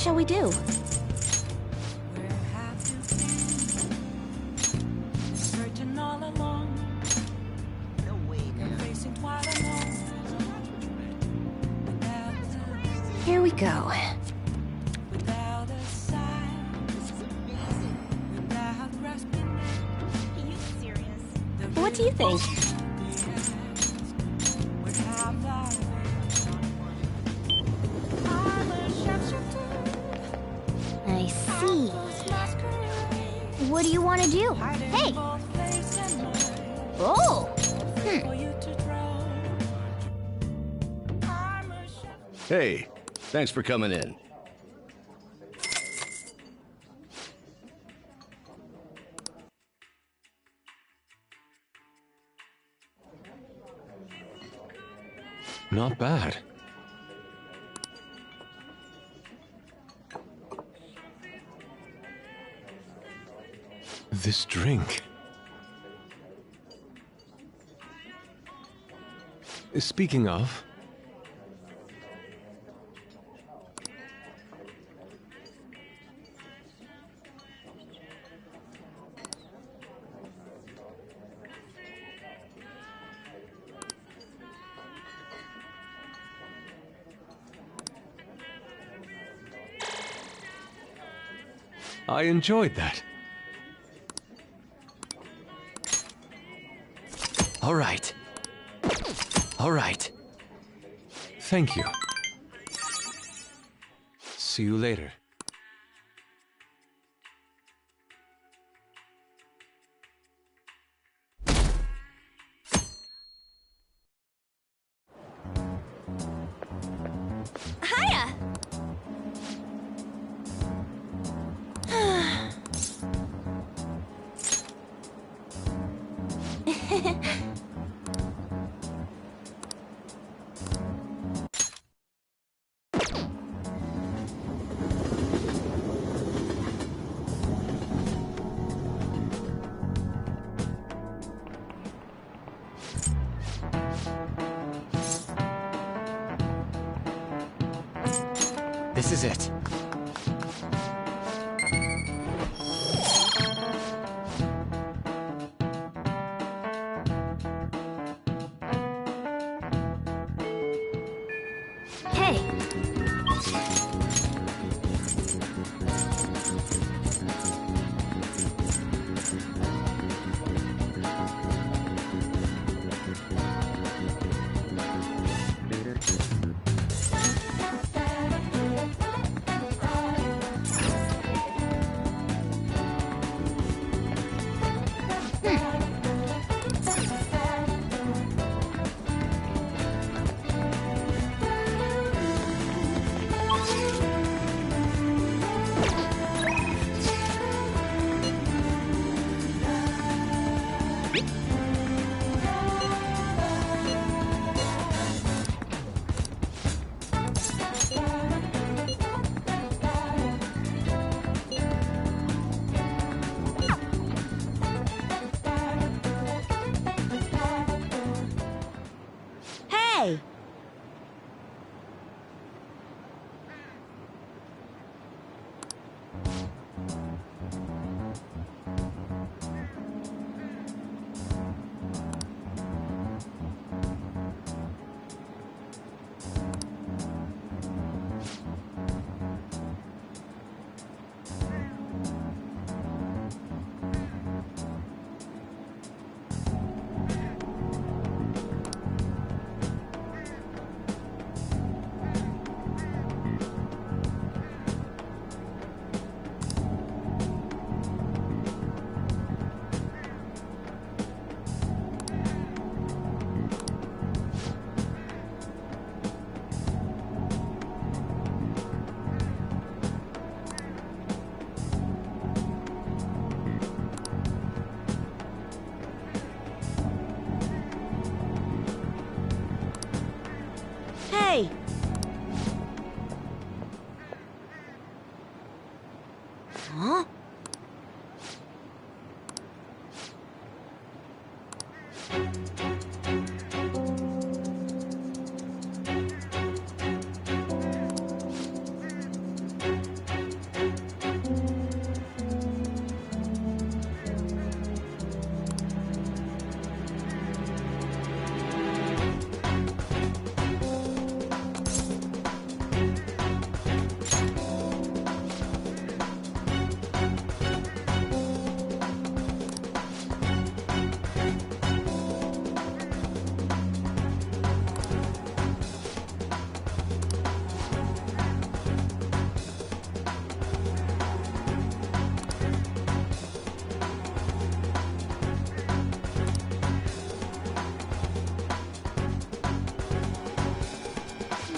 shall we do? Here we go. What do you think? I see. What do you want to do? Hey! Oh! Hey, thanks for coming in. Not bad. This drink. Speaking of... I enjoyed that. All right. All right. Thank you. See you later. Hiya! This is it. Hey! Hey! Hey! Huh?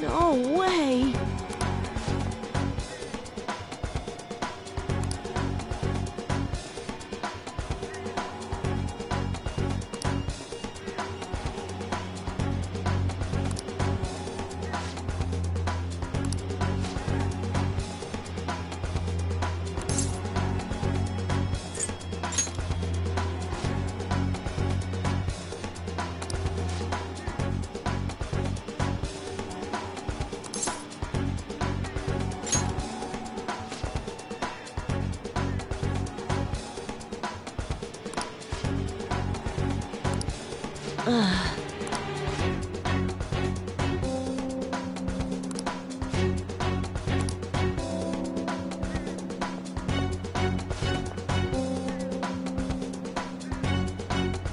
No way!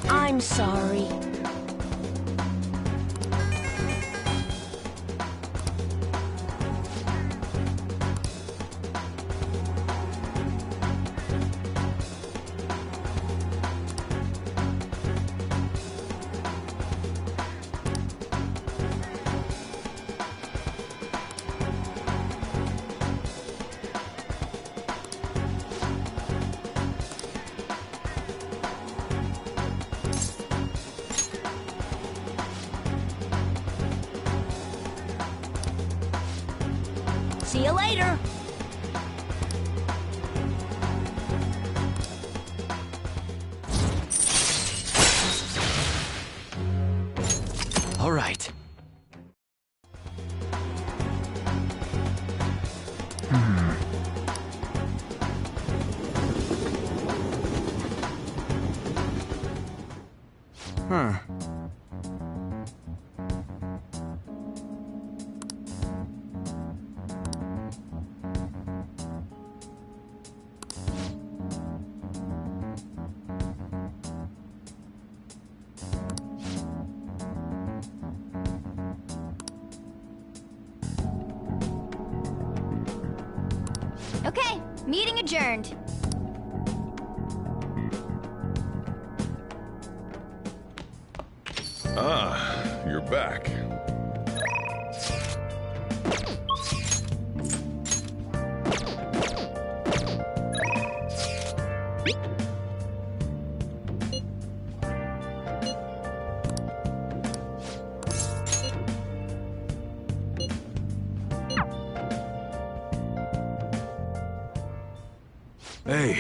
I'm sorry. See you later. All right. Huh. Okay, meeting adjourned. Ah, you're back. Hey.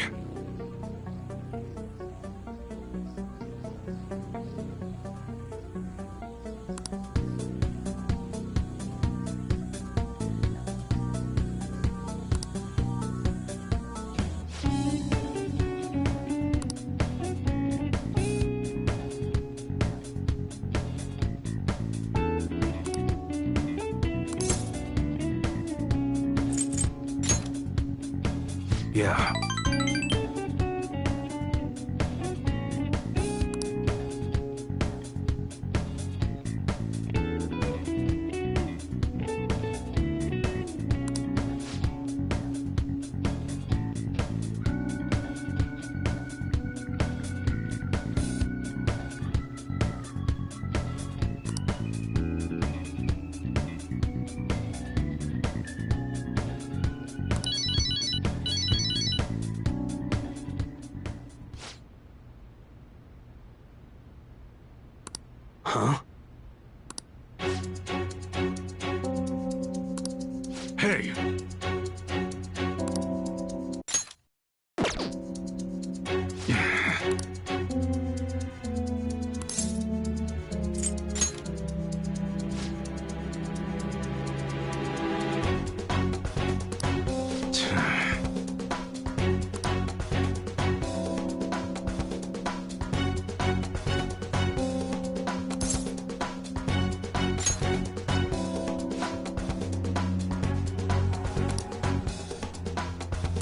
Yeah. Huh? Hey!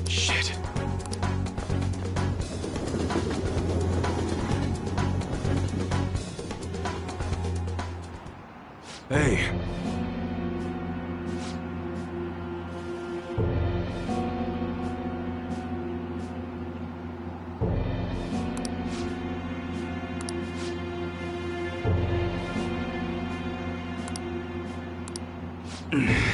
Shit. Hey. Hey!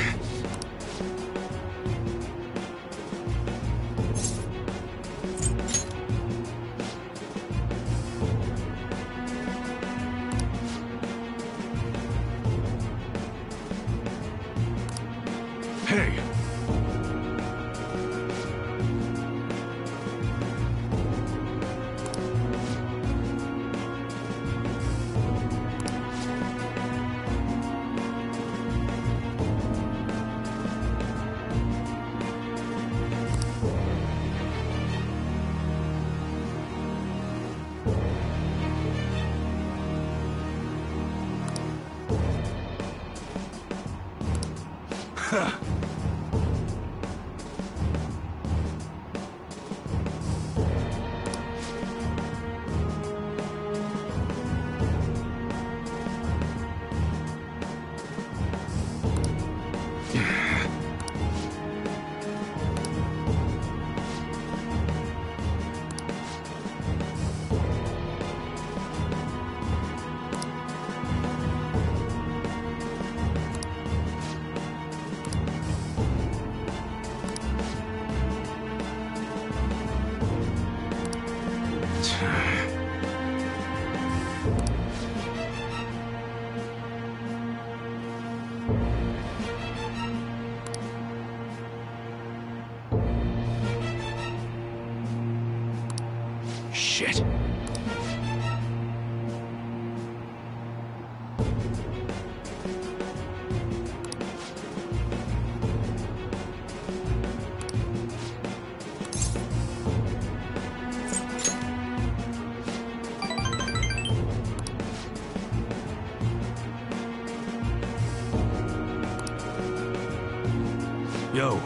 Shit. Yo.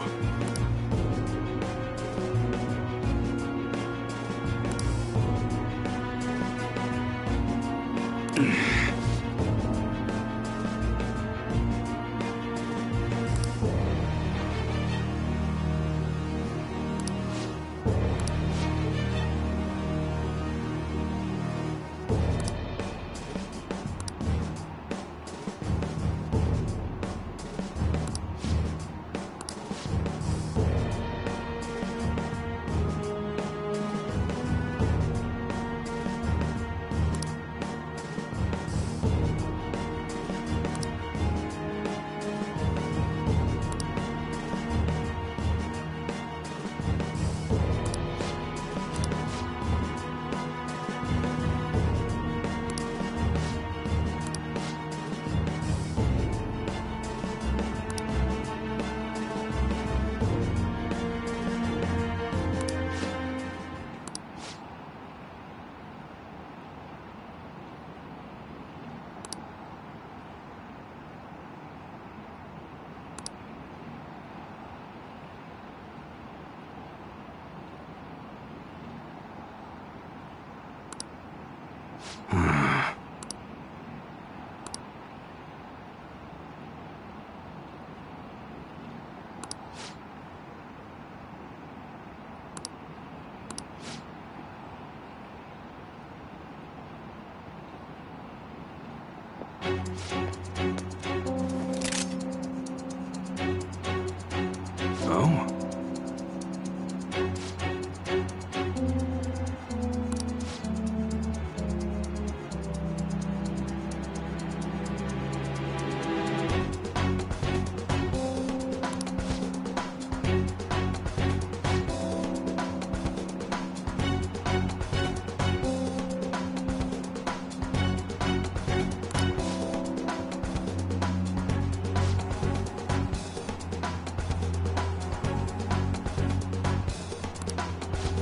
Oh?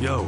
Yo.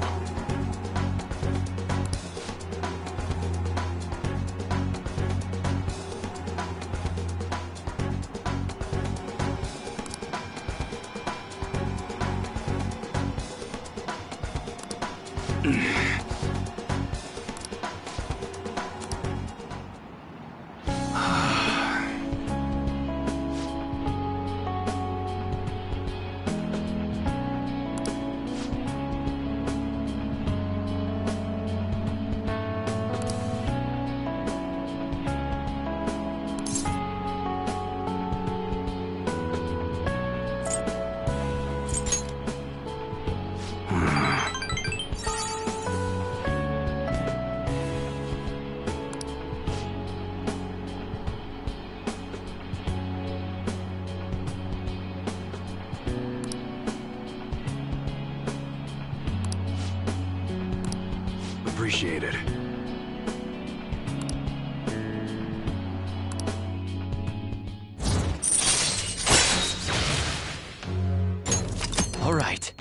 appreciate it. All right.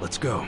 Let's go.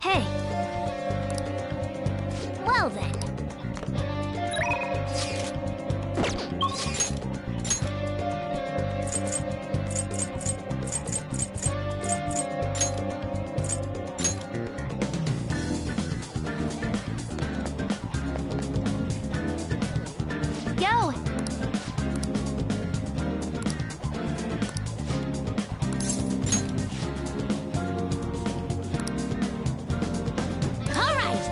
Hey. Well then. Yo! All right!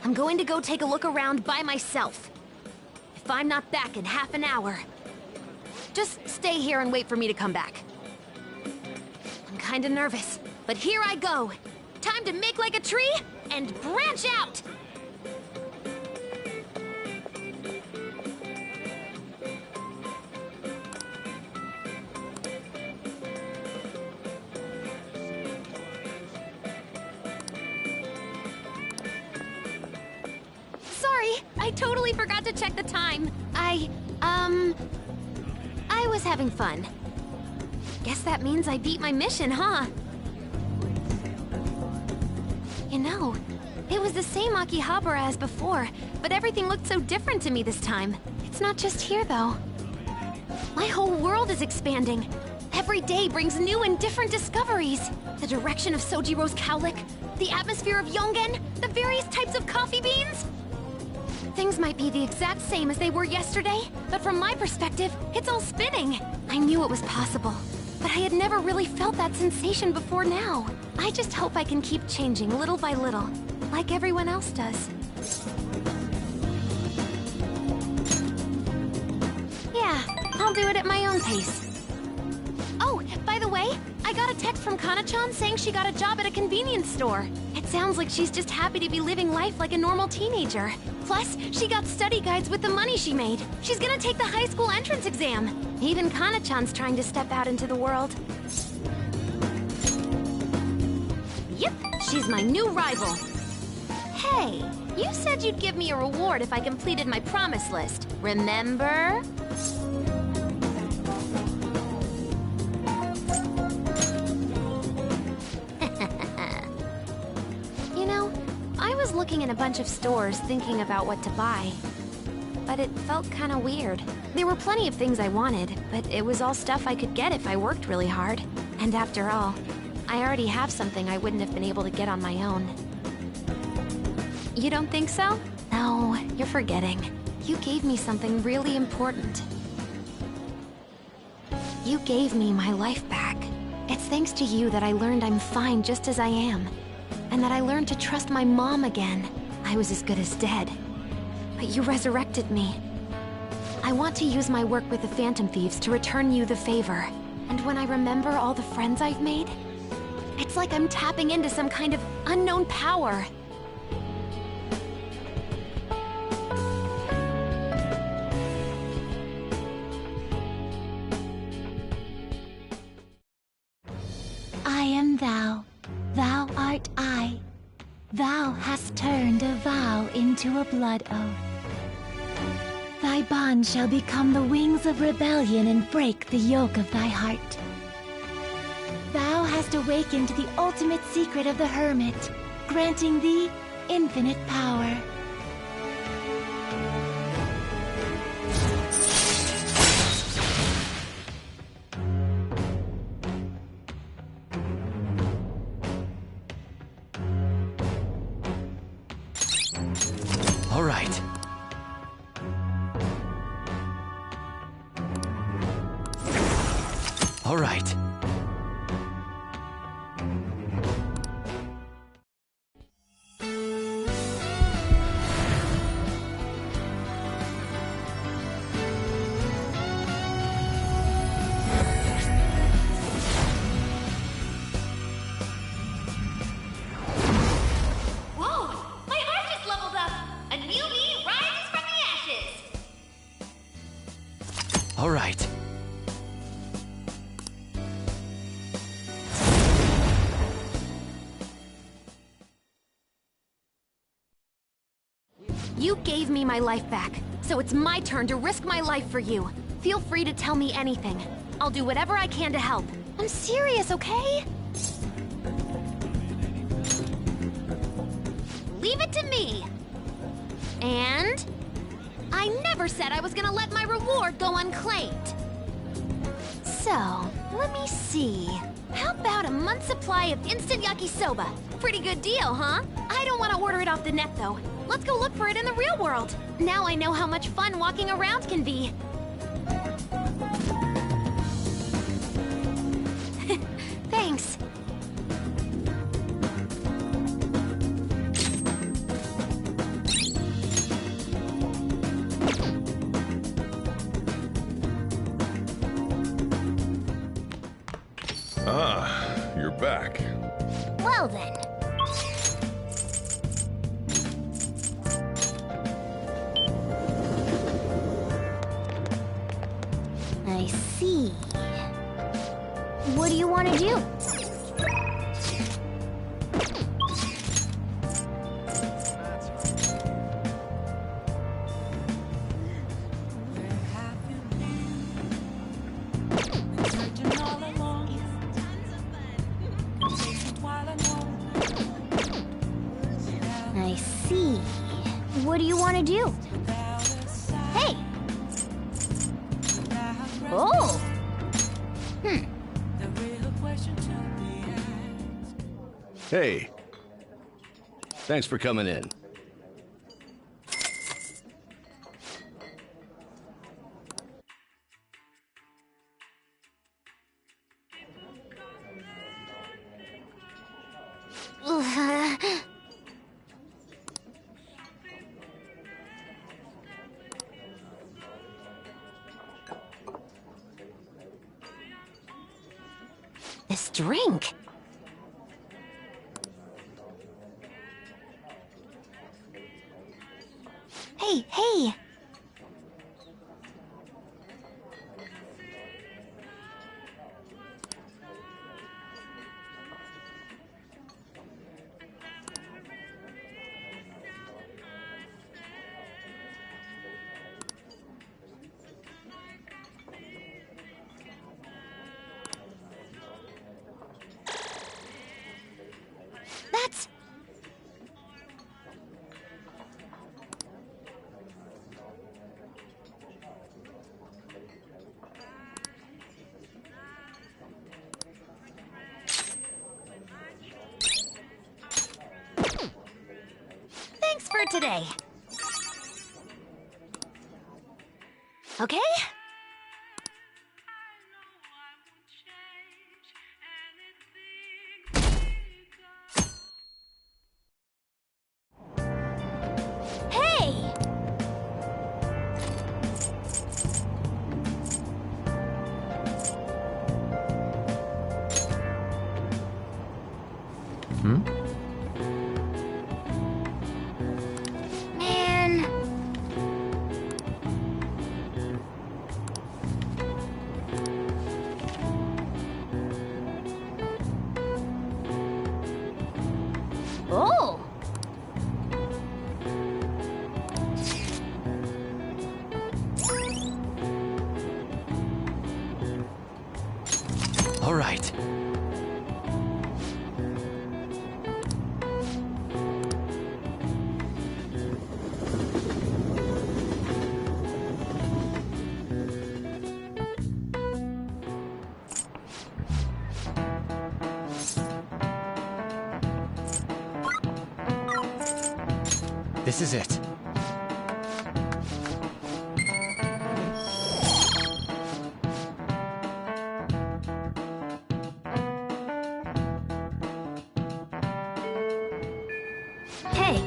I'm going to go take a look around by myself. If I'm not back in half an hour, just stay here and wait for me to come back. I'm kinda nervous, but here I go. Time to make like a tree and branch out! Sorry, I totally forgot to check the time. I was having fun. Guess that means I beat my mission, huh? You know, it was the same Akihabara as before, but everything looked so different to me this time. It's not just here, though. My whole world is expanding. Every day brings new and different discoveries. The direction of Sojiro's cowlick, the atmosphere of Yongen, the various types of coffee beans. Things might be the exact same as they were yesterday, but from my perspective, it's all spinning. I knew it was possible, but I had never really felt that sensation before now. I just hope I can keep changing little by little, like everyone else does. Yeah, I'll do it at my own pace. Oh, by the way, I got a text from Kana-chan saying she got a job at a convenience store. It sounds like she's just happy to be living life like a normal teenager. Plus, she got study guides with the money she made. She's gonna take the high school entrance exam. Even Kana-chan's trying to step out into the world. Yep, she's my new rival. Hey, you said you'd give me a reward if I completed my promise list, remember? was looking in a bunch of stores thinking about what to buy. But it felt kinda weird. There were plenty of things I wanted, but it was all stuff I could get if I worked really hard. And after all, I already have something I wouldn't have been able to get on my own. You don't think so? No, you're forgetting. You gave me something really important. You gave me my life back. It's thanks to you that I learned I'm fine just as I am. And that I learned to trust my mom again. I was as good as dead. But you resurrected me. I want to use my work with the Phantom Thieves to return you the favor. And when I remember all the friends I've made, it's like I'm tapping into some kind of unknown power. I am thou, thou art I. Thou hast turned a vow into a blood oath. Thy bond shall become the wings of rebellion and break the yoke of thy heart. Thou hast awakened the ultimate secret of the Hermit, granting thee infinite power. All right. All right. Whoa! My heart just leveled up! A new me rises from the ashes! All right. You gave me my life back, so it's my turn to risk my life for you. Feel free to tell me anything. I'll do whatever I can to help. I'm serious, okay? Leave it to me. And I never said I was gonna let my reward go unclaimed. So, let me see. How about a month's supply of instant yakisoba? Pretty good deal, huh? I don't want to order it off the net, though. Let's go look for it in the real world. Now I know how much fun walking around can be. Thanks. Ah, you're back. Well then. I see. What do you want to do? I see. What do you want to do? Hey! Oh! Hey. Thanks for coming in. This drink. Hey, hey! for today. Okay? Hey! Man. Oh! All right. This is it. Hey!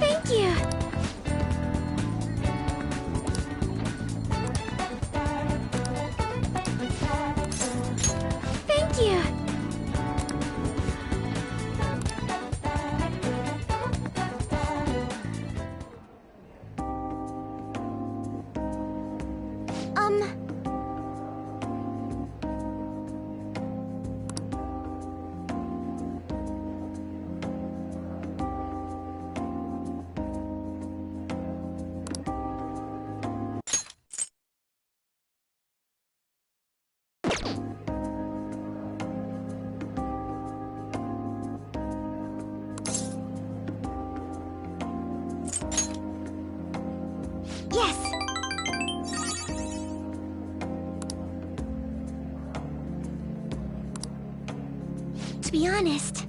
Thank you! Thank you! Um... Yes! To be honest,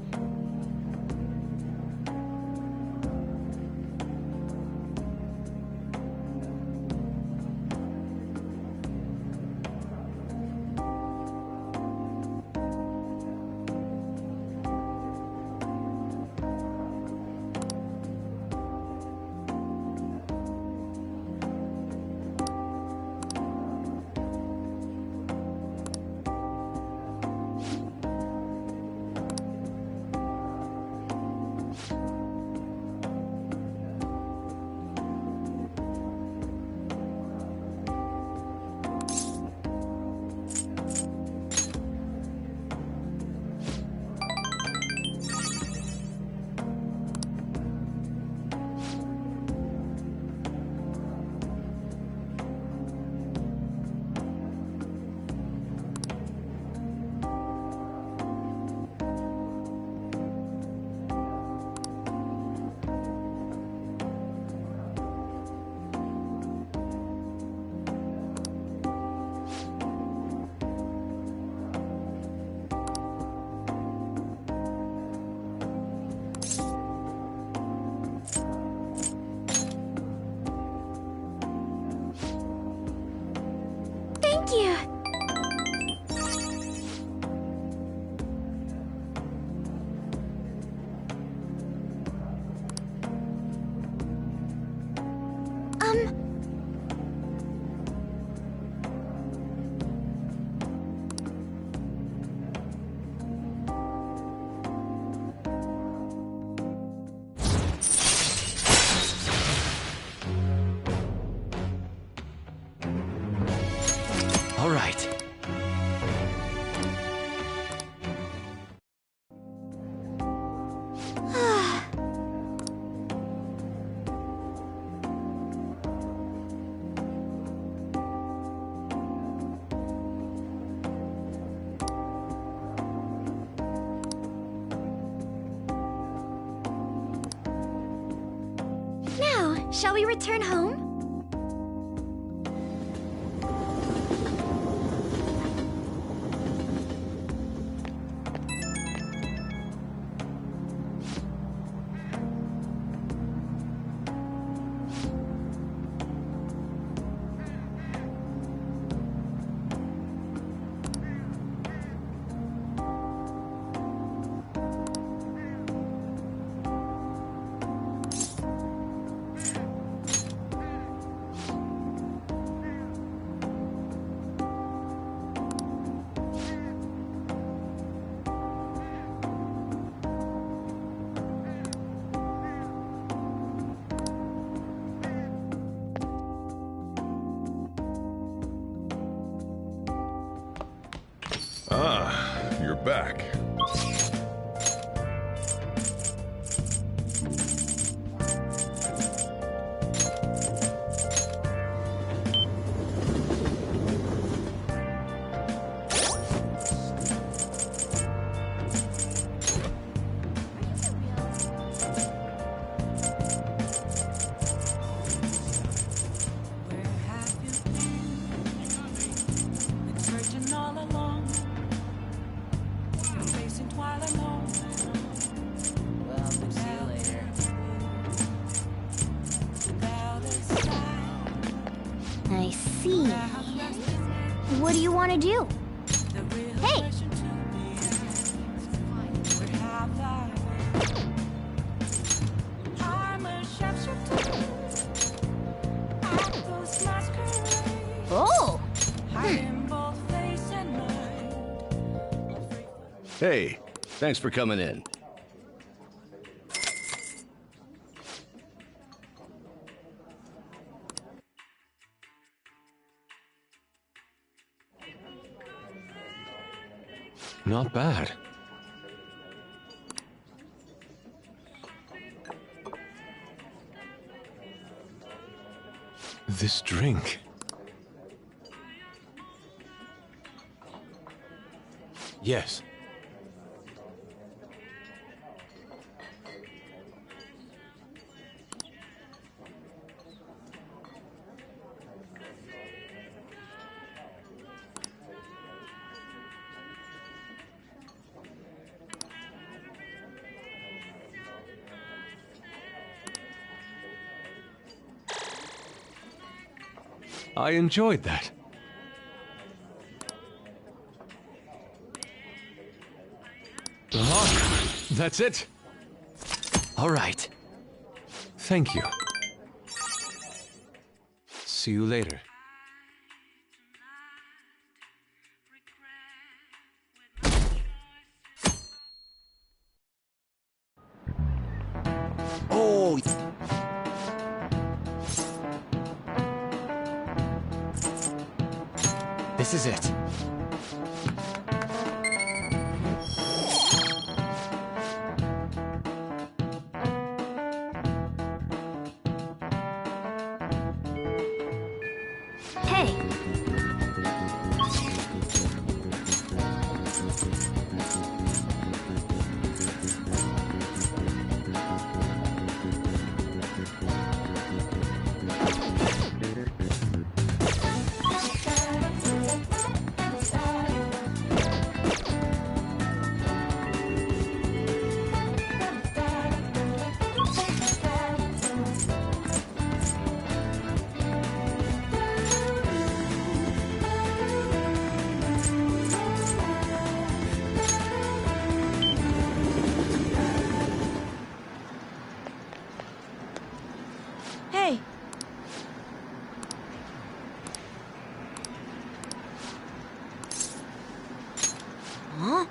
Shall we return home? Ah, you're back. I see. What do you want to do? Hey! Oh! Hey, thanks for coming in. Not bad. This drink. Yes. I enjoyed that. That's it? All right. Thank you. See you later. Oh! This is it. Hey! Hey! Huh?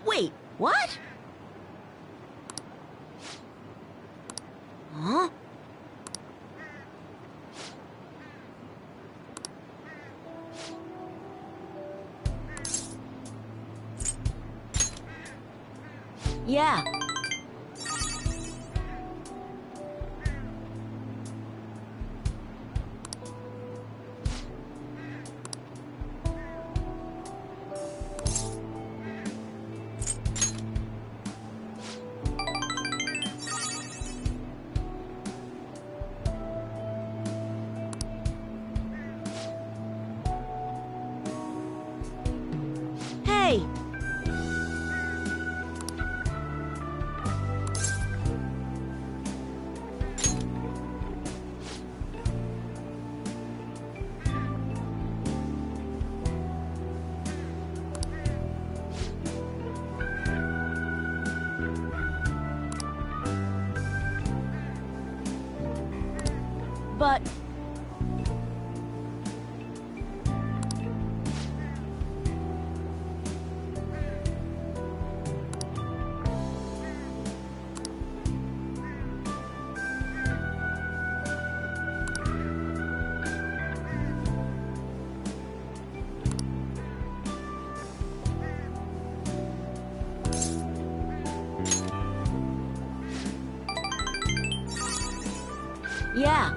Wait, what? Huh? Yeah. Hey! But... yeah.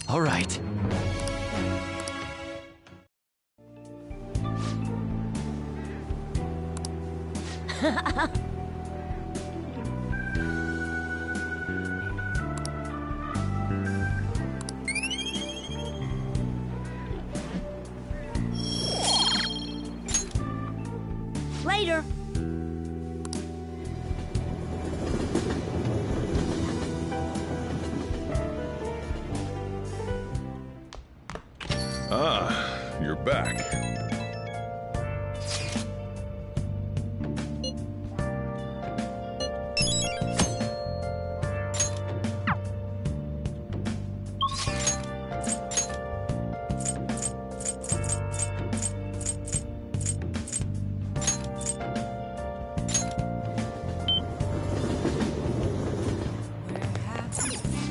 All right. Later. Ah, you're back.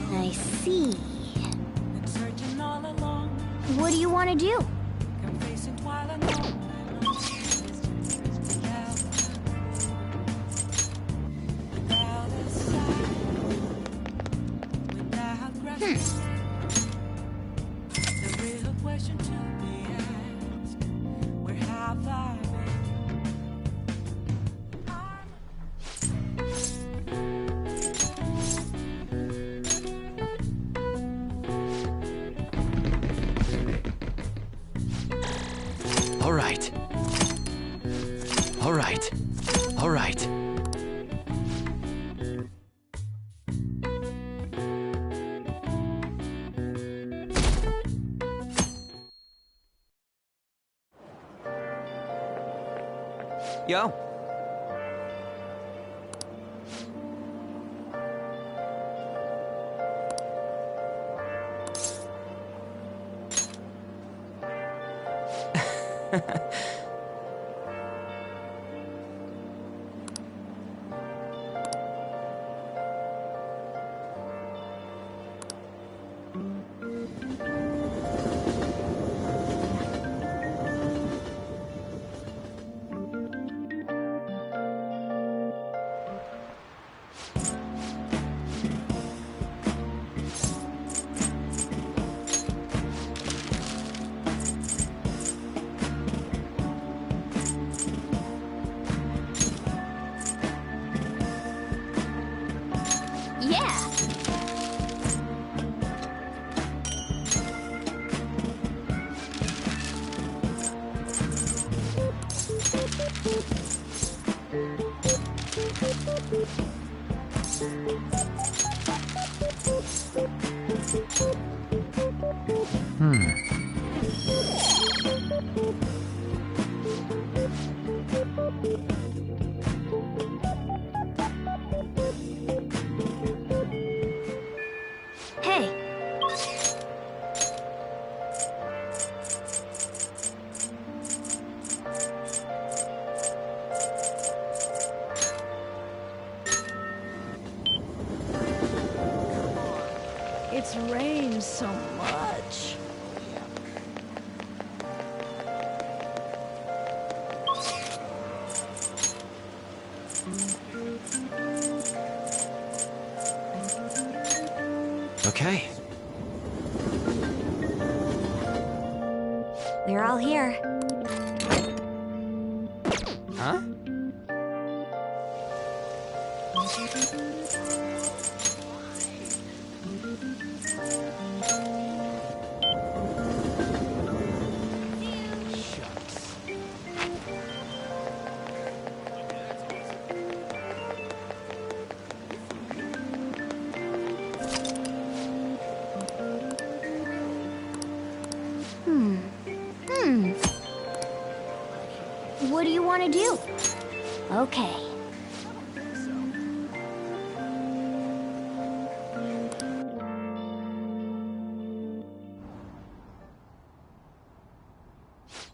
I see. What do you want to do? All right. All right. All right. Yo. Yeah! Hey, It's rained so much. Okay. We're all here. Huh? What do you want to do? Okay.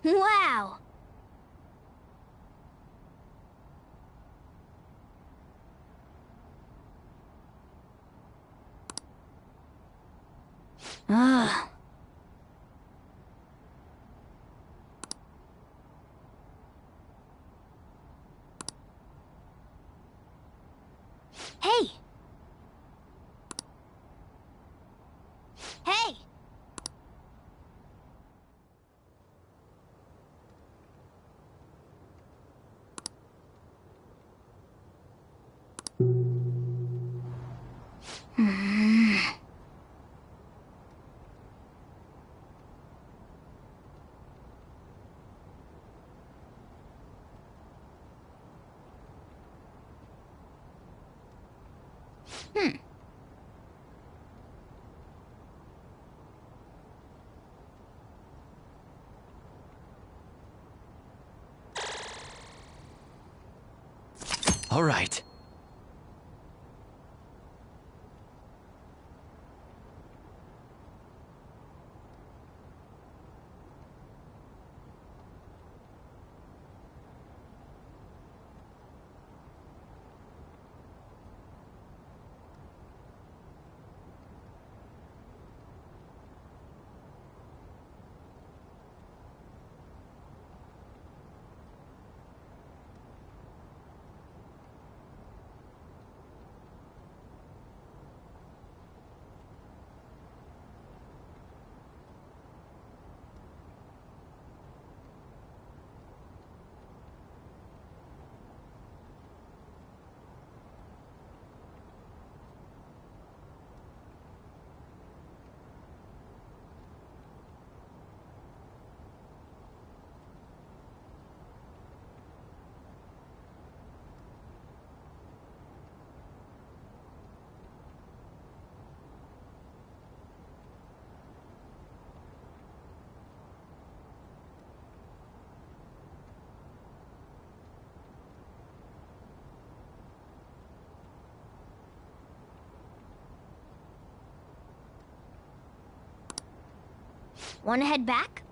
Wow! Ah. Hey! Hey! All right. Wanna head back?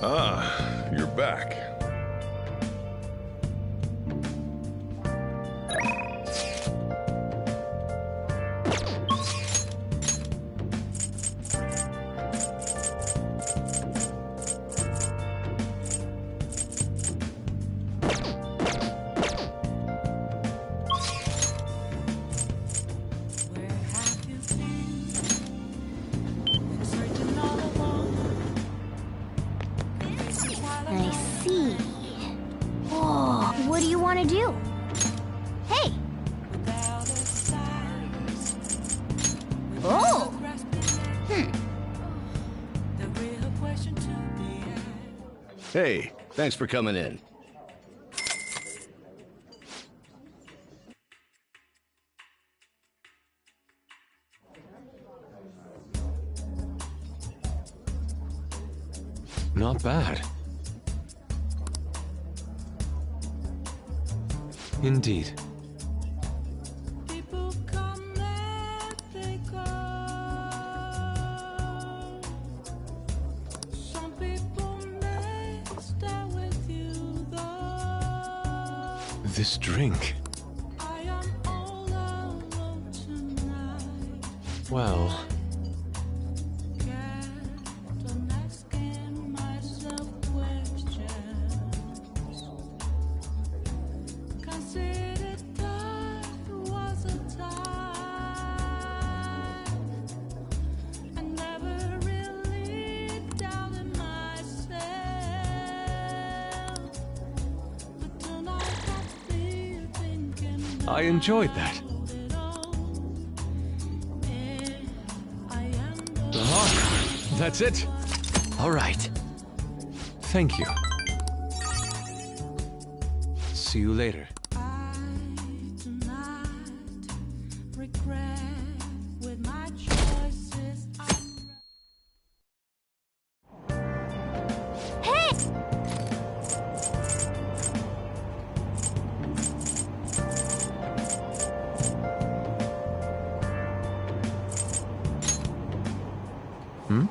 Ah, you're back. I see. Whoa, what do you want to do? Hey! Oh! Hey, thanks for coming in. Not bad. Indeed. People come and they go. Some people may stay with you though. This drink. I am all alone tonight. Well, Can't asking myself questions. Consider time was a time. I never really doubted myself. But tonight I feel thinking I enjoyed that. about it all. I am the Ah, that's it. All right. Thank you. See you later. I do not regret with my choices. Hey! Hmm?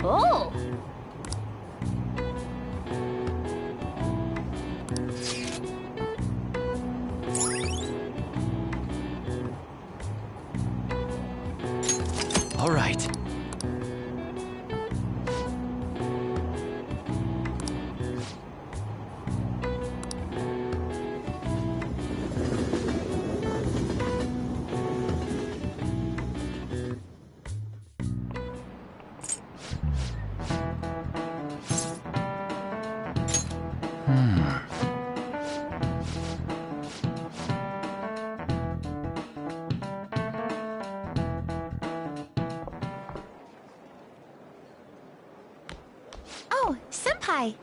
Oh! All right. Oh, Senpai!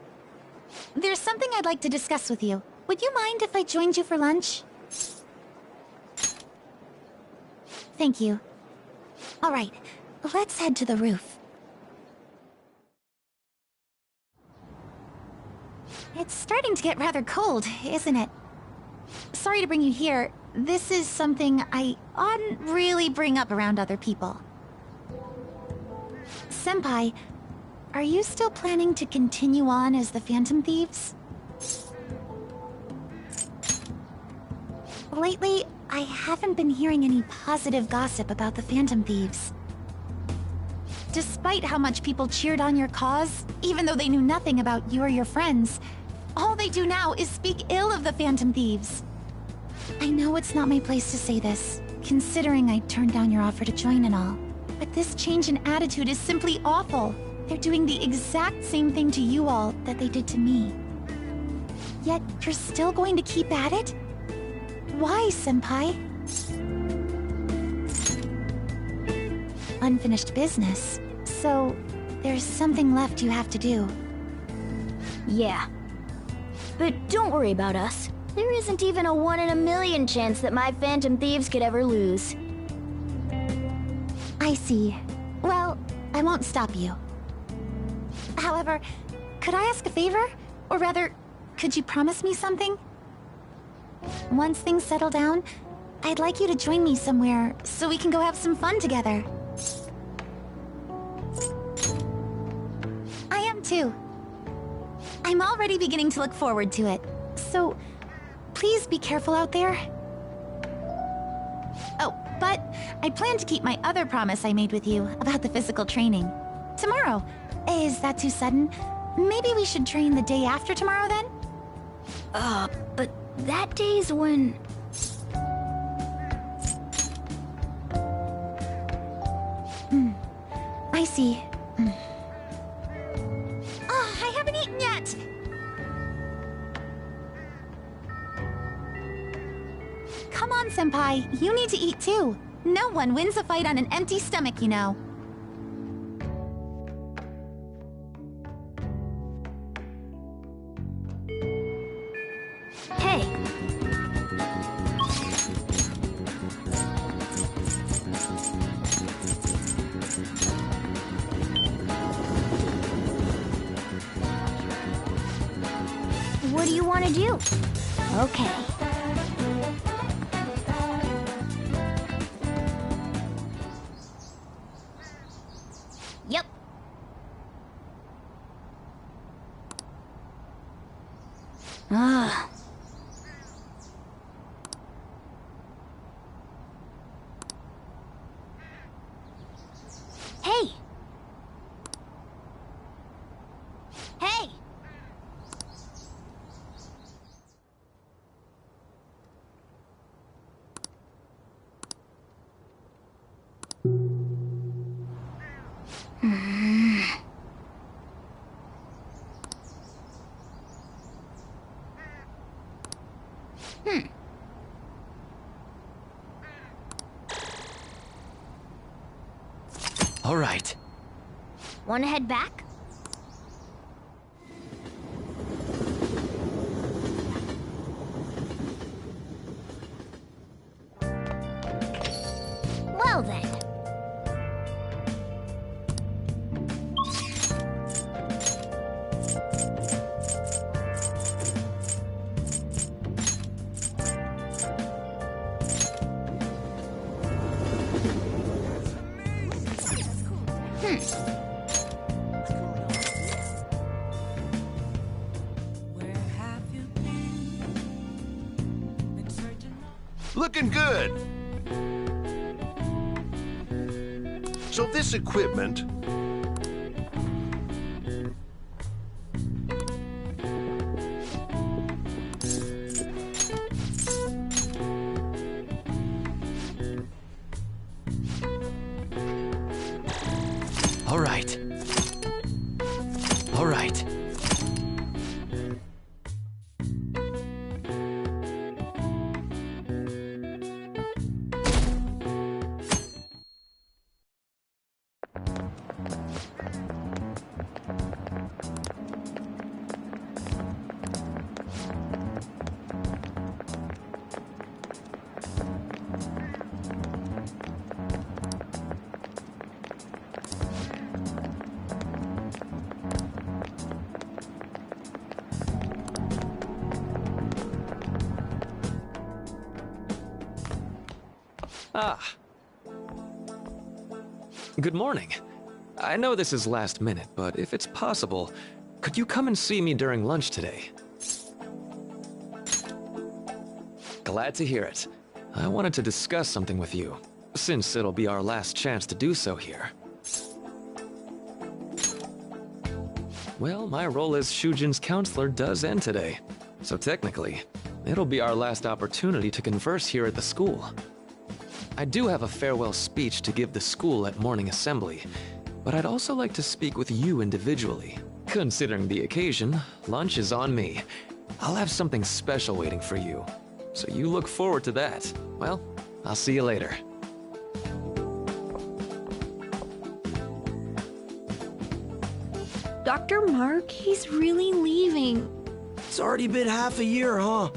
There's something I'd like to discuss with you. Would you mind if I joined you for lunch? Thank you. All right, let's head to the roof. It's starting to get rather cold, isn't it? Sorry to bring you here. This is something I oughtn't really bring up around other people. Senpai, are you still planning to continue on as the Phantom Thieves? Lately, I haven't been hearing any positive gossip about the Phantom Thieves. Despite how much people cheered on your cause, even though they knew nothing about you or your friends, all they do now is speak ill of the Phantom Thieves. I know it's not my place to say this, considering I turned down your offer to join and all, but this change in attitude is simply awful. They're doing the exact same thing to you all that they did to me. Yet, you're still going to keep at it? Why, Senpai? Unfinished business. So, there's something left you have to do. Yeah. But don't worry about us. There isn't even a 1 in a million chance that my Phantom Thieves could ever lose. I see. Well, I won't stop you. However, could I ask a favor? Or rather, could you promise me something? Once things settle down, I'd like you to join me somewhere so we can go have some fun together. I am too. I'm already beginning to look forward to it. So, please be careful out there. Oh, but I plan to keep my other promise I made with you about the physical training. Tomorrow. Is that too sudden? Maybe we should train the day after tomorrow then? But that day's when... I see. Oh, I haven't eaten yet! Come on, Senpai. You need to eat too. No one wins a fight on an empty stomach, you know. Hey, what do you want to do? Okay. Yep. Ah. Hey. Hey. All right. Want to head back? Well then. Where have you been? Been searching all Looking good. So this equipment... All right. All right. Ah. Good morning. I know this is last minute, but if it's possible, could you come and see me during lunch today? Glad to hear it. I wanted to discuss something with you, since it'll be our last chance to do so here. Well, my role as Shujin's counselor does end today, so technically, it'll be our last opportunity to converse here at the school. I do have a farewell speech to give the school at morning assembly, but I'd also like to speak with you individually. Considering the occasion, lunch is on me. I'll have something special waiting for you, so you look forward to that. Well, I'll see you later. Dr. Mark, he's really leaving. It's already been half a year, huh?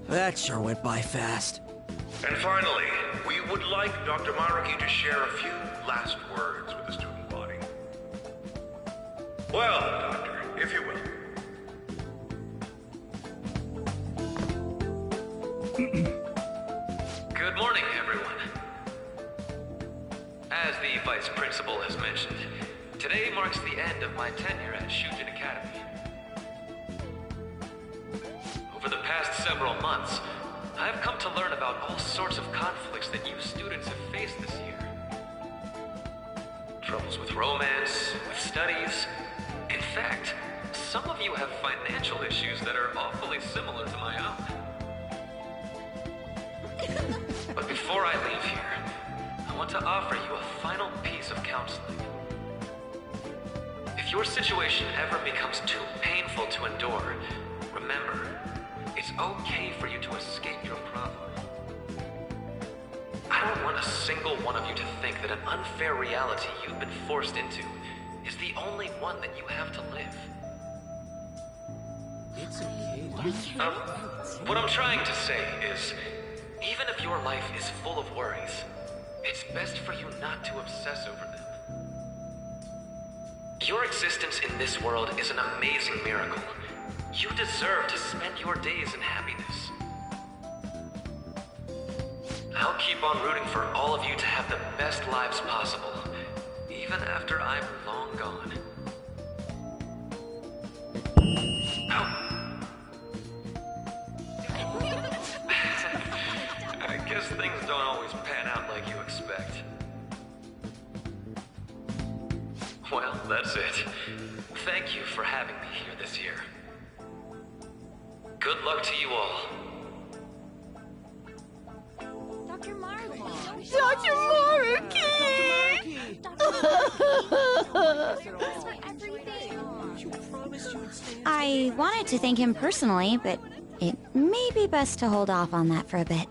That sure went by fast. And finally, we would like Dr. Maruki to share a few last words with the student body. Well, Doctor, if you will. Good morning, everyone. As the Vice Principal has mentioned, today marks the end of my tenure at Shujin Academy. Over the past several months, I've come to learn about all sorts of conflicts that you students have faced this year. Troubles with romance, with studies. In fact, some of you have financial issues that are awfully similar to my own. But before I leave here, I want to offer you a final piece of counseling. If your situation ever becomes too painful to endure, remember, it's okay for you to escape your problem. I don't want a single one of you to think that an unfair reality you've been forced into is the only one that you have to live. It's okay. What I'm trying to say is, even if your life is full of worries, it's best for you not to obsess over them. Your existence in this world is an amazing miracle. You deserve to spend your days in happiness. I'll keep on rooting for all of you to have the best lives possible, even after I'm long gone. I guess things don't always pan out like you expect. Well, that's it. Thank you for having me here this year. Good luck to you all. Dr. Maruki! Dr. I wanted to thank him personally, but it may be best to hold off on that for a bit.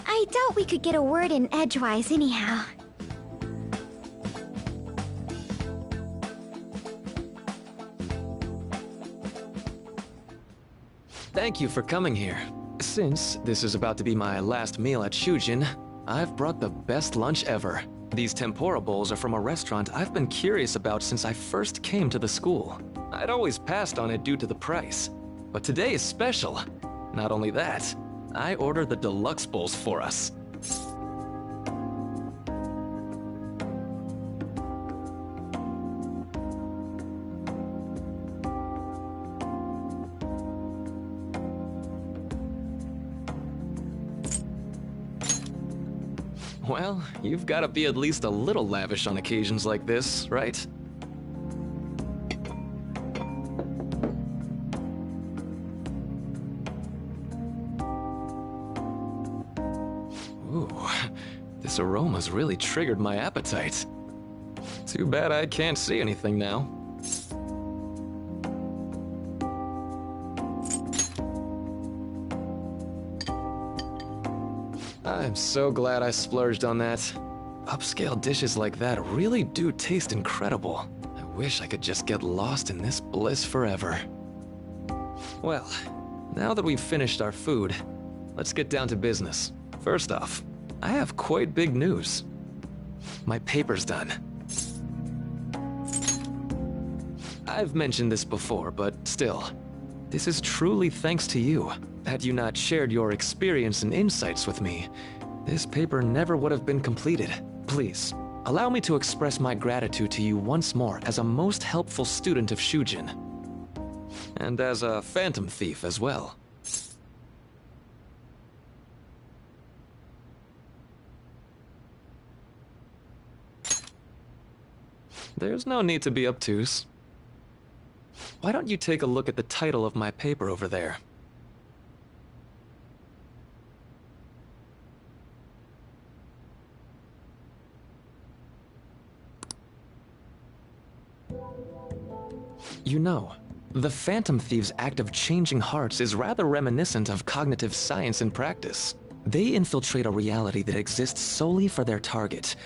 I doubt we could get a word in edgewise anyhow. Thank you for coming here. Since this is about to be my last meal at Shujin, I've brought the best lunch ever. These tempura bowls are from a restaurant I've been curious about since I first came to the school. I'd always passed on it due to the price, but today is special. Not only that, I ordered the deluxe bowls for us. Well, you've got to be at least a little lavish on occasions like this, right? Ooh, this aroma's really triggered my appetite. Too bad I can't see anything now. I'm so glad I splurged on that. Upscale dishes like that really do taste incredible. I wish I could just get lost in this bliss forever. Well, now that we've finished our food, let's get down to business. First off, I have quite big news. My paper's done. I've mentioned this before, but still, this is truly thanks to you. Had you not shared your experience and insights with me, this paper never would have been completed. Please, allow me to express my gratitude to you once more as a most helpful student of Shujin. And as a phantom thief as well. There's no need to be obtuse. Why don't you take a look at the title of my paper over there? You know, the Phantom Thieves' act of changing hearts is rather reminiscent of cognitive science in practice. They infiltrate a reality that exists solely for their target.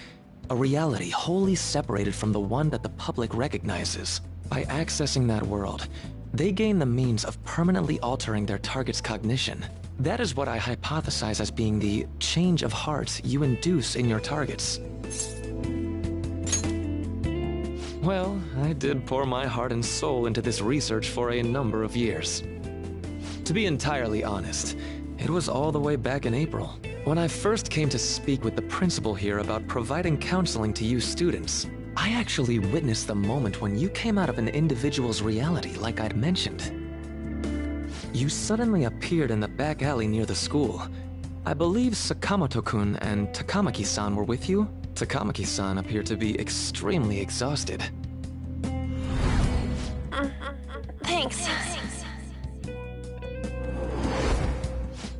A reality wholly separated from the one that the public recognizes. By accessing that world, they gain the means of permanently altering their target's cognition. That is what I hypothesize as being the change of heart you induce in your targets. Well, I did pour my heart and soul into this research for a number of years. To be entirely honest, it was all the way back in April, when I first came to speak with the principal here about providing counseling to you students. I actually witnessed the moment when you came out of an individual's reality like I'd mentioned. You suddenly appeared in the back alley near the school. I believe Sakamoto-kun and Takamaki-san were with you? Takamaki-san appeared to be extremely exhausted. Thanks.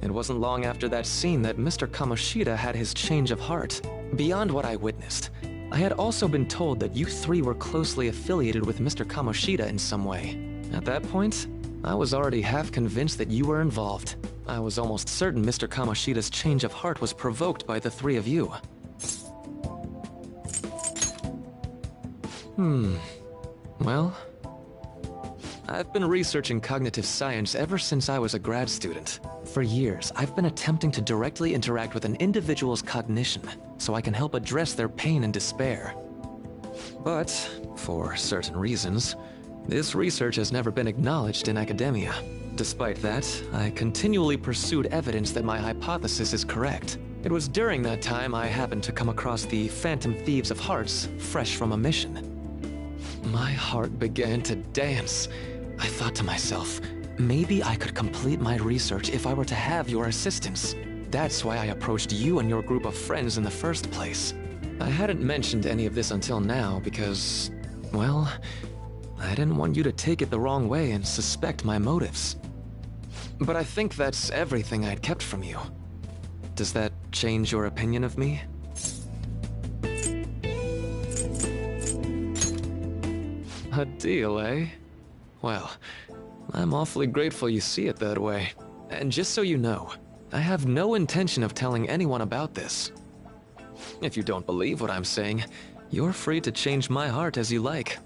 It wasn't long after that scene that Mr. Kamoshida had his change of heart. Beyond what I witnessed, I had also been told that you three were closely affiliated with Mr. Kamoshida in some way. At that point, I was already half convinced that you were involved. I was almost certain Mr. Kamoshida's change of heart was provoked by the three of you. Well, I've been researching cognitive science ever since I was a grad student. For years, I've been attempting to directly interact with an individual's cognition, so I can help address their pain and despair. But, for certain reasons, this research has never been acknowledged in academia. Despite that, I continually pursued evidence that my hypothesis is correct. It was during that time I happened to come across the Phantom Thieves of Hearts, fresh from a mission. My heart began to dance. I thought to myself, maybe I could complete my research if I were to have your assistance. That's why I approached you and your group of friends in the first place. I hadn't mentioned any of this until now because, well, I didn't want you to take it the wrong way and suspect my motives. But I think that's everything I'd kept from you. Does that change your opinion of me? A deal, eh? Well, I'm awfully grateful you see it that way. And just so you know, I have no intention of telling anyone about this. If you don't believe what I'm saying, you're free to change my heart as you like.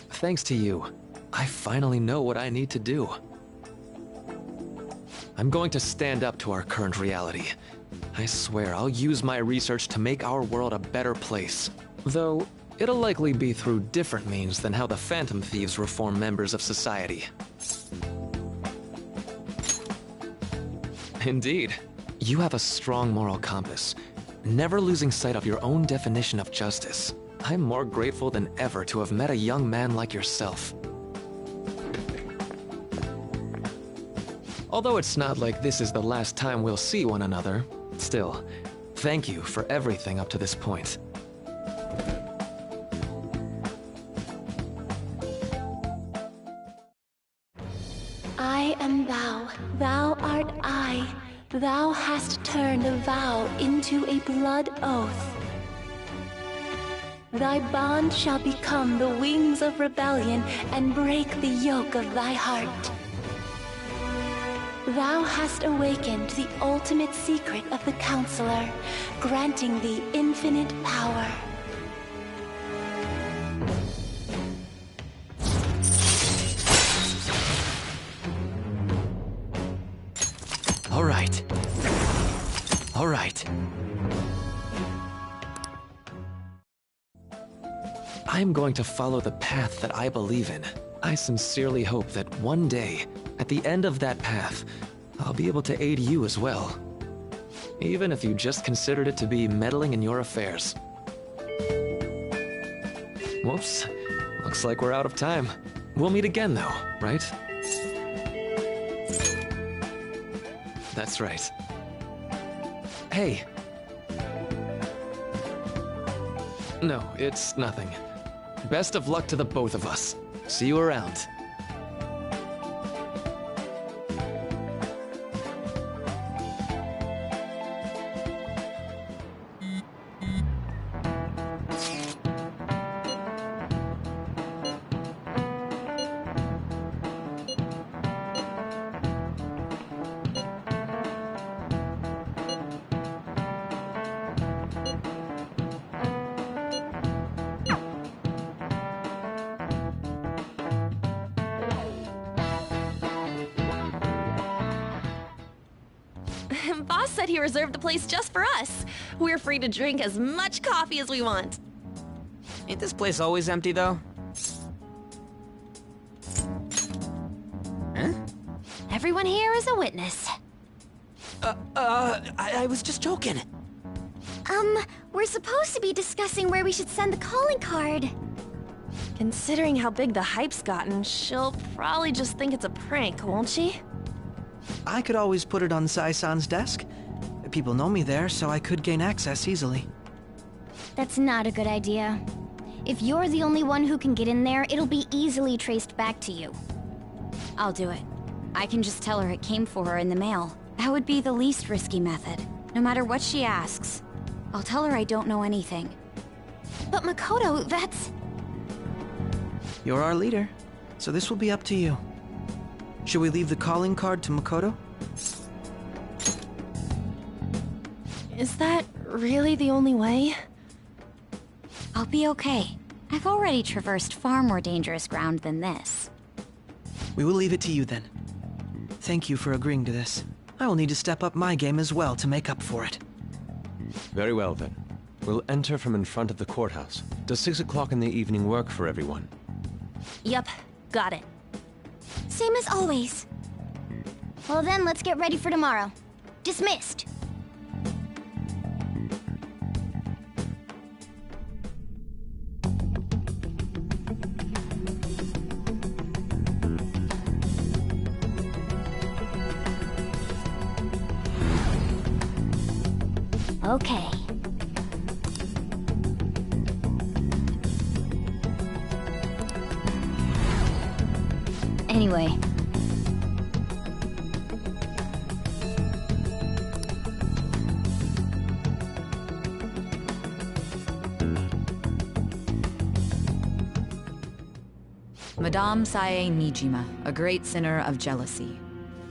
Thanks to you, I finally know what I need to do. I'm going to stand up to our current reality. I swear I'll use my research to make our world a better place. Though, it'll likely be through different means than how the Phantom Thieves reform members of society. Indeed. You have a strong moral compass, never losing sight of your own definition of justice. I'm more grateful than ever to have met a young man like yourself. Although it's not like this is the last time we'll see one another, still, thank you for everything up to this point. I am thou, thou art I. Thou hast turned a vow into a blood oath. Thy bond shall become the wings of rebellion and break the yoke of thy heart. Thou hast awakened the ultimate secret of the Counselor, granting thee infinite power. All right. All right. I'm going to follow the path that I believe in. I sincerely hope that one day, at the end of that path, I'll be able to aid you as well. Even if you just considered it to be meddling in your affairs. Whoops. Looks like we're out of time. We'll meet again though, right? That's right. Hey. No, it's nothing. Best of luck to the both of us. See you around. Boss said he reserved the place just for us. We're free to drink as much coffee as we want. Ain't this place always empty, though? Huh? Everyone here is a witness. I was just joking. We're supposed to be discussing where we should send the calling card. Considering how big the hype's gotten, she'll probably just think it's a prank, won't she? I could always put it on Sai-san's desk. People know me there, so I could gain access easily. That's not a good idea. If you're the only one who can get in there, it'll be easily traced back to you. I'll do it. I can just tell her it came for her in the mail. That would be the least risky method. No matter what she asks, I'll tell her I don't know anything. But Makoto, that's... You're our leader, so this will be up to you. Should we leave the calling card to Makoto? Is that really the only way? I'll be okay. I've already traversed far more dangerous ground than this. We will leave it to you then. Thank you for agreeing to this. I will need to step up my game as well to make up for it. Very well then. We'll enter from in front of the courthouse. Does 6 o'clock in the evening work for everyone? Yup, got it. Same as always. Well then, let's get ready for tomorrow. Dismissed. Okay. Anyway. Madame Sae Nijima, a great sinner of jealousy.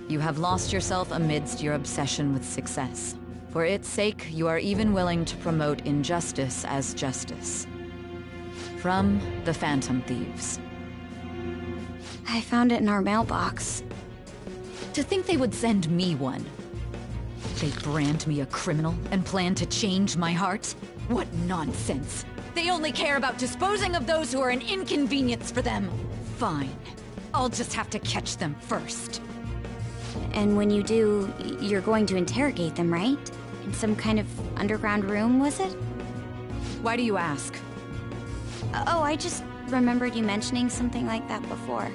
You have lost yourself amidst your obsession with success. For its sake, you are even willing to promote injustice as justice. From the Phantom Thieves. I found it in our mailbox. To think they would send me one. They brand me a criminal and plan to change my heart? What nonsense! They only care about disposing of those who are an inconvenience for them. Fine. I'll just have to catch them first. And when you do, you're going to interrogate them, right? In some kind of underground room, was it? Why do you ask? Oh, I just remembered you mentioning something like that before.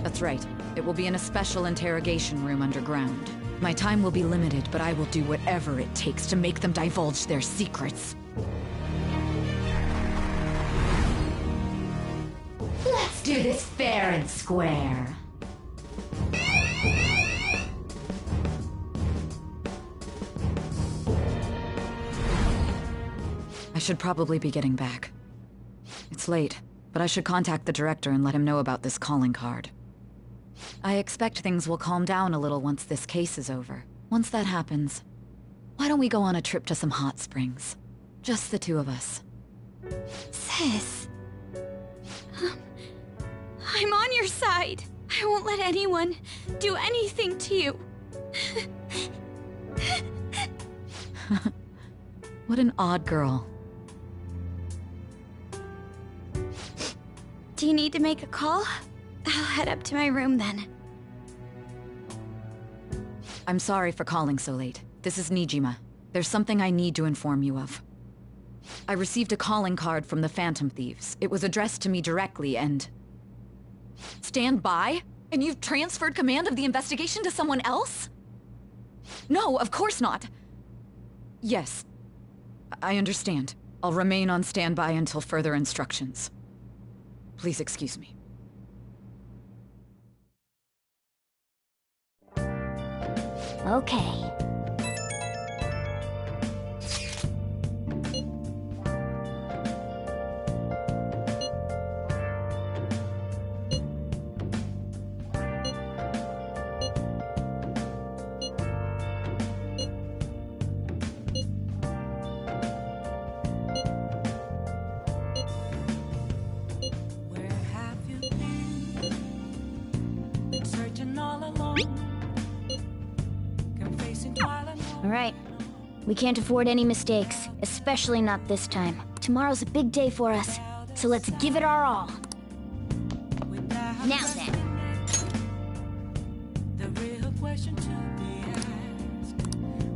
That's right. It will be in a special interrogation room underground. My time will be limited, but I will do whatever it takes to make them divulge their secrets. Let's do this fair and square. I should probably be getting back. It's late, but I should contact the director and let him know about this calling card. I expect things will calm down a little once this case is over. Once that happens, why don't we go on a trip to some hot springs? Just the two of us. Sis. I'm on your side. I won't let anyone do anything to you. What an odd girl. Do you need to make a call? I'll head up to my room then. I'm sorry for calling so late. This is Nijima. There's something I need to inform you of. I received a calling card from the Phantom Thieves. It was addressed to me directly and... Stand by? And you've transferred command of the investigation to someone else? No, of course not. Yes, I understand. I'll remain on standby until further instructions. Please excuse me. Okay. Alright. We can't afford any mistakes, especially not this time. Tomorrow's a big day for us, so let's give it our all. Now then. The real question to be asked,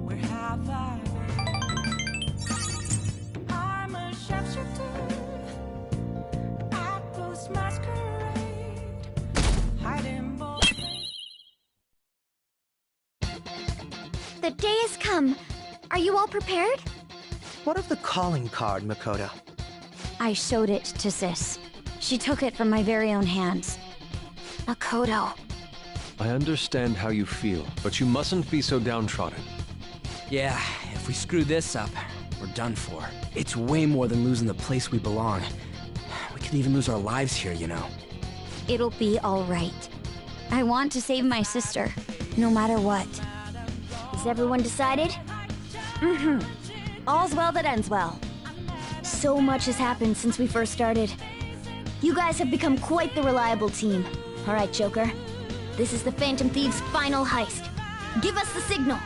where have I been? I'm a sharpshooter at Ghost Masquerade, hiding both. The day has come. Are you all prepared? What of the calling card, Makoto? I showed it to Sis. She took it from my very own hands. Makoto. I understand how you feel, but you mustn't be so downtrodden. Yeah, if we screw this up, we're done for. It's way more than losing the place we belong. We could even lose our lives here, you know. It'll be all right. I want to save my sister, no matter what. Is everyone decided? Mm-hmm. All's well that ends well. So much has happened since we first started. You guys have become quite the reliable team. Alright, Joker. This is the Phantom Thieves' final heist. Give us the signal.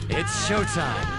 It's showtime.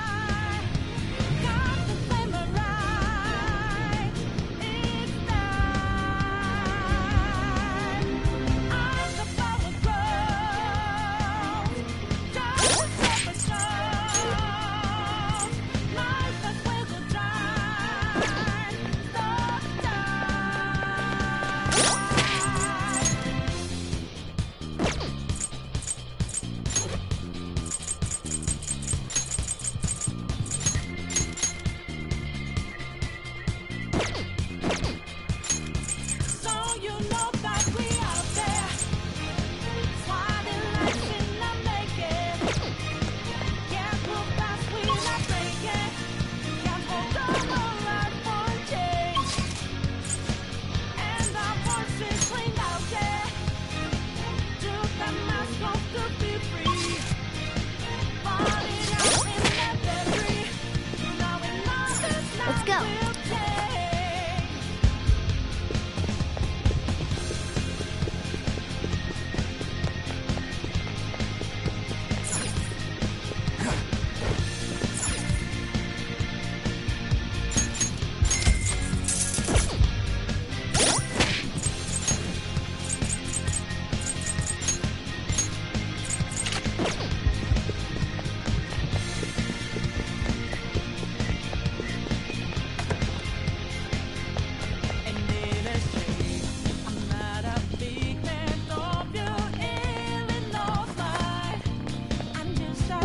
Let's go.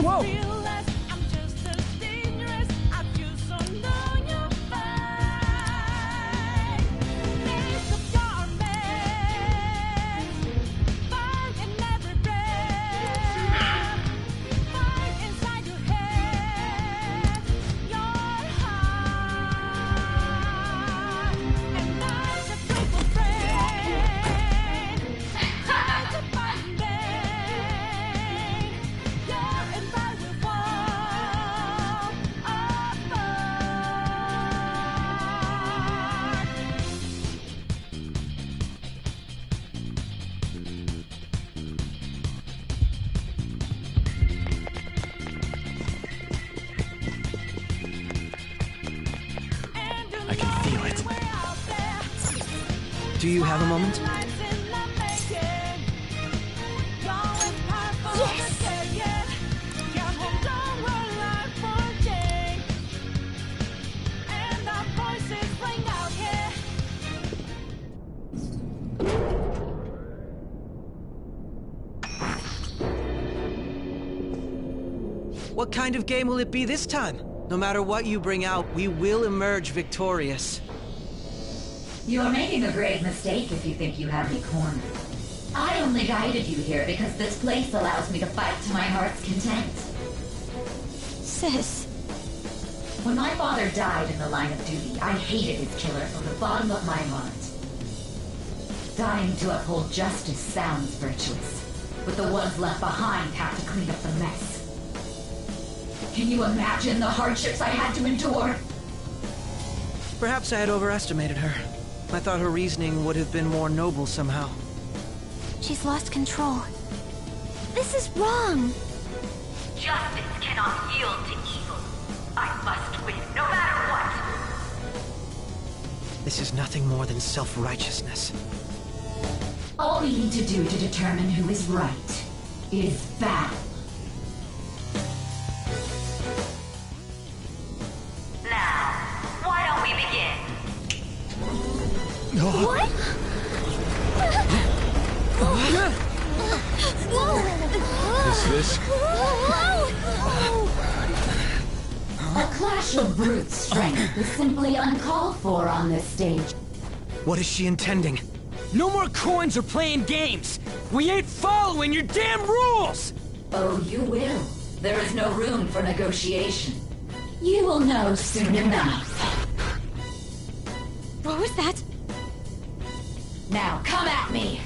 Whoa! I can feel it. Do you have a moment? What kind of game will it be this time? No matter what you bring out, we will emerge victorious. You're making a grave mistake if you think you have me cornered. I only guided you here because this place allows me to fight to my heart's content. Sis. When my father died in the line of duty, I hated his killer from the bottom of my heart. Dying to uphold justice sounds virtuous, but the ones left behind have to clean up the mess. Can you imagine the hardships I had to endure? Perhaps I had overestimated her. I thought her reasoning would have been more noble somehow. She's lost control. This is wrong. Justice cannot yield to evil. I must win, no matter what. This is nothing more than self-righteousness. All we need to do to determine who is right is battle. Now, why don't we begin? What? Is this? A clash of brute strength is simply uncalled for on this stage. What is she intending? No more coins or playing games! We ain't following your damn rules! Oh, you will. There is no room for negotiation. You will know soon enough. What was that? Now, come at me!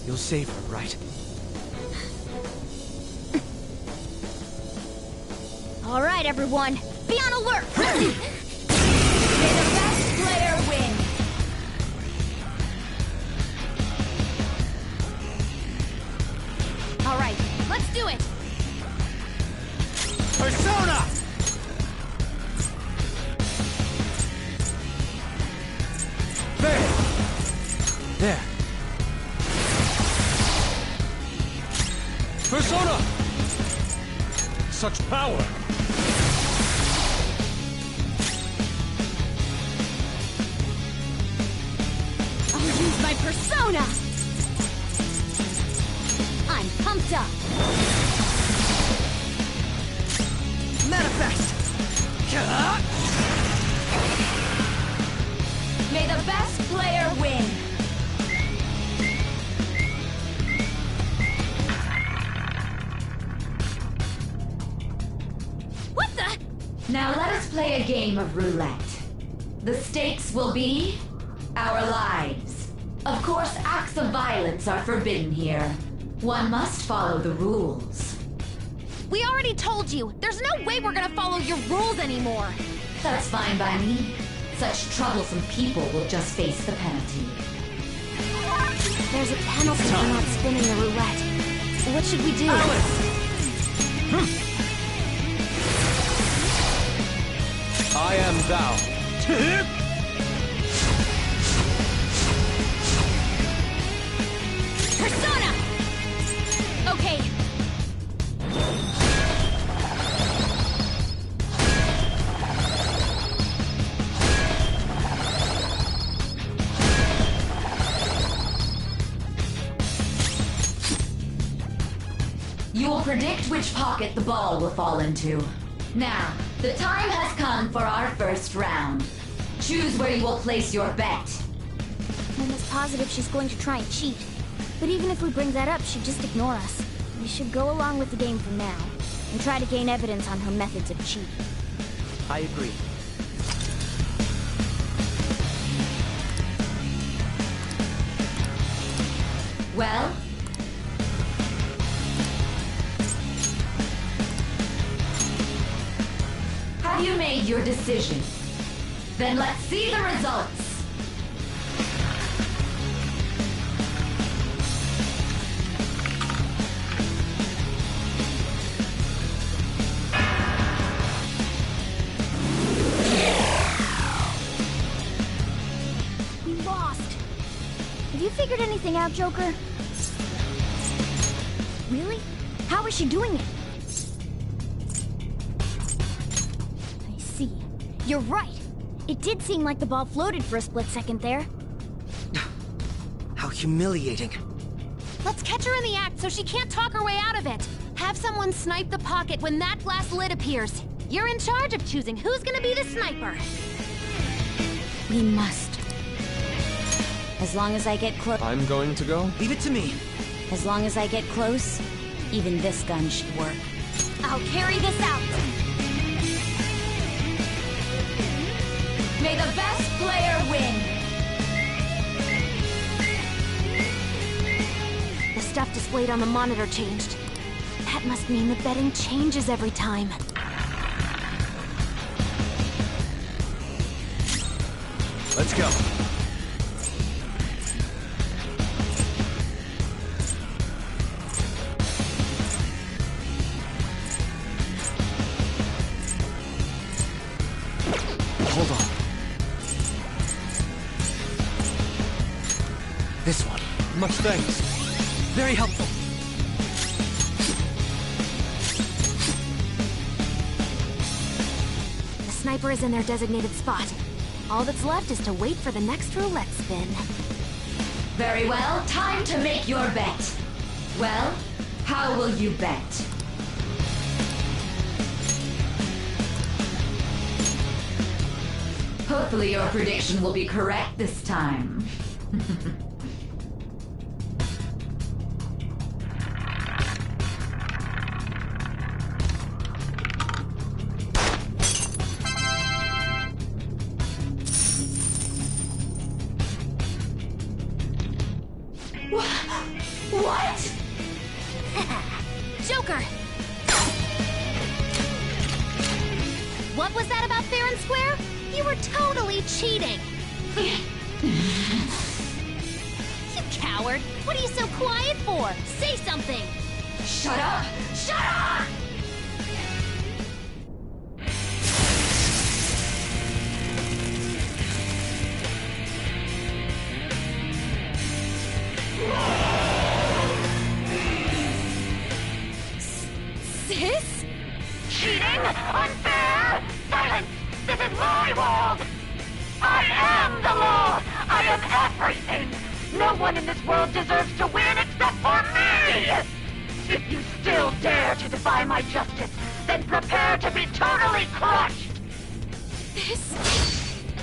You'll save her, right? All right, everyone, be on alert! May the best player win! All right, let's do it! Persona! There. Persona! Such power! I'll use my persona! I'm pumped up! Manifest! May the best player win! What the? Now let us play a game of roulette. The stakes will be our lives. Of course, acts of violence are forbidden here. One must follow the rules. We already told you, there's no way we're gonna follow your rules anymore. That's fine by me. Such troublesome people will just face the penalty. There's a penalty for not spinning the roulette. What should we do? I am thou. Persona! Okay. You will predict which pocket the ball will fall into. Now, the time has come for our first round. Choose where you will place your bet. I'm almost positive she's going to try and cheat. But even if we bring that up, she'd just ignore us. We should go along with the game for now, and try to gain evidence on her methods of cheating. I agree. Well? Have you made your decision? Then let's see the results. We lost. Have you figured anything out, Joker? Really? How is she doing it? I see. You're right. It did seem like the ball floated for a split second there. How humiliating. Let's catch her in the act so she can't talk her way out of it. Have someone snipe the pocket when that glass lid appears. You're in charge of choosing who's gonna be the sniper. We must. As long as I get close. I'm going to go. Leave it to me. As long as I get close, even this gun should work. I'll carry this out. May the best player win! The stuff displayed on the monitor changed. That must mean the betting changes every time. Let's go. Hold on. This one. Much thanks. Very helpful. The sniper is in their designated spot. All that's left is to wait for the next roulette spin. Very well, time to make your bet. Well, how will you bet? Hopefully your prediction will be correct this time. What? Joker! What was that about fair and square? You were totally cheating! You coward! What are you so quiet for? Say something! Shut up! Shut up! Sis? Cheating? Unfair? Silence! This is my world! I am the law! I am everything! No one in this world deserves to win except for me! If you still dare to defy my justice, then prepare to be totally crushed! This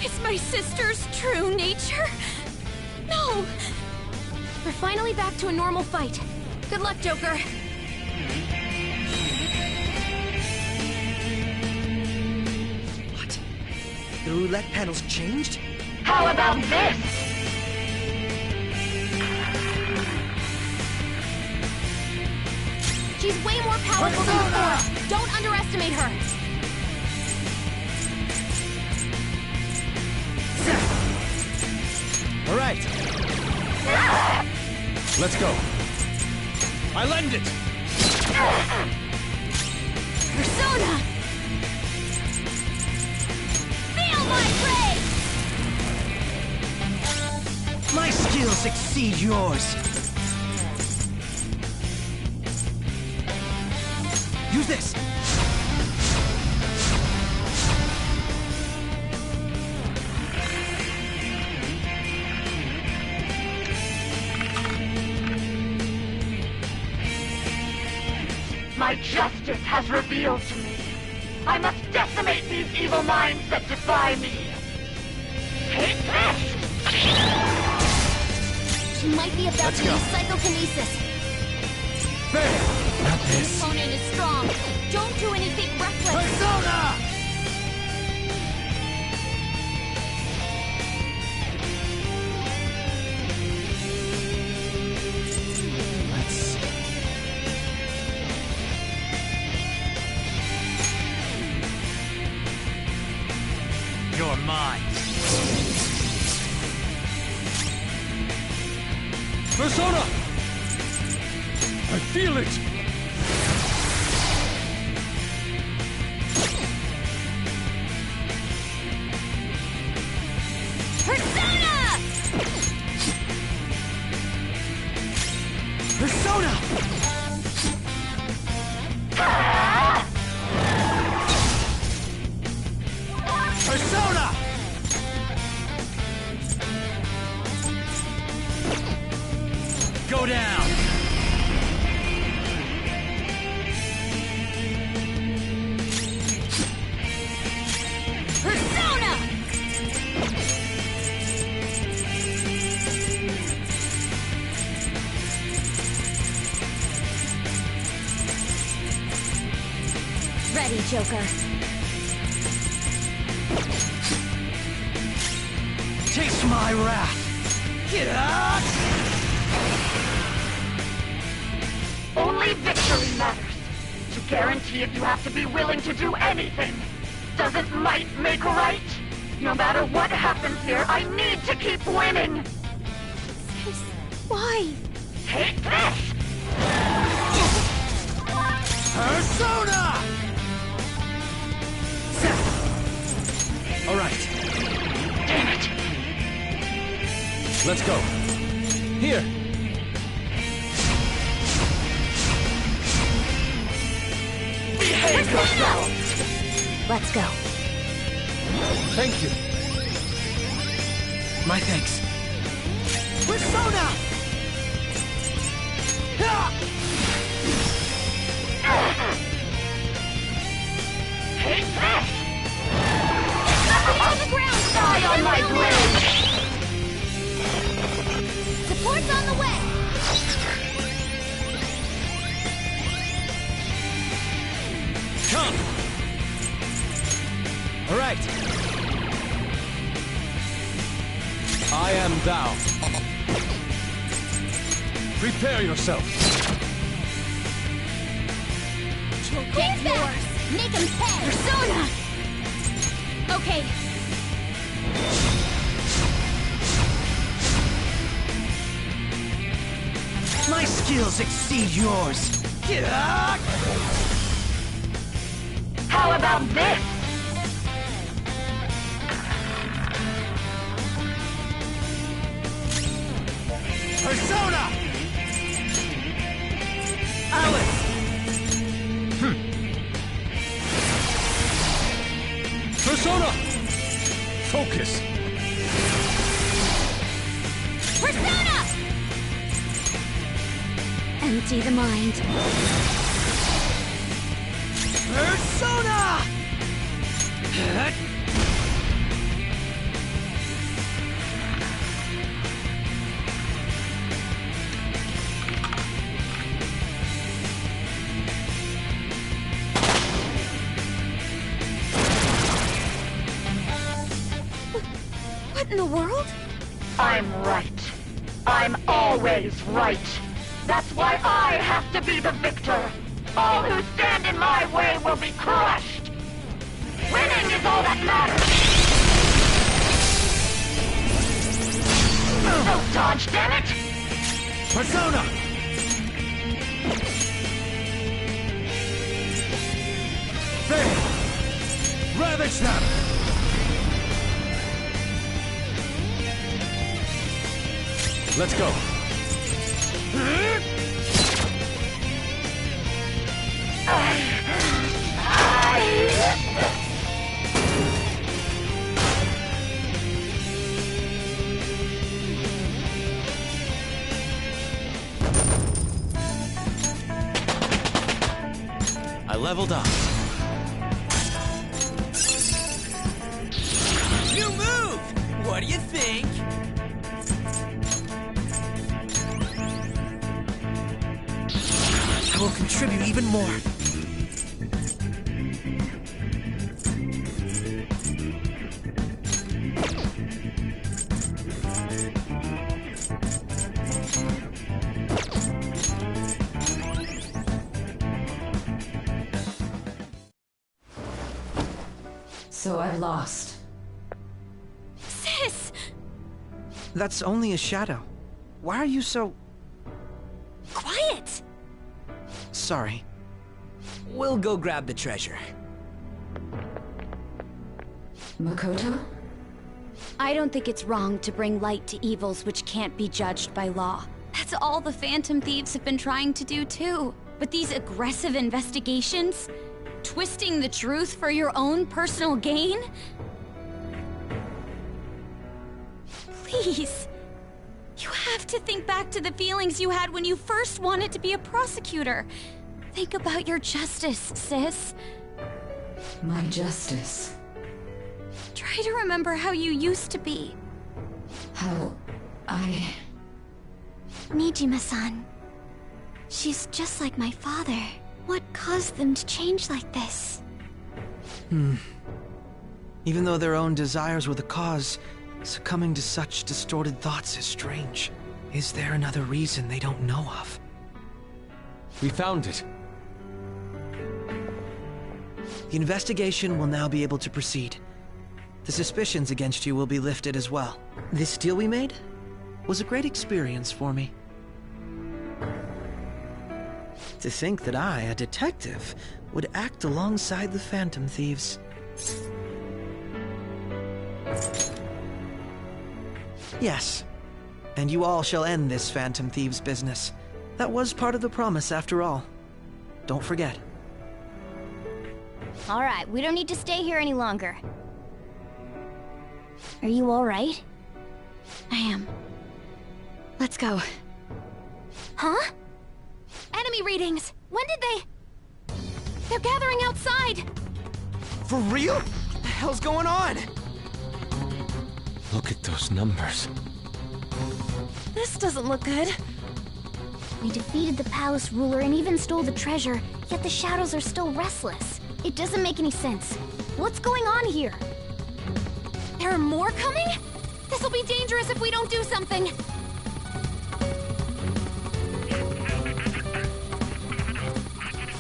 is my sister's true nature? No! We're finally back to a normal fight. Good luck, Joker. What? The roulette panel's changed? How about this? She's way more powerful than before. Don't underestimate her. All right. Let's go. I lend it. Persona! Feel my rage! My skills exceed yours. Use this. My justice has revealed to me. I must decimate these evil minds that defy me. Take this! She might be about to use psychokinesis. Fair! Not This this. opponent is strong. Don't do anything reckless. Persona! Let's... You're mine. Persona! I feel it! Persona! Persona! Persona! Go down! Persona! Ready, Joker. Taste my wrath! Get out! Only victory matters. To guarantee it, you have to be willing to do anything. Doesn't might make right? No matter what happens here, I need to keep winning. Sis, why? Take this! Persona! All right. Damn it! Let's go. Here. Behave yourself! Let's go. Thank you. My thanks. Persona! Take this! Somebody on the ground! Die on my blade! Support's on the way! Come. All right. I am thou. Prepare yourself. Get yours! Make him pay! Persona! Okay. My skills exceed yours. How about this? Persona! Alice! Persona! Focus! Persona! Empty the mind. Persona! What in the world? I'm right. I'm always right. That's why I have to be the victor. All who stand in my way will be crushed. Winning is all that matters. No dodge, damn it! Persona! Fail! Ravage them! Let's go. I leveled up. New move! What do you think? I will contribute even more. So I lost. Sis! That's only a shadow. Why are you so... Quiet! sorry? We'll go grab the treasure. Makoto? I don't think it's wrong to bring light to evils which can't be judged by law. That's all the Phantom Thieves have been trying to do too. But these aggressive investigations? Twisting the truth for your own personal gain? Please. You have to think back to the feelings you had when you first wanted to be a prosecutor. Think about your justice, sis. My justice. Try to remember how you used to be. How I... Nijima-san. She's just like my father. What caused them to change like this? Even though their own desires were the cause, succumbing to such distorted thoughts is strange. Is there another reason they don't know of? We found it. The investigation will now be able to proceed. The suspicions against you will be lifted as well. This deal we made was a great experience for me. To think that I, a detective, would act alongside the Phantom Thieves. Yes, and you all shall end this Phantom Thieves business. That was part of the promise after all. Don't forget. All right, we don't need to stay here any longer. Are you all right? I am. Let's go. Huh? Enemy readings! When did they... They're gathering outside! For real? What the hell's going on? Look at those numbers. This doesn't look good. We defeated the palace ruler and even stole the treasure, yet the shadows are still restless. It doesn't make any sense. What's going on here? There are more coming? This'll be dangerous if we don't do something.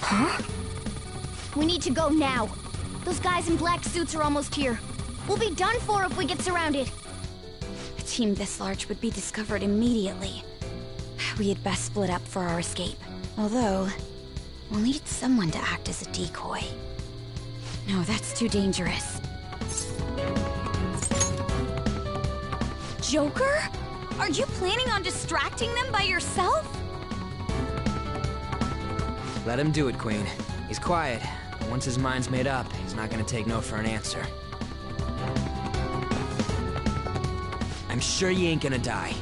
Huh? We need to go now. Those guys in black suits are almost here. We'll be done for if we get surrounded. A team this large would be discovered immediately. We had best split up for our escape. Although, we'll need someone to act as a decoy. No, that's too dangerous. Joker? Are you planning on distracting them by yourself? Let him do it, Queen. He's quiet. But once his mind's made up, he's not gonna take no for an answer. I'm sure you ain't gonna die.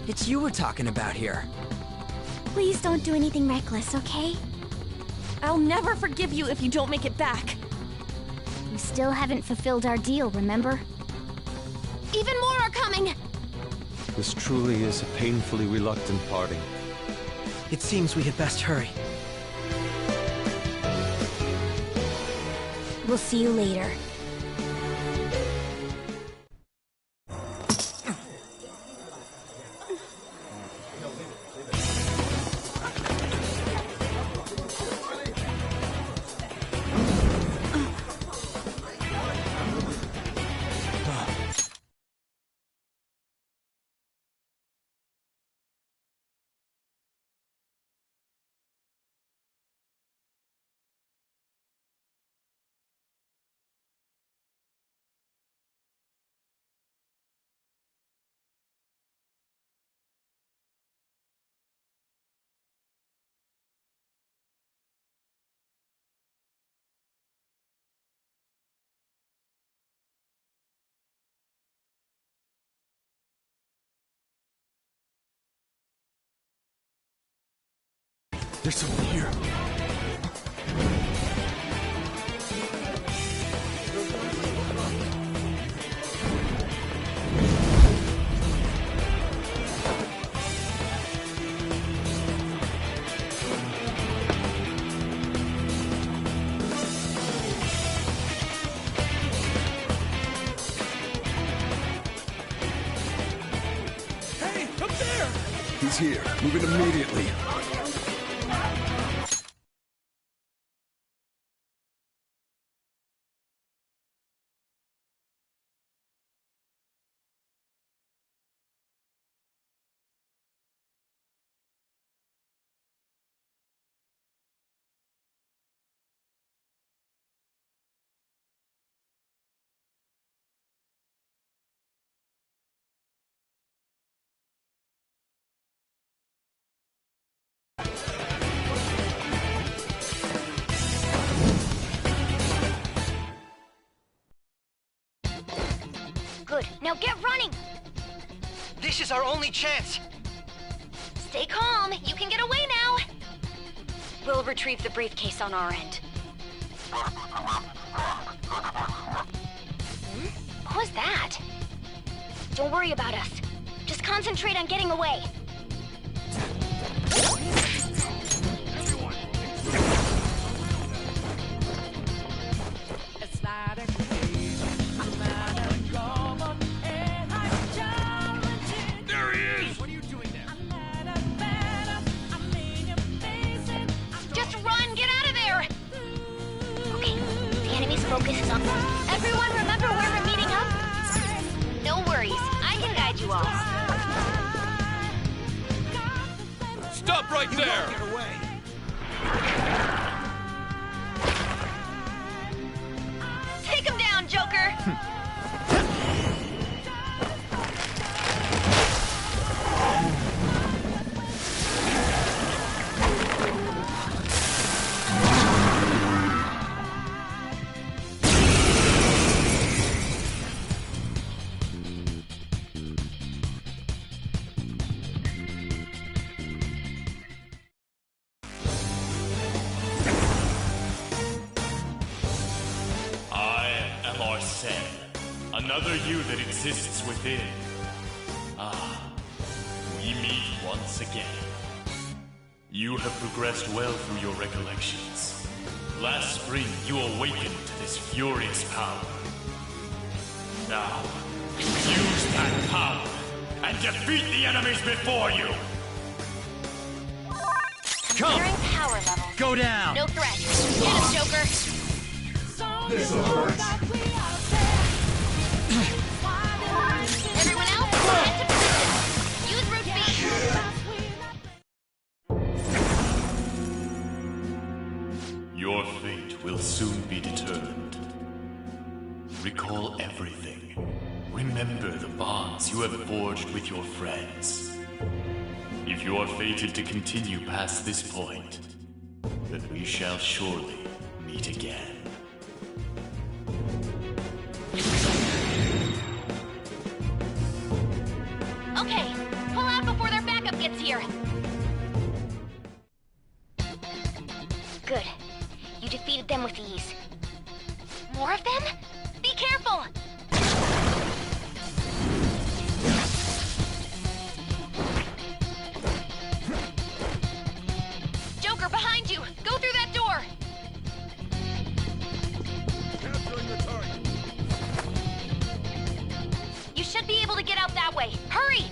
It's you we're talking about here. Please don't do anything reckless, okay? I'll never forgive you if you don't make it back. We still haven't fulfilled our deal, remember? Even more are coming! This truly is a painfully reluctant parting. It seems we had best hurry. We'll see you later. There's someone here. Hey, up there! He's here. Move in immediately. Good. Now get running! This is our only chance! Stay calm. You can get away now. We'll retrieve the briefcase on our end. What was that? Don't worry about us. Just concentrate on getting away. There he is! What are you doing there? Just run! Get out of there! Okay, the enemy's focus is on... Everyone remember where we're meeting up? No worries. I can guide you all. Stop right there! Get away! Take him down, Joker! Another you that exists within. Ah, we meet once again. You have progressed well through your recollections. Last spring, you awakened to this furious power. Now, use that power and defeat the enemies before you! Comparing power levels. Go down! No threat. Get him, Joker! This'll hurt. bonds you have forged with your friends. If you are fated to continue past this point, then we shall surely meet again. Okay, pull out before their backup gets here. Good. You defeated them with ease. More of them? Be careful! Joker, behind you! Go through that door! Capturing the target. You should be able to get out that way. Hurry!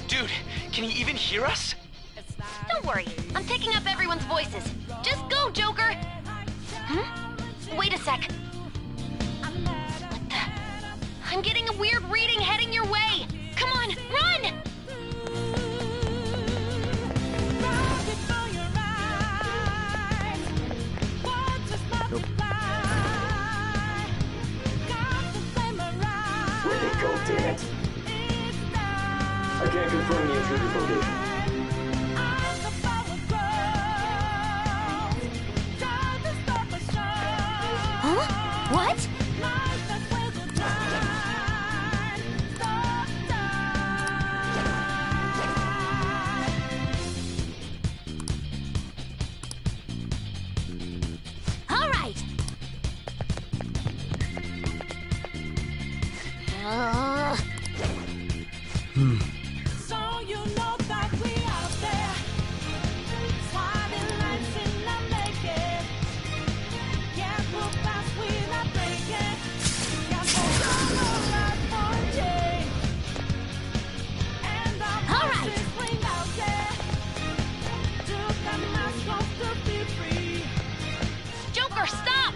Dude, can he even hear us? Don't worry, I'm picking up everyone's voices. Just go, Joker! Wait a sec. What the? I'm getting a weird reading heading your way! Come on, run! Where'd they go, damn it? I can't confirm the intruder's location. Huh? What? All right. So you know that we out there, swatting lights in the naked. Yeah, we'll pass, we're not breaking. Yeah, we'll go right for a change. And our voices ring out there. Took the mask off to be free. Joker, stop!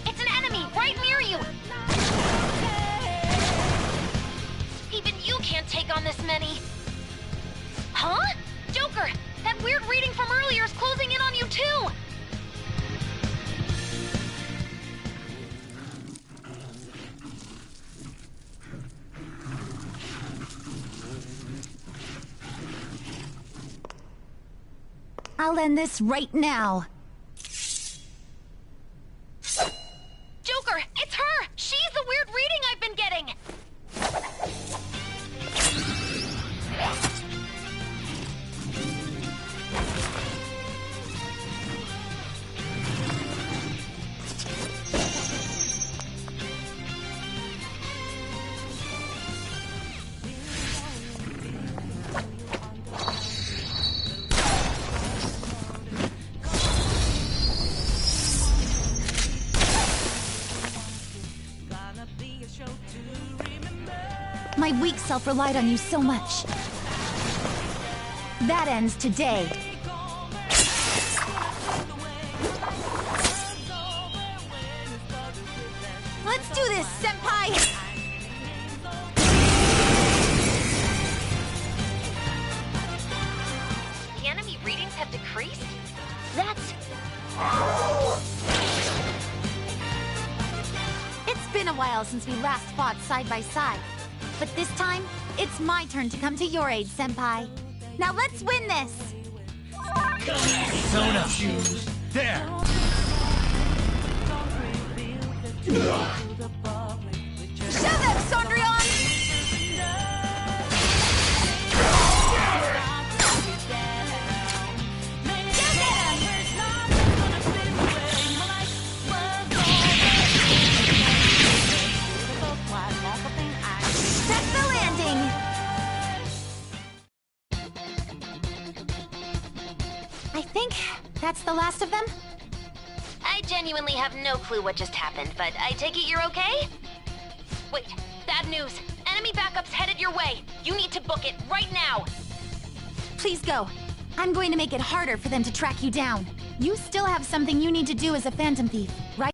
It's an enemy right near you! Even you can't take on this many. Huh? Joker, that weird reading from earlier is closing in on you too! I'll end this right now. Joker, it's her! She's the weird reading I've been getting! My weak self relied on you so much. That ends today. Let's do this, Senpai! The enemy readings have decreased? That's... It's been a while since we last fought side by side. But this time, it's my turn to come to your aid, Senpai. Now let's win this! Zona. There. Show them, Sondrion! That's the landing! I think that's the last of them. I genuinely have no clue what just happened, but I take it you're okay? Wait, bad news. Enemy backup's headed your way. You need to book it right now. Please go. I'm going to make it harder for them to track you down. You still have something you need to do as a Phantom Thief, right?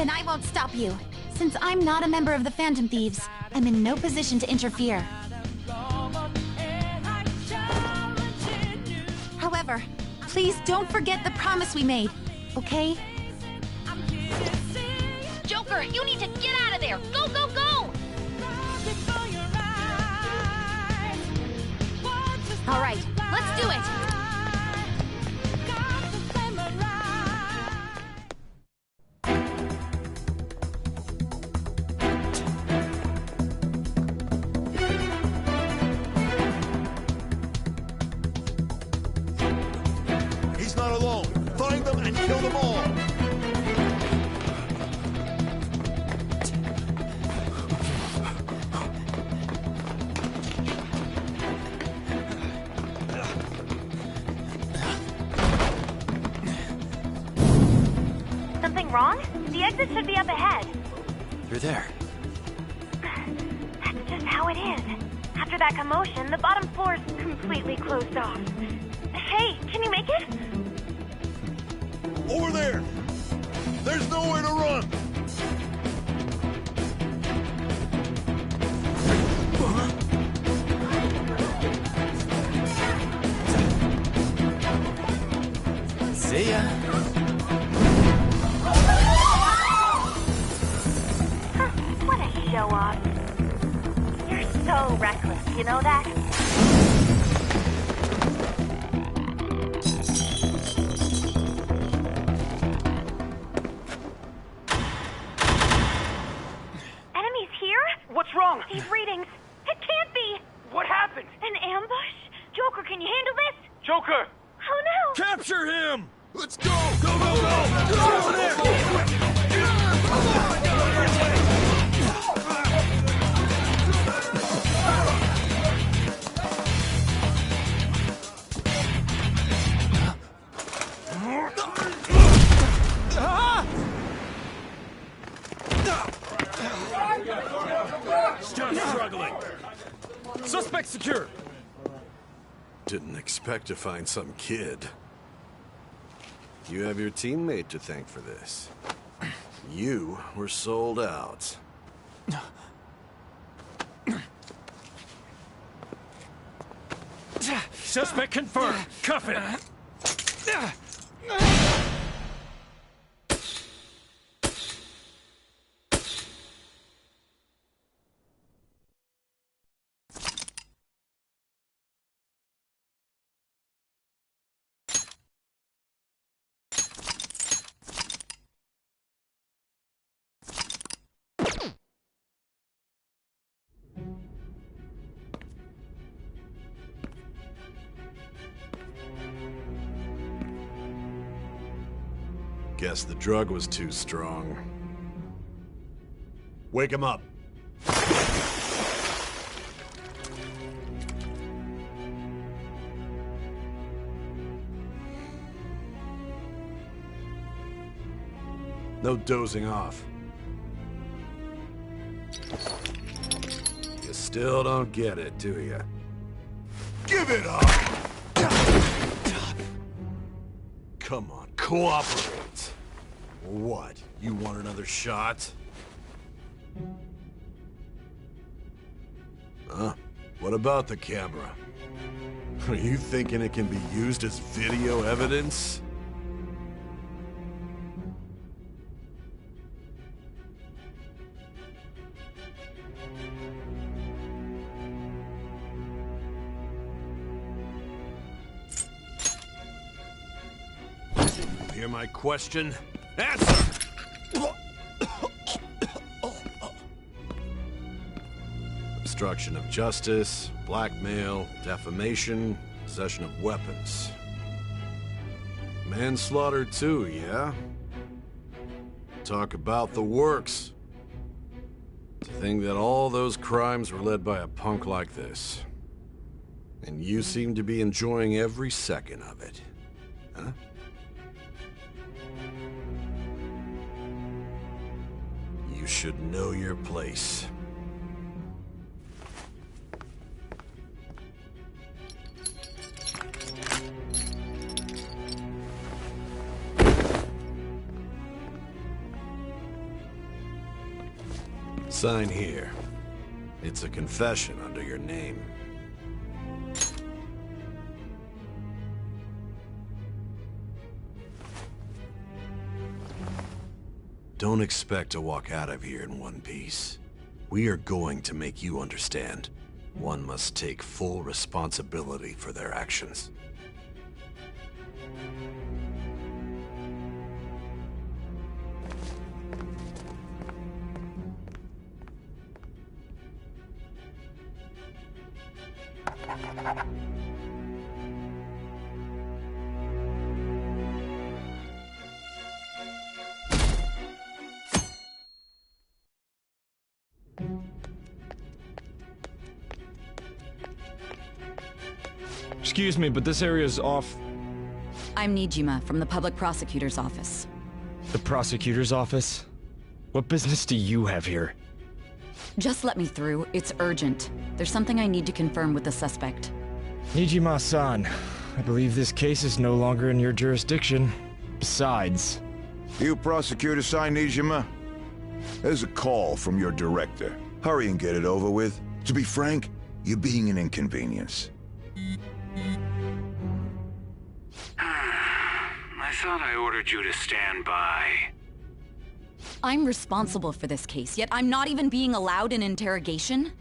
Then I won't stop you. Since I'm not a member of the Phantom Thieves, I'm in no position to interfere. However, please don't forget the promise we made, okay? Joker, you need to get out of there! Go, go, go! All right, let's do it! He's not alone. Find them and kill them all. Something wrong? The exit should be up ahead. You're there. That's just how it is. After that commotion, the bottom floor's completely closed off. Hey, can you make it? Over there. There's nowhere to run. See ya. What a show-off. You're so reckless, you know that? Enemies here? What's wrong? These readings. It can't be. What happened? An ambush? Joker, can you handle this? Joker! Oh no! Capture him! Let's go! Go, go, go! Get over there! Still struggling. Suspect secure. Didn't expect to find some kid. You have your teammate to thank for this. You were sold out. Suspect confirmed. Cuff it. Guess the drug was too strong. Wake him up. No dozing off. You still don't get it, do you? Give it up! Come on, cooperate. What? You want another shot? Huh? What about the camera? Are you thinking it can be used as video evidence? Hear my question? Answer! Obstruction of justice, blackmail, defamation, possession of weapons. Manslaughter too, yeah? Talk about the works. To think that all those crimes were led by a punk like this. And you seem to be enjoying every second of it. Huh? You should know your place. Sign here. It's a confession under your name. Don't expect to walk out of here in one piece. We are going to make you understand. One must take full responsibility for their actions. Excuse me, but this area is off. I'm Nijima from the Public Prosecutor's Office. The Prosecutor's Office? What business do you have here? Just let me through. It's urgent. There's something I need to confirm with the suspect. Nijima-san, I believe this case is no longer in your jurisdiction. Besides... You prosecutor sign Nijima? There's a call from your director. Hurry and get it over with. To be frank, you're being an inconvenience. I thought I ordered you to stand by. I'm responsible for this case, yet I'm not even being allowed an interrogation?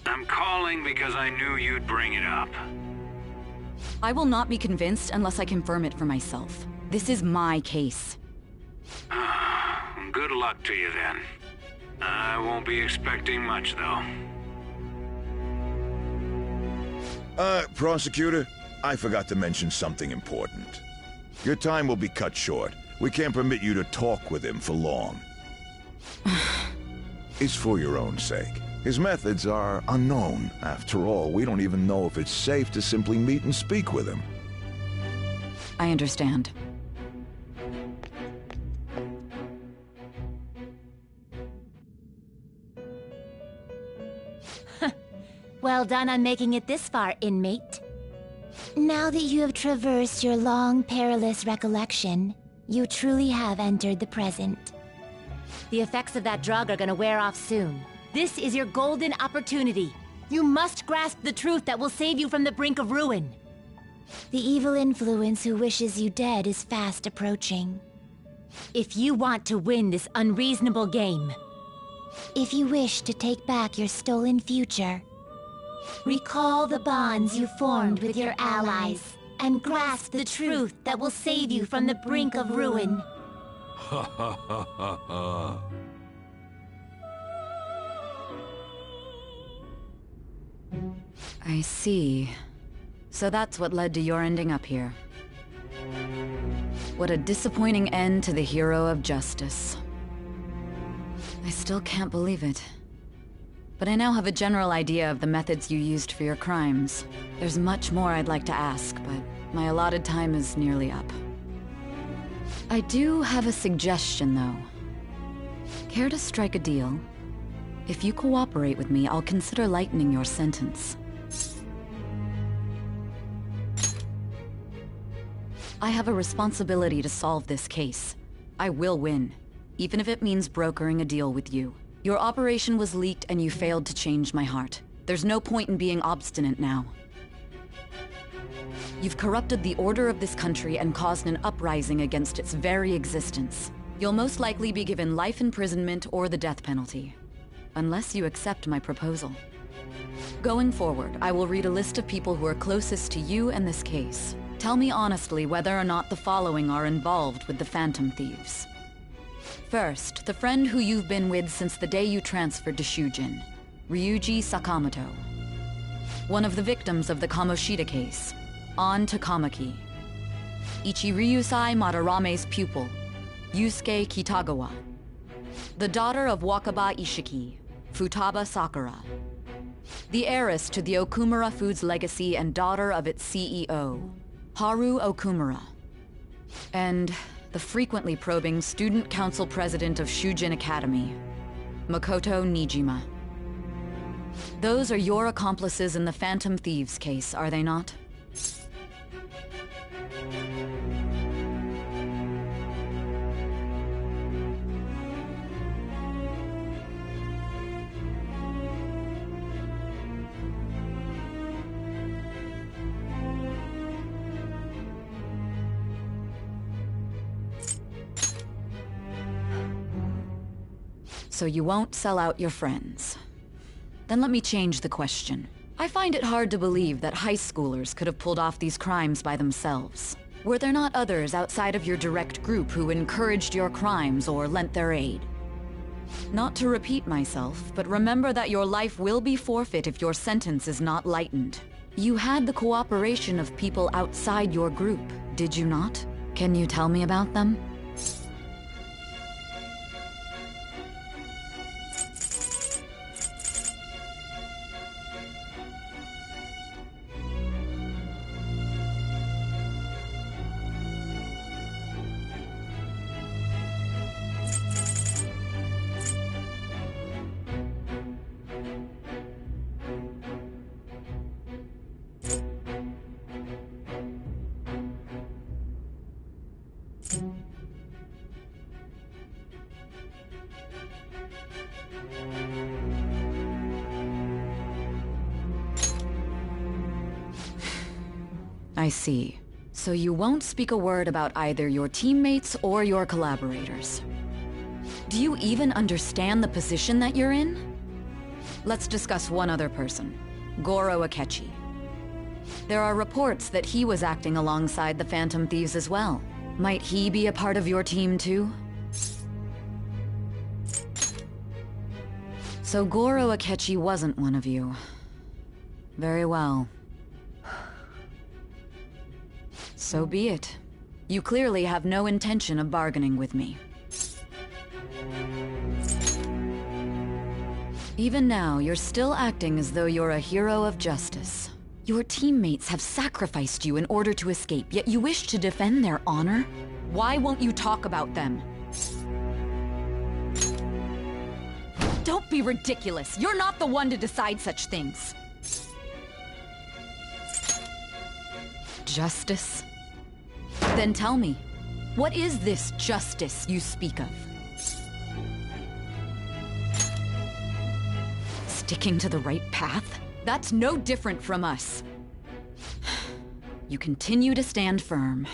I'm calling because I knew you'd bring it up. I will not be convinced unless I confirm it for myself. This is my case. Good luck to you then. I won't be expecting much, though. Prosecutor, I forgot to mention something important. Your time will be cut short. We can't permit you to talk with him for long. It's for your own sake. His methods are unknown. After all, we don't even know if it's safe to simply meet and speak with him. I understand. Well done on making it this far, inmate. Now that you have traversed your long, perilous recollection, you truly have entered the present. The effects of that drug are gonna wear off soon. This is your golden opportunity. You must grasp the truth that will save you from the brink of ruin. The evil influence who wishes you dead is fast approaching. If you want to win this unreasonable game, if you wish to take back your stolen future, recall the bonds you formed with your allies, and grasp the truth that will save you from the brink of ruin. Ha ha ha ha ha. I see. So that's what led to your ending up here. What a disappointing end to the hero of justice. I still can't believe it. But I now have a general idea of the methods you used for your crimes. There's much more I'd like to ask, but my allotted time is nearly up. I do have a suggestion, though. Care to strike a deal? If you cooperate with me, I'll consider lightening your sentence. I have a responsibility to solve this case. I will win, even if it means brokering a deal with you. Your operation was leaked and you failed to change my heart. There's no point in being obstinate now. You've corrupted the order of this country and caused an uprising against its very existence. You'll most likely be given life imprisonment or the death penalty, unless you accept my proposal. Going forward, I will read a list of people who are closest to you and this case. Tell me honestly whether or not the following are involved with the Phantom Thieves. First, the friend who you've been with since the day you transferred to Shujin, Ryuji Sakamoto. One of the victims of the Kamoshida case, An Takamaki. Ichiryusai Madarame's pupil, Yusuke Kitagawa. The daughter of Wakaba Ishiki, Futaba Sakura. The heiress to the Okumura Foods legacy and daughter of its CEO, Haru Okumura. And the frequently probing student council president of Shujin Academy, Makoto Nijima. Those are your accomplices in the Phantom Thieves case, are they not? So you won't sell out your friends. Then let me change the question. I find it hard to believe that high schoolers could have pulled off these crimes by themselves. Were there not others outside of your direct group who encouraged your crimes or lent their aid? Not to repeat myself, but remember that your life will be forfeit if your sentence is not lightened. You had the cooperation of people outside your group, did you not? Can you tell me about them? I see. So you won't speak a word about either your teammates or your collaborators. Do you even understand the position that you're in? Let's discuss one other person, Goro Akechi. There are reports that he was acting alongside the Phantom Thieves as well. Might he be a part of your team too? So Goro Akechi wasn't one of you. Very well. So be it. You clearly have no intention of bargaining with me. Even now, you're still acting as though you're a hero of justice. Your teammates have sacrificed you in order to escape, yet you wish to defend their honor? Why won't you talk about them? Don't be ridiculous. You're not the one to decide such things. Justice? Then tell me, what is this justice you speak of? Sticking to the right path? That's no different from us. You continue to stand firm.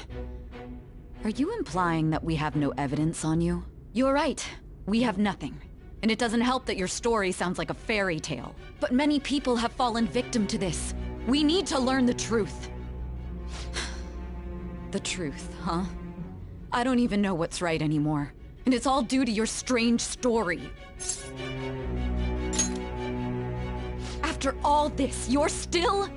Are you implying that we have no evidence on you? You're right. We have nothing. And it doesn't help that your story sounds like a fairy tale. But many people have fallen victim to this. We need to learn the truth. The truth, huh? I don't even know what's right anymore. And it's all due to your strange story. After all this, you're still...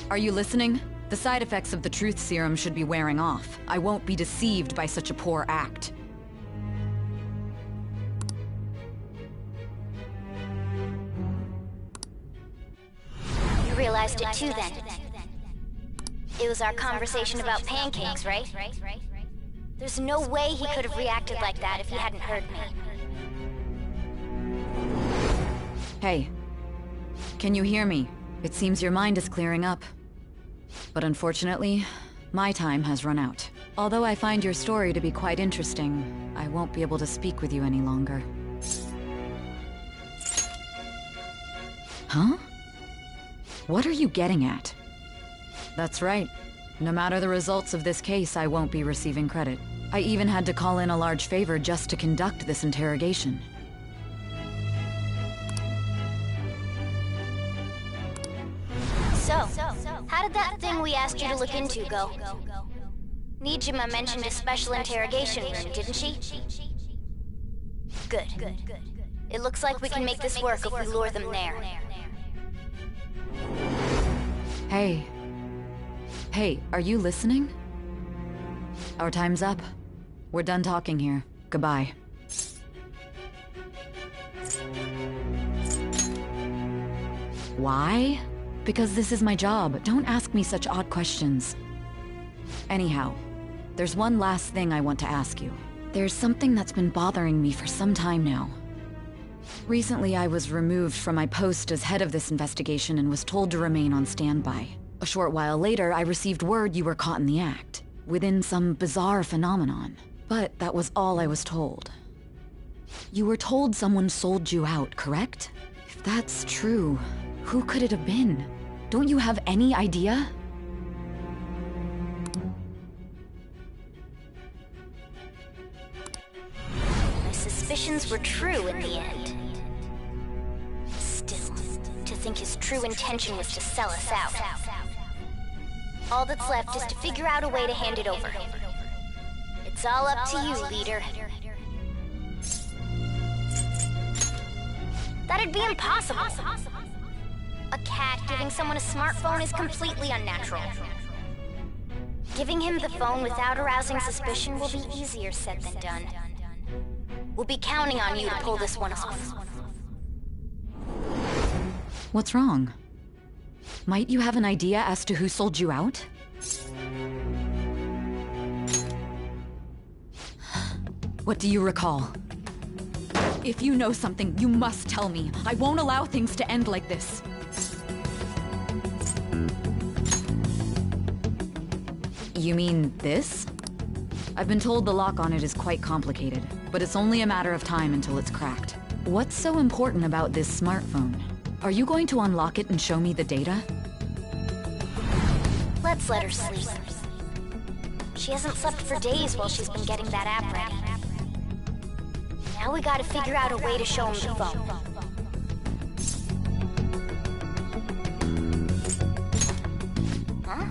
Are you listening? The side effects of the truth serum should be wearing off. I won't be deceived by such a poor act. You realized it too then. It was our conversation about pancakes, right? There's no way he could have reacted like that if he hadn't heard me. Hey. Can you hear me? It seems your mind is clearing up. But unfortunately, my time has run out. Although I find your story to be quite interesting, I won't be able to speak with you any longer. Huh? What are you getting at? That's right. No matter the results of this case, I won't be receiving credit. I even had to call in a large favor just to conduct this interrogation. So, how did that thing we asked you to look into go? Nijima mentioned a special interrogation room, didn't she? Good. It looks like we can make this work if we lure them there. Hey. Hey, are you listening? Our time's up. We're done talking here. Goodbye. Why? Because this is my job. Don't ask me such odd questions. Anyhow, there's one last thing I want to ask you. There's something that's been bothering me for some time now. Recently, I was removed from my post as head of this investigation and was told to remain on standby. A short while later, I received word you were caught in the act, within some bizarre phenomenon. But that was all I was told. You were told someone sold you out, correct? If that's true, who could it have been? Don't you have any idea? suspicions were true in the end. Still, to think his true intention was to sell us out. All that's left is to figure out a way to hand it over. It's all up to you, leader. That'd be impossible. A cat giving someone a smartphone is completely unnatural. Giving him the phone without arousing suspicion will be easier said than done. We'll be counting on you to pull this one off. What's wrong? Might you have an idea as to who sold you out? What do you recall? If you know something, you must tell me. I won't allow things to end like this. You mean this? I've been told the lock on it is quite complicated, but it's only a matter of time until it's cracked. What's so important about this smartphone? Are you going to unlock it and show me the data? Let's let her sleep. She hasn't slept for days while she's been getting that app ready. Now we gotta figure out a way to show him the phone. Huh?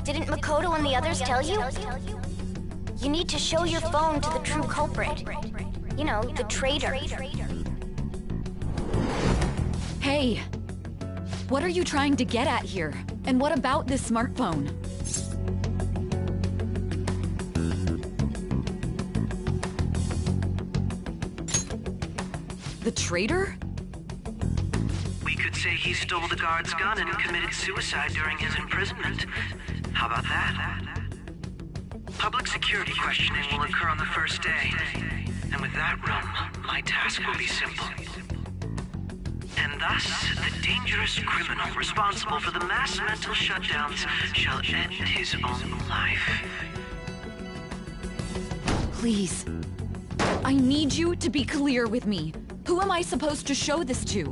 Didn't Makoto and the others tell you? You need to show your phone to the true culprit. You know, the traitor. Hey! What are you trying to get at here? And what about this smartphone? The traitor? We could say he stole the guard's gun and committed suicide during his imprisonment. How about that? Public security questioning will occur on the first day. And with that room, my task will be simple. And thus, the dangerous criminal responsible for the mass mental shutdowns shall end his own life. Please. I need you to be clear with me. Who am I supposed to show this to?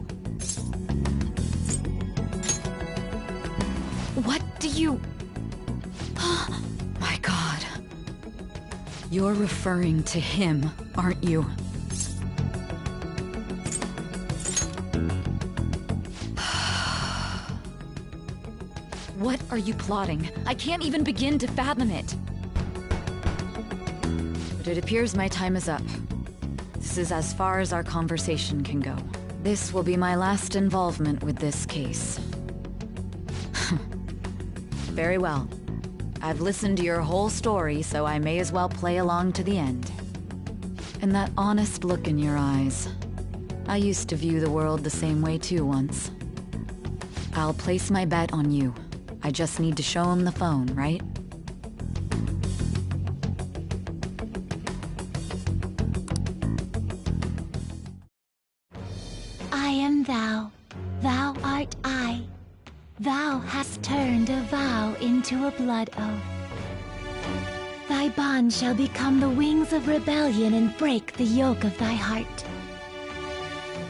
What do you... My God. You're referring to him, aren't you? What are you plotting? I can't even begin to fathom it. But it appears my time is up. This is as far as our conversation can go. This will be my last involvement with this case. Very well. I've listened to your whole story, so I may as well play along to the end. And that honest look in your eyes. I used to view the world the same way too once. I'll place my bet on you. I just need to show him the phone, right? I am thou, thou art I. Thou hast turned a vow into a blood oath. Thy bond shall become the wings of rebellion and break the yoke of thy heart.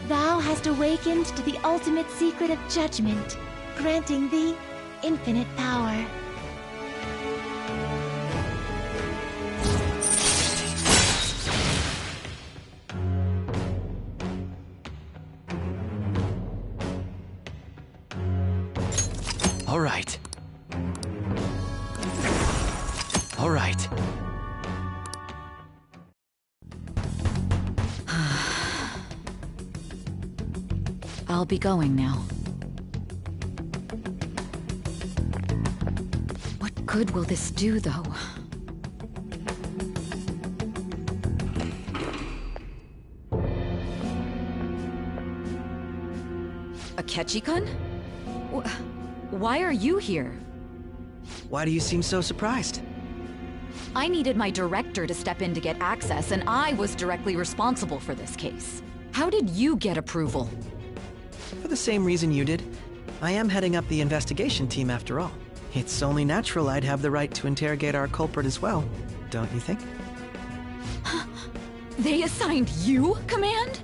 Thou hast awakened to the ultimate secret of judgment, granting thee infinite power. All right. All right. I'll be going now. What good will this do, though? Akechi-kun? Why are you here? Why do you seem so surprised? I needed my director to step in to get access, and I was directly responsible for this case. How did you get approval? For the same reason you did. I am heading up the investigation team after all. It's only natural I'd have the right to interrogate our culprit as well, don't you think? They assigned you command?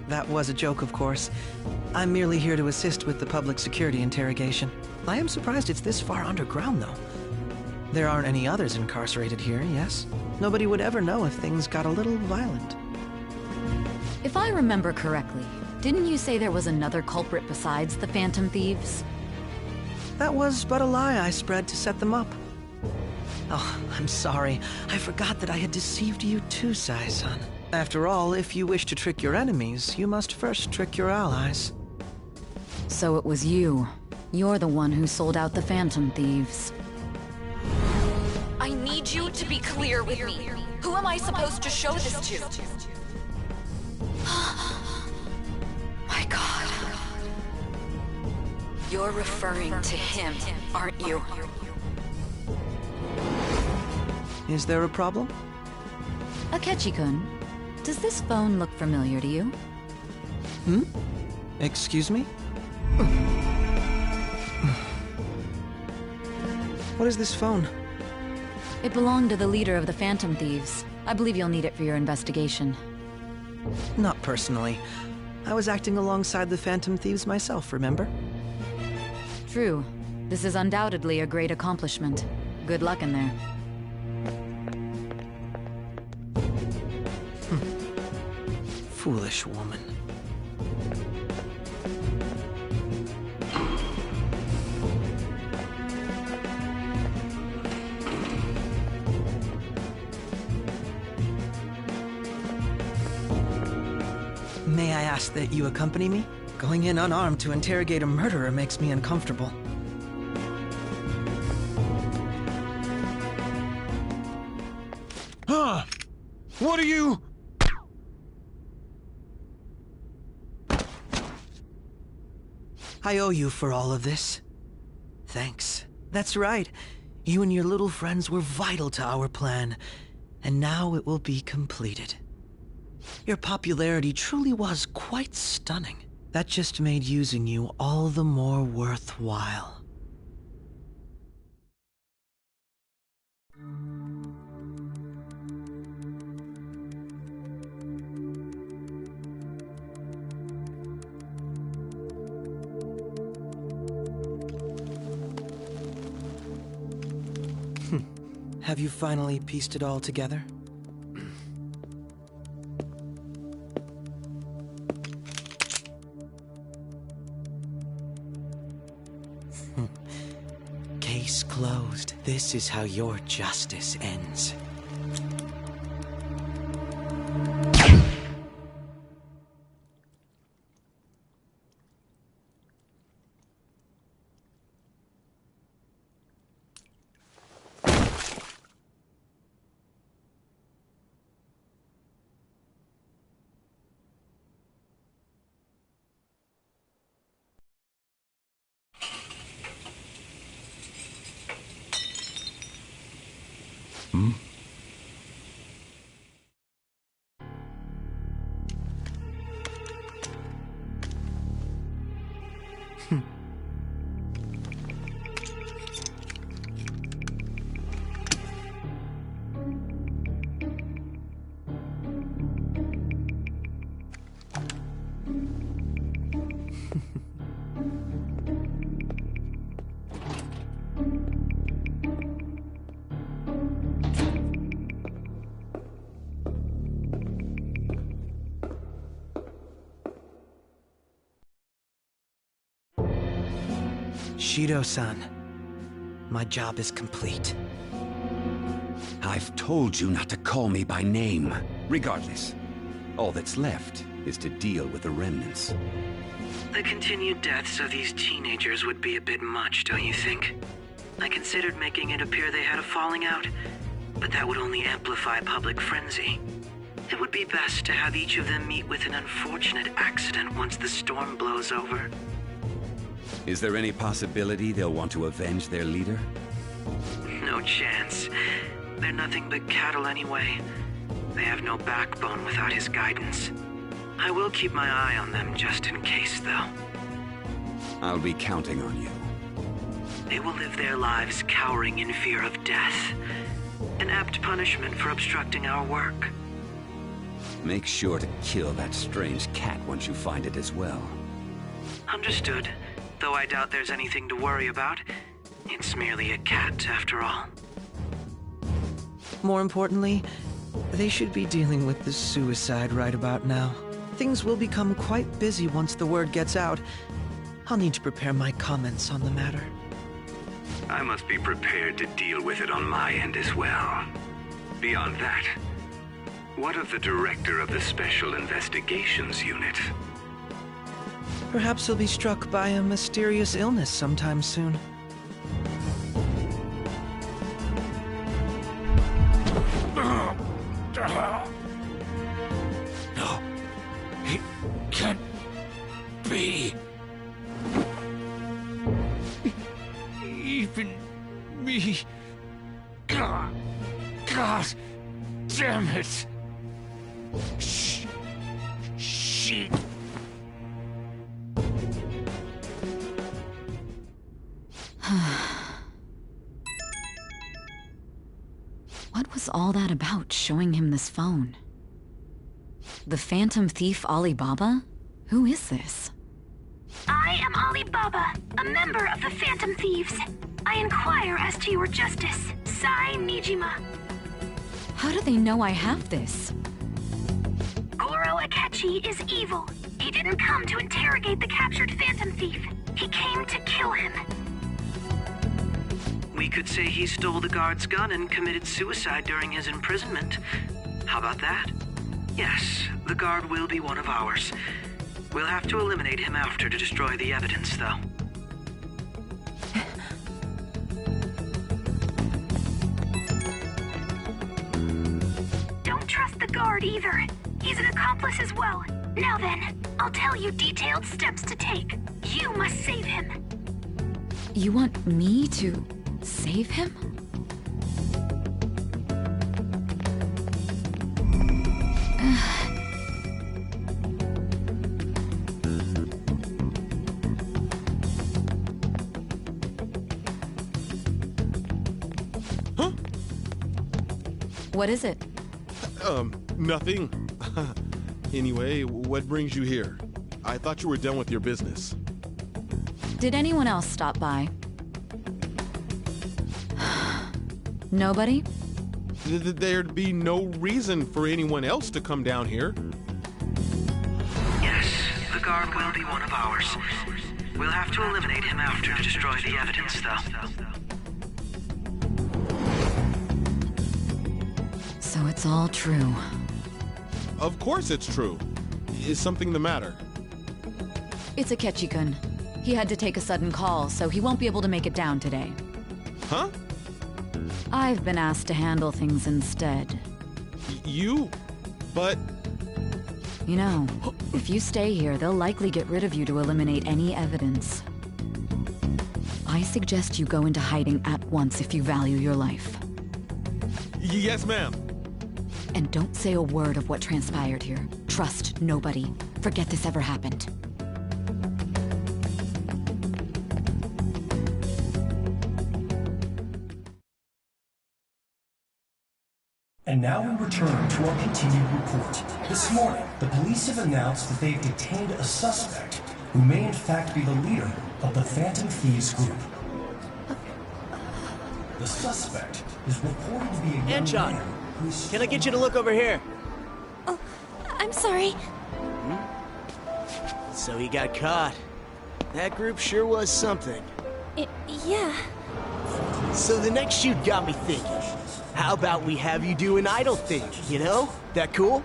That was a joke, of course. I'm merely here to assist with the public security interrogation. I am surprised it's this far underground, though. There aren't any others incarcerated here, yes? Nobody would ever know if things got a little violent. If I remember correctly, didn't you say there was another culprit besides the Phantom Thieves? That was but a lie I spread to set them up. Oh, I'm sorry. I forgot that I had deceived you too, Sai-san. After all, if you wish to trick your enemies, you must first trick your allies. So it was you. You're the one who sold out the Phantom Thieves. I need you to be clear with me. Who am I supposed to show this to? My God. You're referring to him, aren't you? Is there a problem? Akechi-kun, does this phone look familiar to you? Hmm? Excuse me? What is this phone? It belonged to the leader of the Phantom Thieves. I believe you'll need it for your investigation. Not personally. I was acting alongside the Phantom Thieves myself, remember? True. This is undoubtedly a great accomplishment. Good luck in there. Foolish woman. May I ask that you accompany me? Going in unarmed to interrogate a murderer makes me uncomfortable. Huh? What are you... I owe you for all of this. Thanks. That's right. You and your little friends were vital to our plan, and now it will be completed. Your popularity truly was quite stunning. That just made using you all the more worthwhile. Have you finally pieced it all together? Case closed. This is how your justice ends. Hmm? Shido-san, my job is complete. I've told you not to call me by name. Regardless, all that's left is to deal with the remnants. The continued deaths of these teenagers would be a bit much, don't you think? I considered making it appear they had a falling out, but that would only amplify public frenzy. It would be best to have each of them meet with an unfortunate accident once the storm blows over. Is there any possibility they'll want to avenge their leader? No chance. They're nothing but cattle anyway. They have no backbone without his guidance. I will keep my eye on them just in case, though. I'll be counting on you. They will live their lives cowering in fear of death. An apt punishment for obstructing our work. Make sure to kill that strange cat once you find it as well. Understood. Though I doubt there's anything to worry about. It's merely a cat, after all. More importantly, they should be dealing with the suicide right about now. Things will become quite busy once the word gets out. I'll need to prepare my comments on the matter. I must be prepared to deal with it on my end as well. Beyond that, what of the director of the Special Investigations Unit? Perhaps he'll be struck by a mysterious illness sometime soon. No, it can't be. Even me. God damn it. Shit. What was all that about, showing him this phone? The Phantom Thief Alibaba? Who is this? I am Alibaba, a member of the Phantom Thieves. I inquire as to your justice, Sai Nijima. How do they know I have this? Goro Akechi is evil. He didn't come to interrogate the captured Phantom Thief. He came to kill him. We could say he stole the guard's gun and committed suicide during his imprisonment. How about that? Yes, the guard will be one of ours. We'll have to eliminate him after to destroy the evidence, though. Don't trust the guard either. He's an accomplice as well. Now then, I'll tell you detailed steps to take. You must save him. You want me to save him? Huh? What is it? Nothing. Anyway, what brings you here? I thought you were done with your business. Did anyone else stop by? Nobody? There'd be no reason for anyone else to come down here. Yes, the guard will be one of ours. We'll have to eliminate him after to destroy the evidence, though. So it's all true. Of course it's true. Is something the matter? It's Akechi-kun. He had to take a sudden call, so he won't be able to make it down today. Huh? I've been asked to handle things instead. But... You know, if you stay here, they'll likely get rid of you to eliminate any evidence. I suggest you go into hiding at once if you value your life. Yes, ma'am. And don't say a word of what transpired here. Trust nobody. Forget this ever happened. And now we return to our continued report. This morning, the police have announced that they've detained a suspect who may in fact be the leader of the Phantom Thieves group. The suspect is reported to be a young John, man who's... Can I get you to look over here? Oh, I'm sorry. So he got caught. That group sure was something. Yeah. So the next shoot got me thinking. How about we have you do an idol thing, you know? That cool?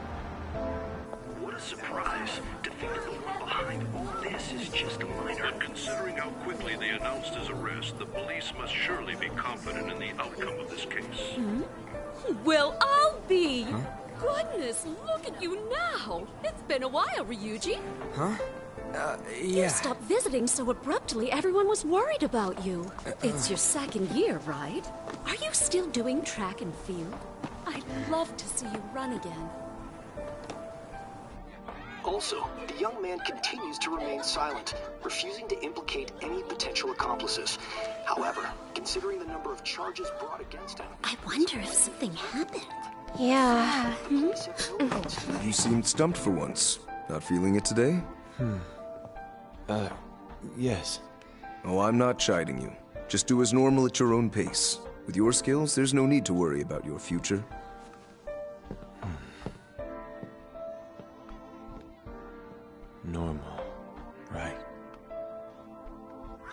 What a surprise. To think that the one behind all this is just a minor. But considering how quickly they announced his arrest, the police must surely be confident in the outcome of this case. Well, I'll be. Goodness, look at you now. It's been a while, Ryuji. Huh? You stopped visiting so abruptly, everyone was worried about you. It's your second year, right? Are you still doing track and field? I'd love to see you run again. Also, the young man continues to remain silent, refusing to implicate any potential accomplices. However, considering the number of charges brought against him... I wonder if something happened. Yeah. You seemed stumped for once. Not feeling it today? Yes. Oh, I'm not chiding you. Just do as normal at your own pace. With your skills, there's no need to worry about your future. Normal, right?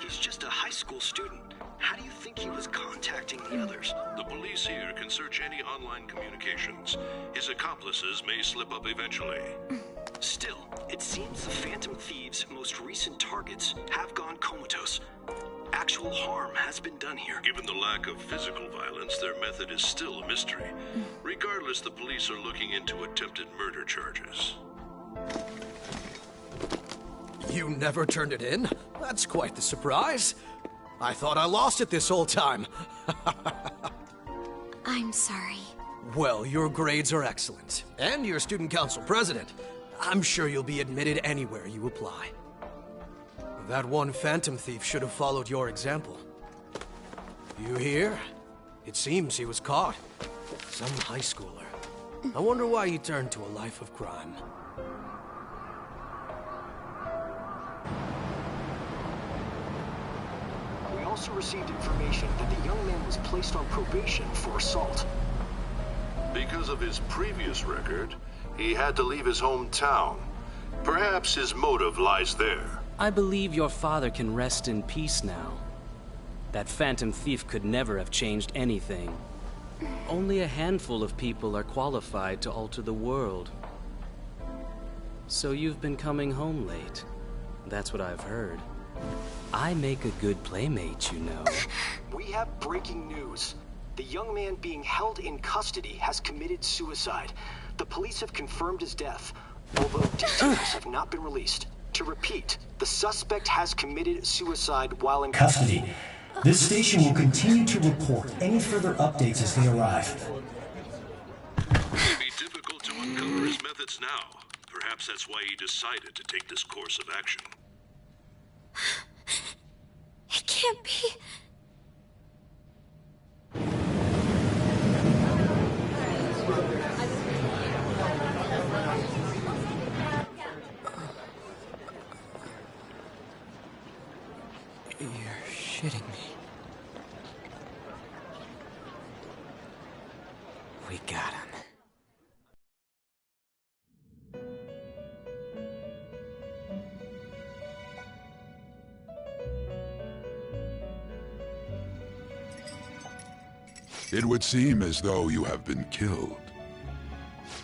He's just a high school student. How do you think he was contacting the others? The police here can search any online communications. His accomplices may slip up eventually. Still, it seems the Phantom Thieves' most recent targets have gone comatose. Actual harm has been done here. Given the lack of physical violence, their method is still a mystery. Regardless, the police are looking into attempted murder charges. You never turned it in? That's quite the surprise. I thought I lost it this whole time. I'm sorry. Well, your grades are excellent. And you're student council president. I'm sure you'll be admitted anywhere you apply. That one Phantom Thief should have followed your example. You hear? It seems he was caught. Some high schooler. I wonder why he turned to a life of crime. We also received information that the young man was placed on probation for assault. Because of his previous record, he had to leave his hometown. Perhaps his motive lies there. I believe your father can rest in peace now. That Phantom Thief could never have changed anything. Only a handful of people are qualified to alter the world. So you've been coming home late. That's what I've heard. I make a good playmate, you know. We have breaking news. The young man being held in custody has committed suicide. The police have confirmed his death, although details have not been released. To repeat, the suspect has committed suicide while in Custody. This station will continue to report any further updates as they arrive. It may be difficult to uncover his methods now. Perhaps that's why he decided to take this course of action. It can't be. You're shitting me. We got him. It would seem as though you have been killed.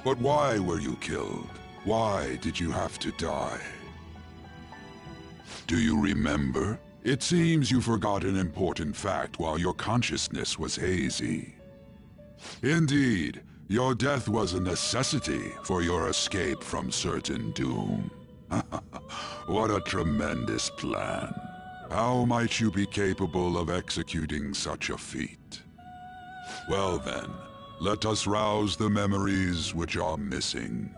But why were you killed? Why did you have to die? Do you remember? It seems you forgot an important fact while your consciousness was hazy. Indeed, your death was a necessity for your escape from certain doom. What a tremendous plan. How might you be capable of executing such a feat? Well then, let us rouse the memories which are missing.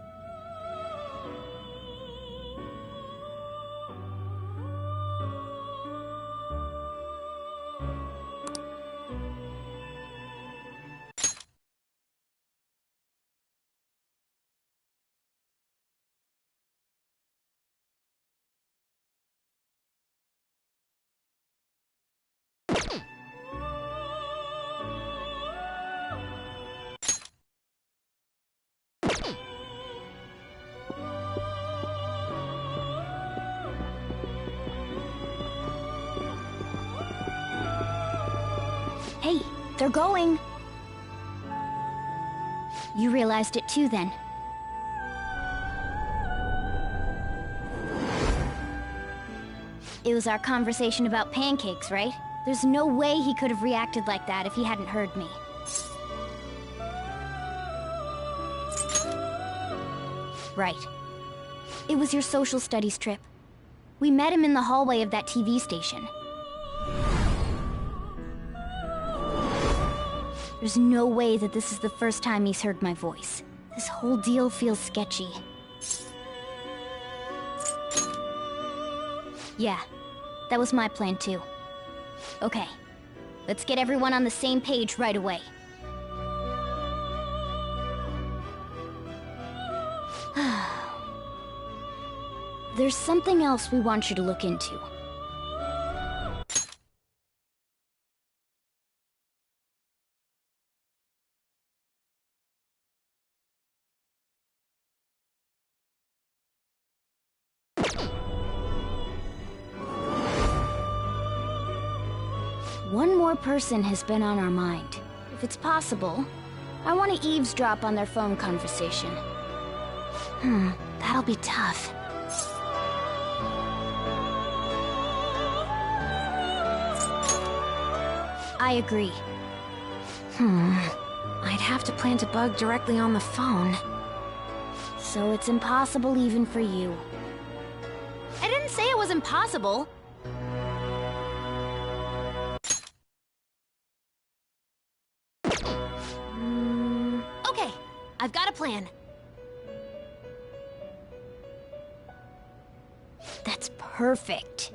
Hey, they're going. You realized it too, then. It was our conversation about pancakes, right? There's no way he could have reacted like that if he hadn't heard me. Right. It was your social studies trip. We met him in the hallway of that TV station. There's no way that this is the first time he's heard my voice. This whole deal feels sketchy. Yeah, that was my plan too. Okay, let's get everyone on the same page right away. There's something else we want you to look into. One more person has been on our mind. If it's possible, I want to eavesdrop on their phone conversation. That'll be tough. I agree. I'd have to plant a bug directly on the phone. So it's impossible even for you. I didn't say it was impossible. Okay, I've got a plan. That's perfect.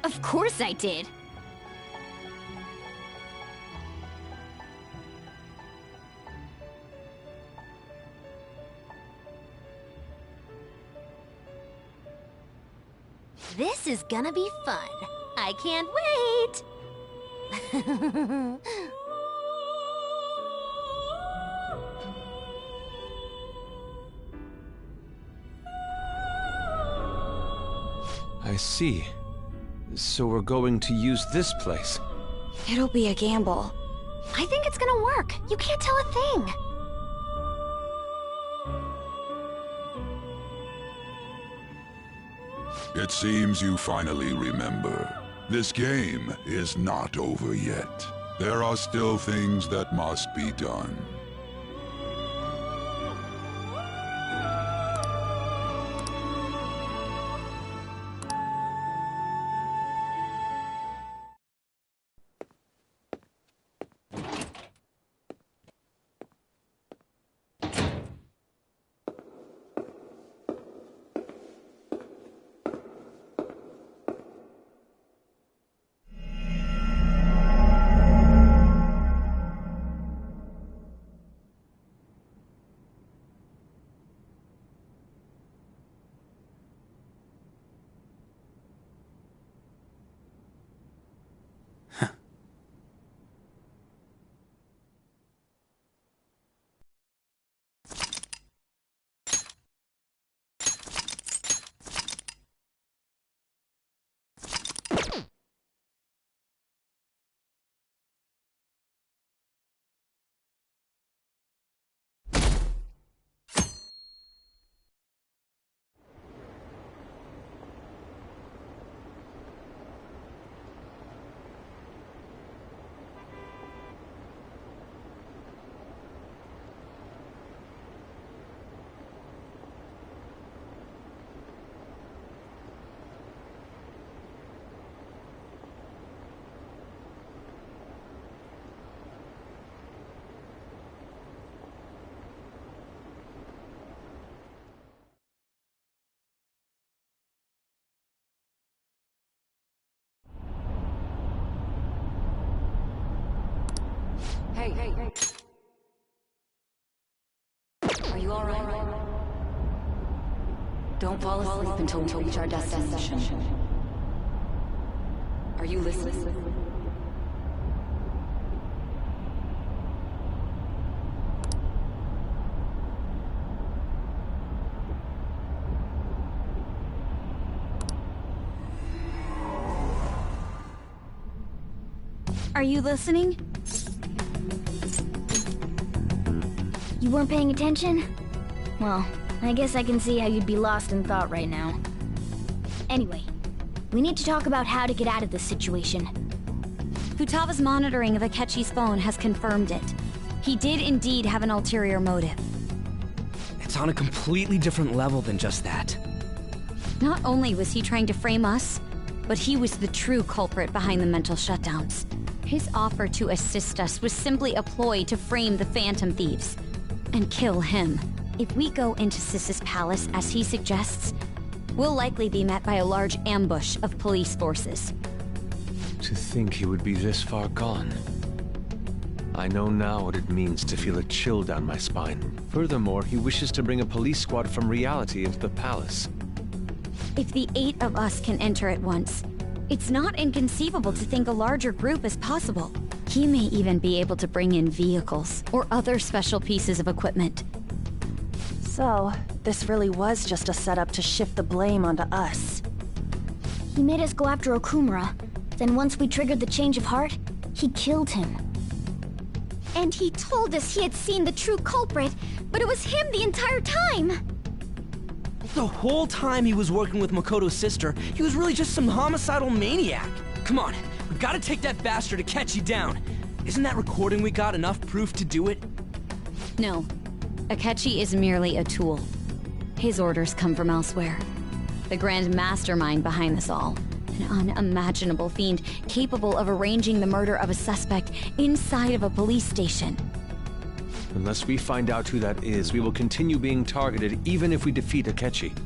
Of course I did. This is gonna be fun. I can't wait! I see. So we're going to use this place. It'll be a gamble. I think it's gonna work. You can't tell a thing. It seems you finally remember. This game is not over yet. There are still things that must be done. Hey. Are you alright? Don't fall asleep until we reach our destination. Are you listening? Are you listening? You weren't paying attention? Well, I guess I can see how you'd be lost in thought right now. Anyway, we need to talk about how to get out of this situation. Futava's monitoring of Akechi's phone has confirmed it. He did indeed have an ulterior motive. It's on a completely different level than just that. Not only was he trying to frame us, but he was the true culprit behind the mental shutdowns. His offer to assist us was simply a ploy to frame the Phantom Thieves and kill him. If we go into Sis's palace as he suggests, we'll likely be met by a large ambush of police forces. To think he would be this far gone. I know now what it means to feel a chill down my spine. Furthermore, he wishes to bring a police squad from reality into the palace. If the 8 of us can enter at once, it's not inconceivable to think a larger group is possible. He may even be able to bring in vehicles or other special pieces of equipment. So, this really was just a setup to shift the blame onto us. He made us go after Okumura. Then once we triggered the change of heart, he killed him. And he told us he had seen the true culprit, but it was him the entire time! The whole time he was working with Makoto's sister, he was really just some homicidal maniac. Come on, we've got to take that bastard Akechi down. Isn't that recording we got enough proof to do it? No. Akechi is merely a tool. His orders come from elsewhere. The grand mastermind behind this all. An unimaginable fiend capable of arranging the murder of a suspect inside of a police station. Unless we find out who that is, we will continue being targeted even if we defeat Akechi.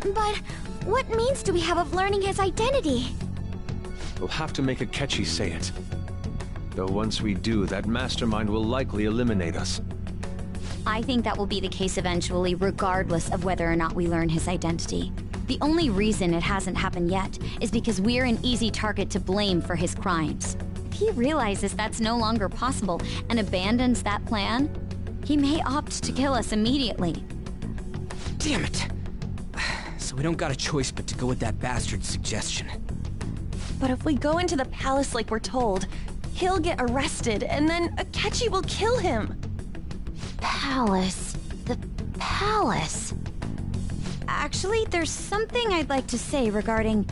But what means do we have of learning his identity? We'll have to make Akechi say it. Though once we do, that mastermind will likely eliminate us. I think that will be the case eventually, regardless of whether or not we learn his identity. The only reason it hasn't happened yet is because we're an easy target to blame for his crimes. If he realizes that's no longer possible and abandons that plan, he may opt to kill us immediately. Damn it! So we don't got a choice but to go with that bastard's suggestion. But if we go into the palace like we're told, he'll get arrested, and then Akechi will kill him. Palace. The palace. Actually, there's something I'd like to say regarding...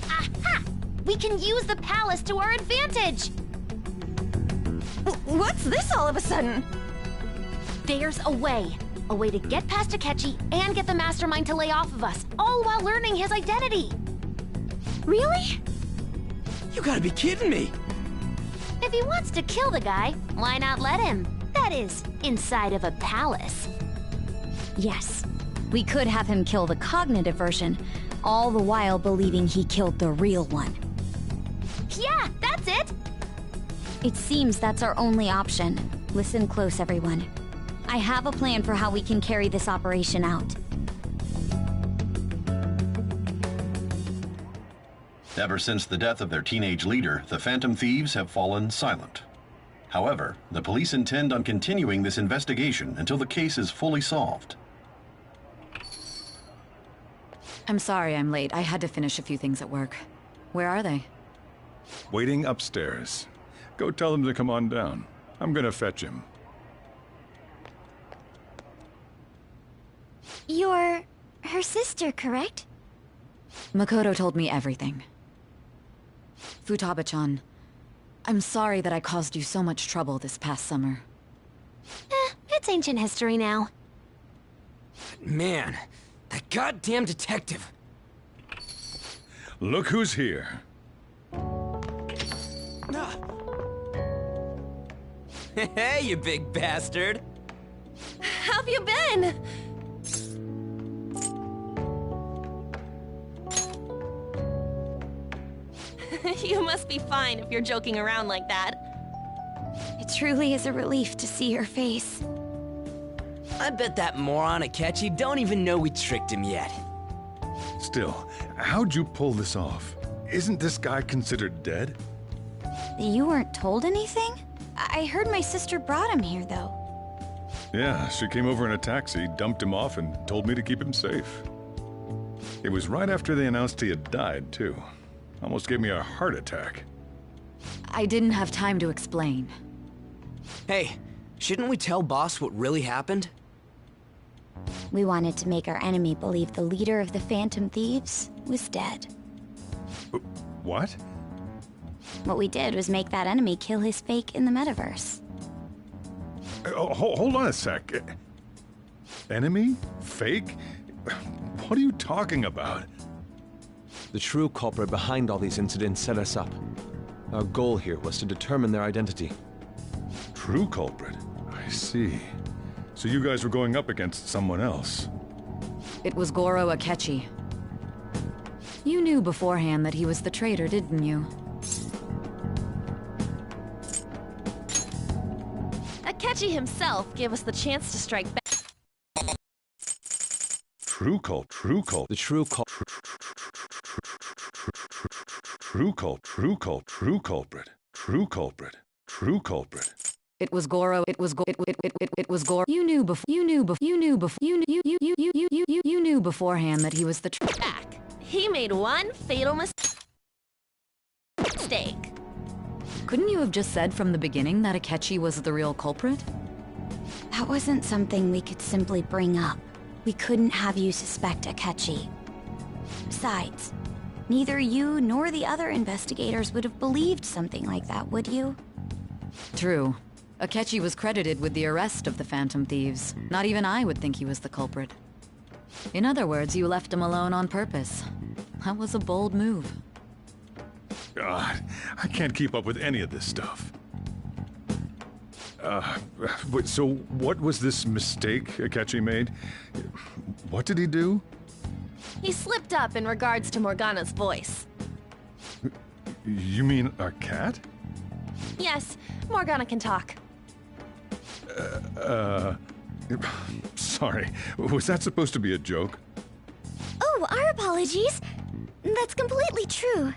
Aha! We can use the palace to our advantage! What's this all of a sudden? There's a way. A way to get past Akechi and get the mastermind to lay off of us, all while learning his identity. Really? You gotta be kidding me! If he wants to kill the guy, why not let him? That is, inside of a palace. Yes. We could have him kill the cognitive version, all the while believing he killed the real one. Yeah, that's it! It seems that's our only option. Listen close, everyone. I have a plan for how we can carry this operation out. Ever since the death of their teenage leader, the Phantom Thieves have fallen silent. However, the police intend on continuing this investigation until the case is fully solved. I'm sorry I'm late. I had to finish a few things at work. Where are they? Waiting upstairs. Go tell them to come on down. I'm gonna fetch him. You're her sister, correct? Makoto told me everything. Futaba-chan, I'm sorry that I caused you so much trouble this past summer. It's ancient history now. Man, that goddamn detective. Look who's here. Hey, you big bastard. How have you been? You must be fine if you're joking around like that. It truly is a relief to see your face. I bet that moron Akechi don't even know we tricked him yet. Still, how'd you pull this off? Isn't this guy considered dead? You weren't told anything? I heard my sister brought him here, though. Yeah, she came over in a taxi, dumped him off, and told me to keep him safe. It was right after they announced he had died, too. Almost gave me a heart attack. I didn't have time to explain. Hey, shouldn't we tell boss what really happened? We wanted to make our enemy believe the leader of the Phantom Thieves was dead. What? What we did was make that enemy kill his fake in the metaverse. Hold on a sec. Enemy? Fake? What are you talking about? The true culprit behind all these incidents set us up. Our goal here was to determine their identity. True culprit? I see. So you guys were going up against someone else? It was Goro Akechi. You knew beforehand that he was the traitor, didn't you? Akechi himself gave us the chance to strike back. True cult. The true cult. True culprit. True culprit. True culprit. It was Goro. It was it was Goro. You knew beforehand that he was the back. He made one fatal mistake. Couldn't you have just said from the beginning that Akechi was the real culprit? That wasn't something we could simply bring up. We couldn't have you suspect Akechi. Besides, neither you nor the other investigators would have believed something like that, would you? True. Akechi was credited with the arrest of the Phantom Thieves. Not even I would think he was the culprit. In other words, you left him alone on purpose. That was a bold move. God, I can't keep up with any of this stuff. So what was this mistake Akechi made? What did he do? He slipped up in regards to Morgana's voice. You mean a cat? Yes, Morgana can talk. Sorry. Was that supposed to be a joke? Oh, our apologies. That's completely true.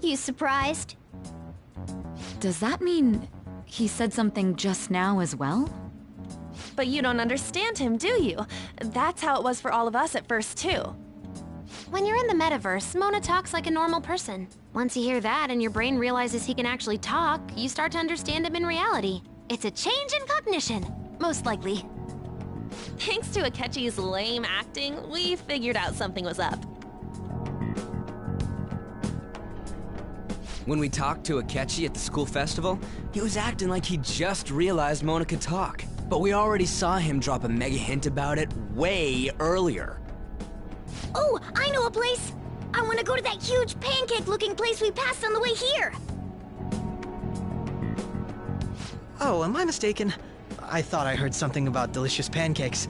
You surprised? Does that mean he said something just now as well? But you don't understand him, do you? That's how it was for all of us at first, too. When you're in the metaverse, Mona talks like a normal person. Once you hear that and your brain realizes he can actually talk, you start to understand him in reality. It's a change in cognition, most likely. Thanks to Akechi's lame acting, we figured out something was up. When we talked to Akechi at the school festival, he was acting like he just realized Mona could talk. But we already saw him drop a mega hint about it way earlier. Oh, I know a place! I want to go to that huge pancake-looking place we passed on the way here! Oh, am I mistaken? I thought I heard something about delicious pancakes.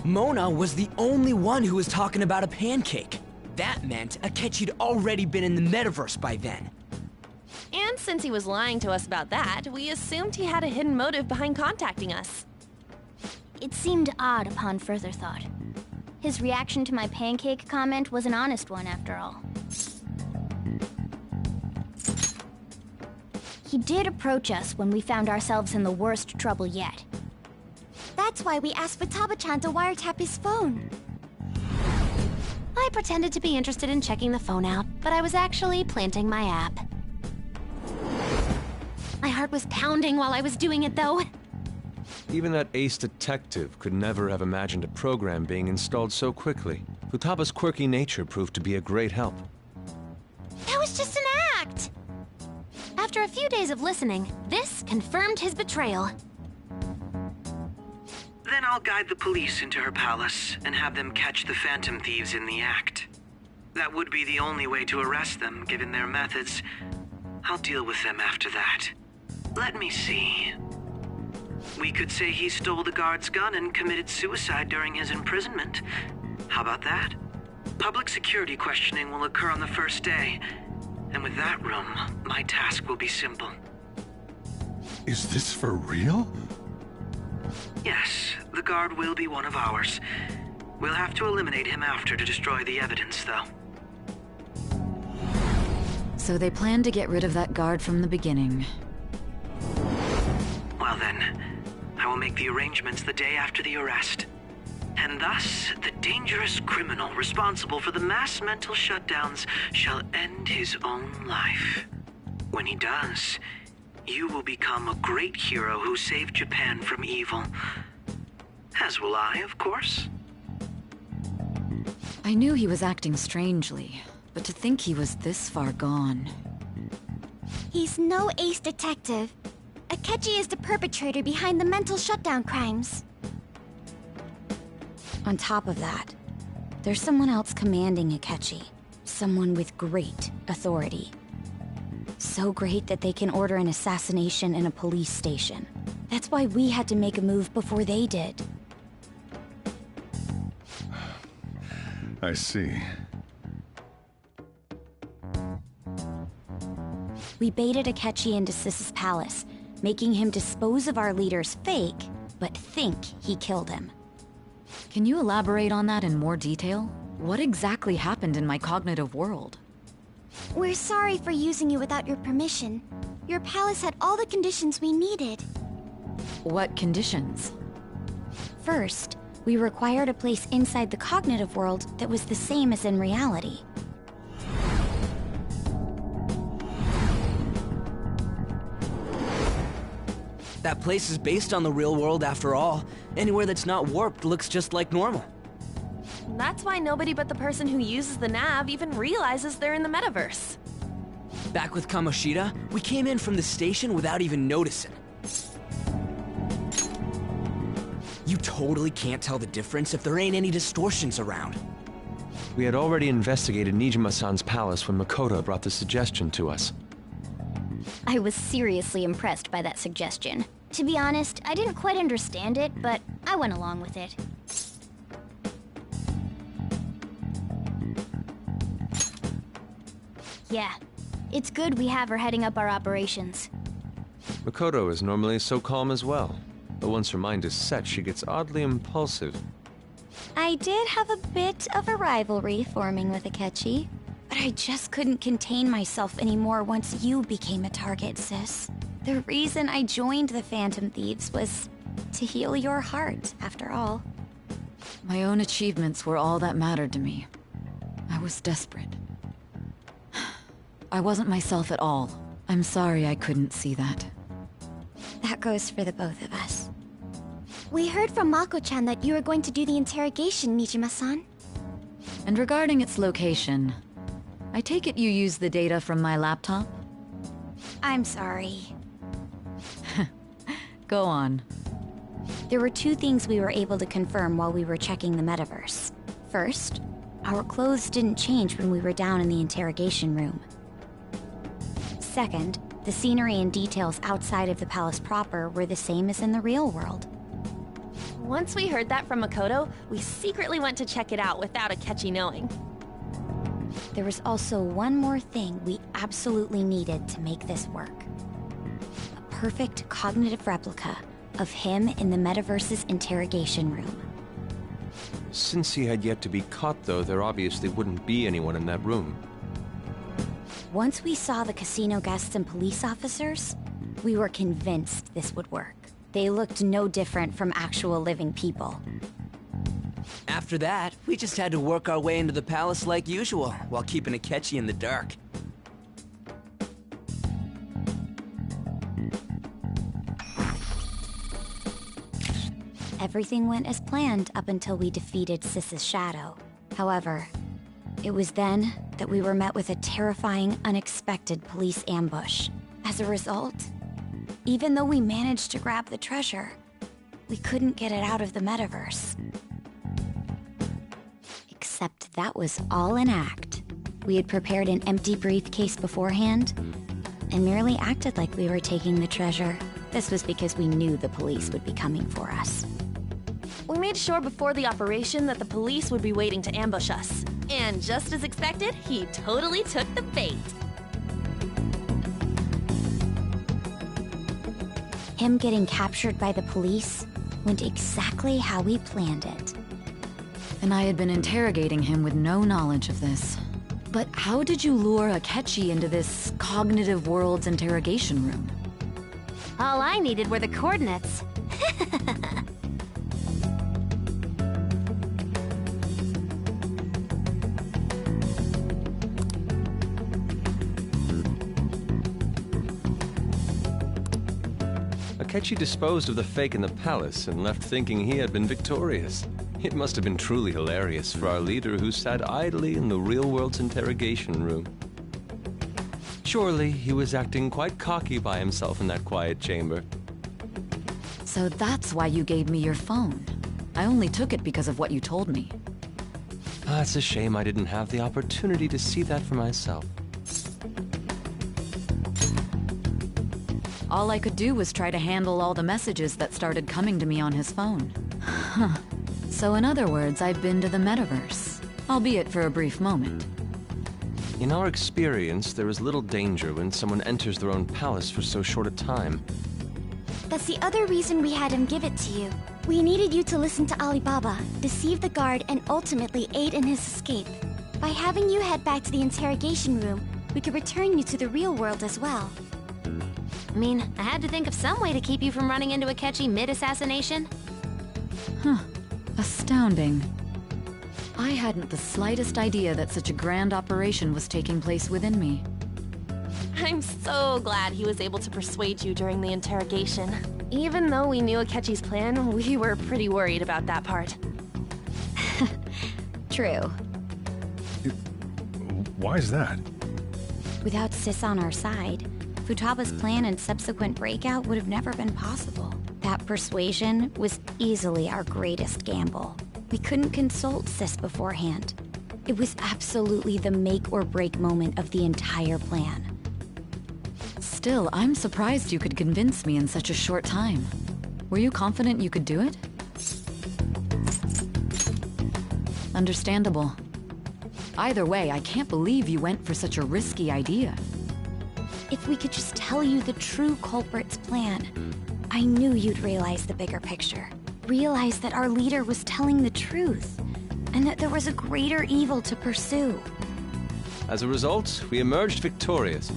Mona was the only one who was talking about a pancake. That meant Akechi'd already been in the metaverse by then. And since he was lying to us about that, we assumed he had a hidden motive behind contacting us. It seemed odd upon further thought. His reaction to my pancake comment was an honest one, after all. He did approach us when we found ourselves in the worst trouble yet. That's why we asked Futaba-chan to wiretap his phone. I pretended to be interested in checking the phone out, but I was actually planting my app. My heart was pounding while I was doing it, though. Even that ace detective could never have imagined a program being installed so quickly. Futaba's quirky nature proved to be a great help. That was just an act! After a few days of listening, this confirmed his betrayal. Then I'll guide the police into her palace and have them catch the Phantom Thieves in the act. That would be the only way to arrest them, given their methods. I'll deal with them after that. Let me see. We could say he stole the guard's gun and committed suicide during his imprisonment. How about that? Public security questioning will occur on the first day. And with that room, my task will be simple. Is this for real? Yes, the guard will be one of ours. We'll have to eliminate him after to destroy the evidence, though. So they planned to get rid of that guard from the beginning. Well then, I will make the arrangements the day after the arrest. And thus, the dangerous criminal responsible for the mass mental shutdowns shall end his own life. When he does, you will become a great hero who saved Japan from evil. As will I, of course. I knew he was acting strangely, but to think he was this far gone. He's no ace detective. Akechi is the perpetrator behind the mental shutdown crimes. On top of that, there's someone else commanding Akechi. Someone with great authority. So great that they can order an assassination in a police station. That's why we had to make a move before they did. I see. We baited Akechi into Sis's palace, making him dispose of our leader's fake, but think he killed him. Can you elaborate on that in more detail? What exactly happened in my cognitive world? We're sorry for using you without your permission. Your palace had all the conditions we needed. What conditions? First, we required a place inside the cognitive world that was the same as in reality. That place is based on the real world after all. Anywhere that's not warped looks just like normal. That's why nobody but the person who uses the nav even realizes they're in the metaverse. Back with Kamoshida, we came in from the station without even noticing. You totally can't tell the difference if there ain't any distortions around. We had already investigated Nijima-san's palace when Makoto brought the suggestion to us. I was seriously impressed by that suggestion. To be honest, I didn't quite understand it, but I went along with it. Yeah, it's good we have her heading up our operations. Makoto is normally so calm as well, but once her mind is set, she gets oddly impulsive. I did have a bit of a rivalry forming with Akechi, but I just couldn't contain myself anymore once you became a target, sis. The reason I joined the Phantom Thieves was to heal your heart, after all. My own achievements were all that mattered to me. I was desperate. I wasn't myself at all. I'm sorry I couldn't see that. That goes for the both of us. We heard from Mako-chan that you were going to do the interrogation, Nijima-san. And regarding its location, I take it you used the data from my laptop? I'm sorry. Go on. There were two things we were able to confirm while we were checking the metaverse. First, our clothes didn't change when we were down in the interrogation room. Second, the scenery and details outside of the palace proper were the same as in the real world. Once we heard that from Makoto, we secretly went to check it out without Akechi knowing. There was also one more thing we absolutely needed to make this work. A perfect cognitive replica of him in the metaverse's interrogation room. Since he had yet to be caught, though, there obviously wouldn't be anyone in that room. Once we saw the casino guests and police officers, we were convinced this would work. They looked no different from actual living people. After that, we just had to work our way into the palace like usual, while keeping Akechi in the dark. Everything went as planned up until we defeated Sis's shadow. However, it was then that we were met with a terrifying, unexpected police ambush. As a result, even though we managed to grab the treasure, we couldn't get it out of the metaverse. Except that was all an act. We had prepared an empty briefcase beforehand, and merely acted like we were taking the treasure. This was because we knew the police would be coming for us. We made sure before the operation that the police would be waiting to ambush us. And just as expected, he totally took the bait. Him getting captured by the police went exactly how we planned it. And I had been interrogating him with no knowledge of this. But how did you lure Akechi into this cognitive world's interrogation room? All I needed were the coordinates. Akechi disposed of the fake in the palace and left thinking he had been victorious. It must have been truly hilarious for our leader who sat idly in the real world's interrogation room. Surely he was acting quite cocky by himself in that quiet chamber. So that's why you gave me your phone. I only took it because of what you told me. It's a shame I didn't have the opportunity to see that for myself. All I could do was try to handle all the messages that started coming to me on his phone. Huh. So in other words, I've been to the metaverse, albeit for a brief moment. In our experience, there is little danger when someone enters their own palace for so short a time. That's the other reason we had him give it to you. We needed you to listen to Alibaba, deceive the guard, and ultimately aid in his escape. By having you head back to the interrogation room, we could return you to the real world as well. I mean, I had to think of some way to keep you from running into Akechi mid-assassination. Huh. Astounding. I hadn't the slightest idea that such a grand operation was taking place within me. I'm so glad he was able to persuade you during the interrogation. Even though we knew Akechi's plan, we were pretty worried about that part. True. Why is that? Without Sis on our side, Futaba's plan and subsequent breakout would have never been possible. That persuasion was easily our greatest gamble. We couldn't consult Sis beforehand. It was absolutely the make or break moment of the entire plan. Still, I'm surprised you could convince me in such a short time. Were you confident you could do it? Understandable. Either way, I can't believe you went for such a risky idea. If we could just tell you the true culprit's plan, I knew you'd realize the bigger picture. Realize that our leader was telling the truth, and that there was a greater evil to pursue. As a result, we emerged victorious.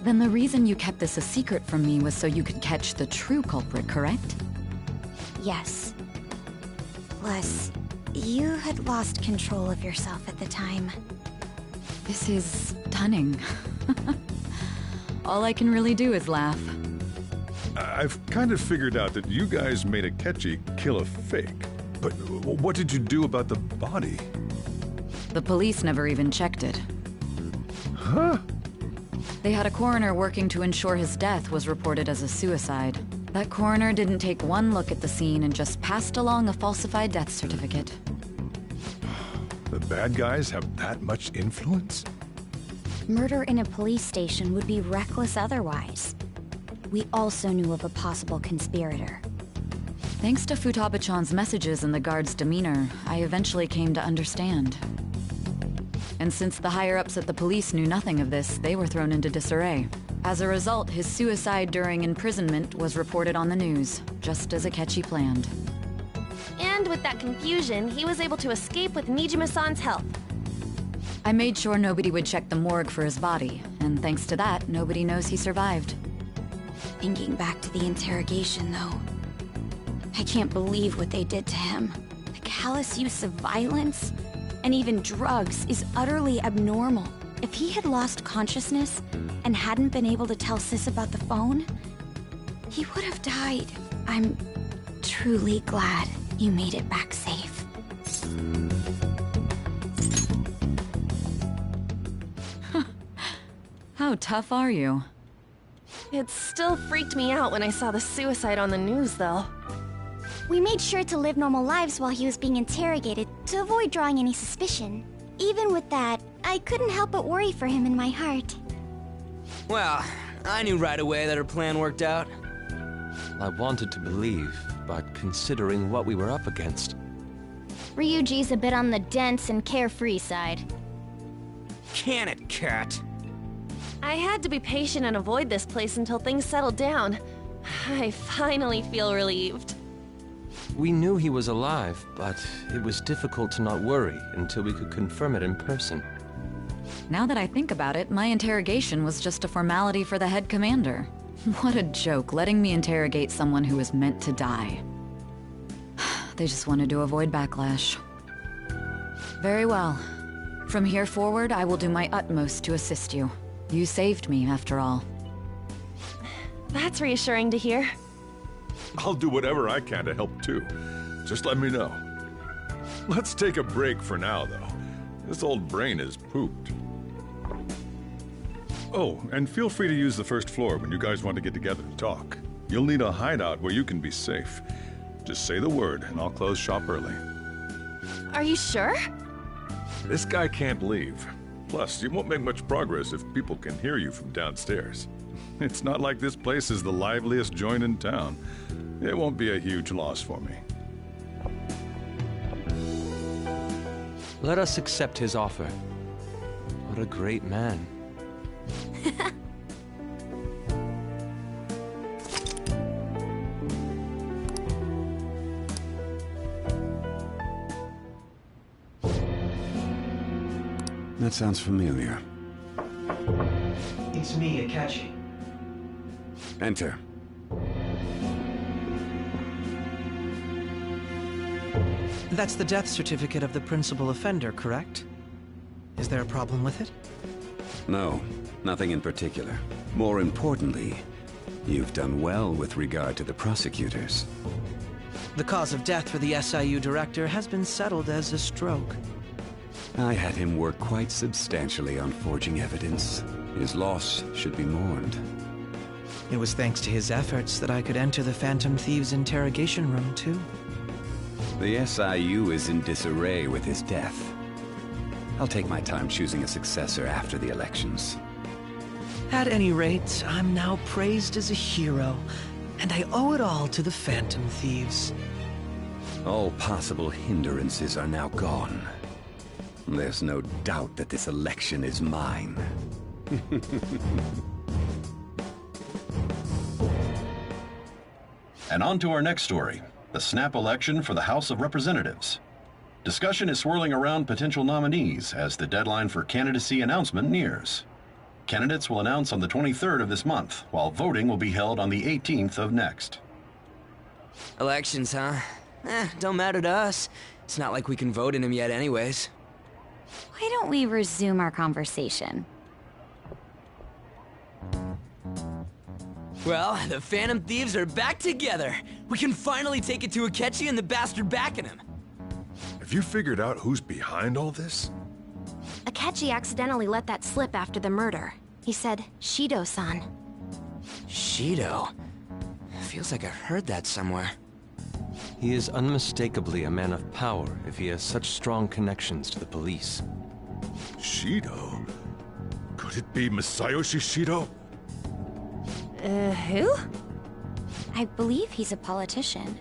Then the reason you kept this a secret from me was so you could catch the true culprit, correct? Yes. Plus, you had lost control of yourself at the time. This is stunning. All I can really do is laugh. I've kind of figured out that you guys made Akechi kill a fake. But what did you do about the body? The police never even checked it. Huh? They had a coroner working to ensure his death was reported as a suicide. That coroner didn't take one look at the scene and just passed along a falsified death certificate. The bad guys have that much influence? Murder in a police station would be reckless otherwise. We also knew of a possible conspirator. Thanks to Futaba-chan's messages and the guard's demeanor, I eventually came to understand. And since the higher-ups at the police knew nothing of this, they were thrown into disarray. As a result, his suicide during imprisonment was reported on the news, just as Akechi planned. And with that confusion, he was able to escape with Nijima-san's help. I made sure nobody would check the morgue for his body, and thanks to that, nobody knows he survived. Thinking back to the interrogation, though, I can't believe what they did to him. The callous use of violence, and even drugs, is utterly abnormal. If he had lost consciousness and hadn't been able to tell Sis about the phone, he would have died. I'm truly glad you made it back safe. How tough are you? It still freaked me out when I saw the suicide on the news, though. We made sure to live normal lives while he was being interrogated to avoid drawing any suspicion. Even with that, I couldn't help but worry for him in my heart. Well, I knew right away that her plan worked out. I wanted to believe, but considering what we were up against... Ryuji's a bit on the dense and carefree side. Can it, cat? I had to be patient and avoid this place until things settled down. I finally feel relieved. We knew he was alive, but it was difficult to not worry until we could confirm it in person. Now that I think about it, my interrogation was just a formality for the head commander. What a joke, letting me interrogate someone who was meant to die. They just wanted to avoid backlash. Very well. From here forward, I will do my utmost to assist you. You saved me, after all. That's reassuring to hear. I'll do whatever I can to help too. Just let me know. Let's take a break for now, though. This old brain is pooped. Oh, and feel free to use the first floor when you guys want to get together and talk. You'll need a hideout where you can be safe. Just say the word, and I'll close shop early. Are you sure? This guy can't leave. Plus, you won't make much progress if people can hear you from downstairs. It's not like this place is the liveliest joint in town. It won't be a huge loss for me. Let us accept his offer. What a great man. That sounds familiar. It's me, Akechi. Enter. That's the death certificate of the principal offender, correct? Is there a problem with it? No, nothing in particular. More importantly, you've done well with regard to the prosecutors. The cause of death for the SIU director has been settled as a stroke. I had him work quite substantially on forging evidence. His loss should be mourned. It was thanks to his efforts that I could enter the Phantom Thieves' interrogation room, too. The SIU is in disarray with his death. I'll take my time choosing a successor after the elections. At any rate, I'm now praised as a hero, and I owe it all to the Phantom Thieves. All possible hindrances are now gone. There's no doubt that this election is mine. And on to our next story, the snap election for the House of Representatives. Discussion is swirling around potential nominees as the deadline for candidacy announcement nears. Candidates will announce on the 23rd of this month, while voting will be held on the 18th of next. Elections, huh? Don't matter to us. It's not like we can vote in them yet anyways. Why don't we resume our conversation? Well, the Phantom Thieves are back together. We can finally take it to Akechi and the bastard backing him. Have you figured out who's behind all this? Akechi accidentally let that slip after the murder. He said, Shido-san. Shido? Feels like I've heard that somewhere. He is unmistakably a man of power if he has such strong connections to the police. Shido? Could it be Masayoshi Shido? Who? I believe he's a politician.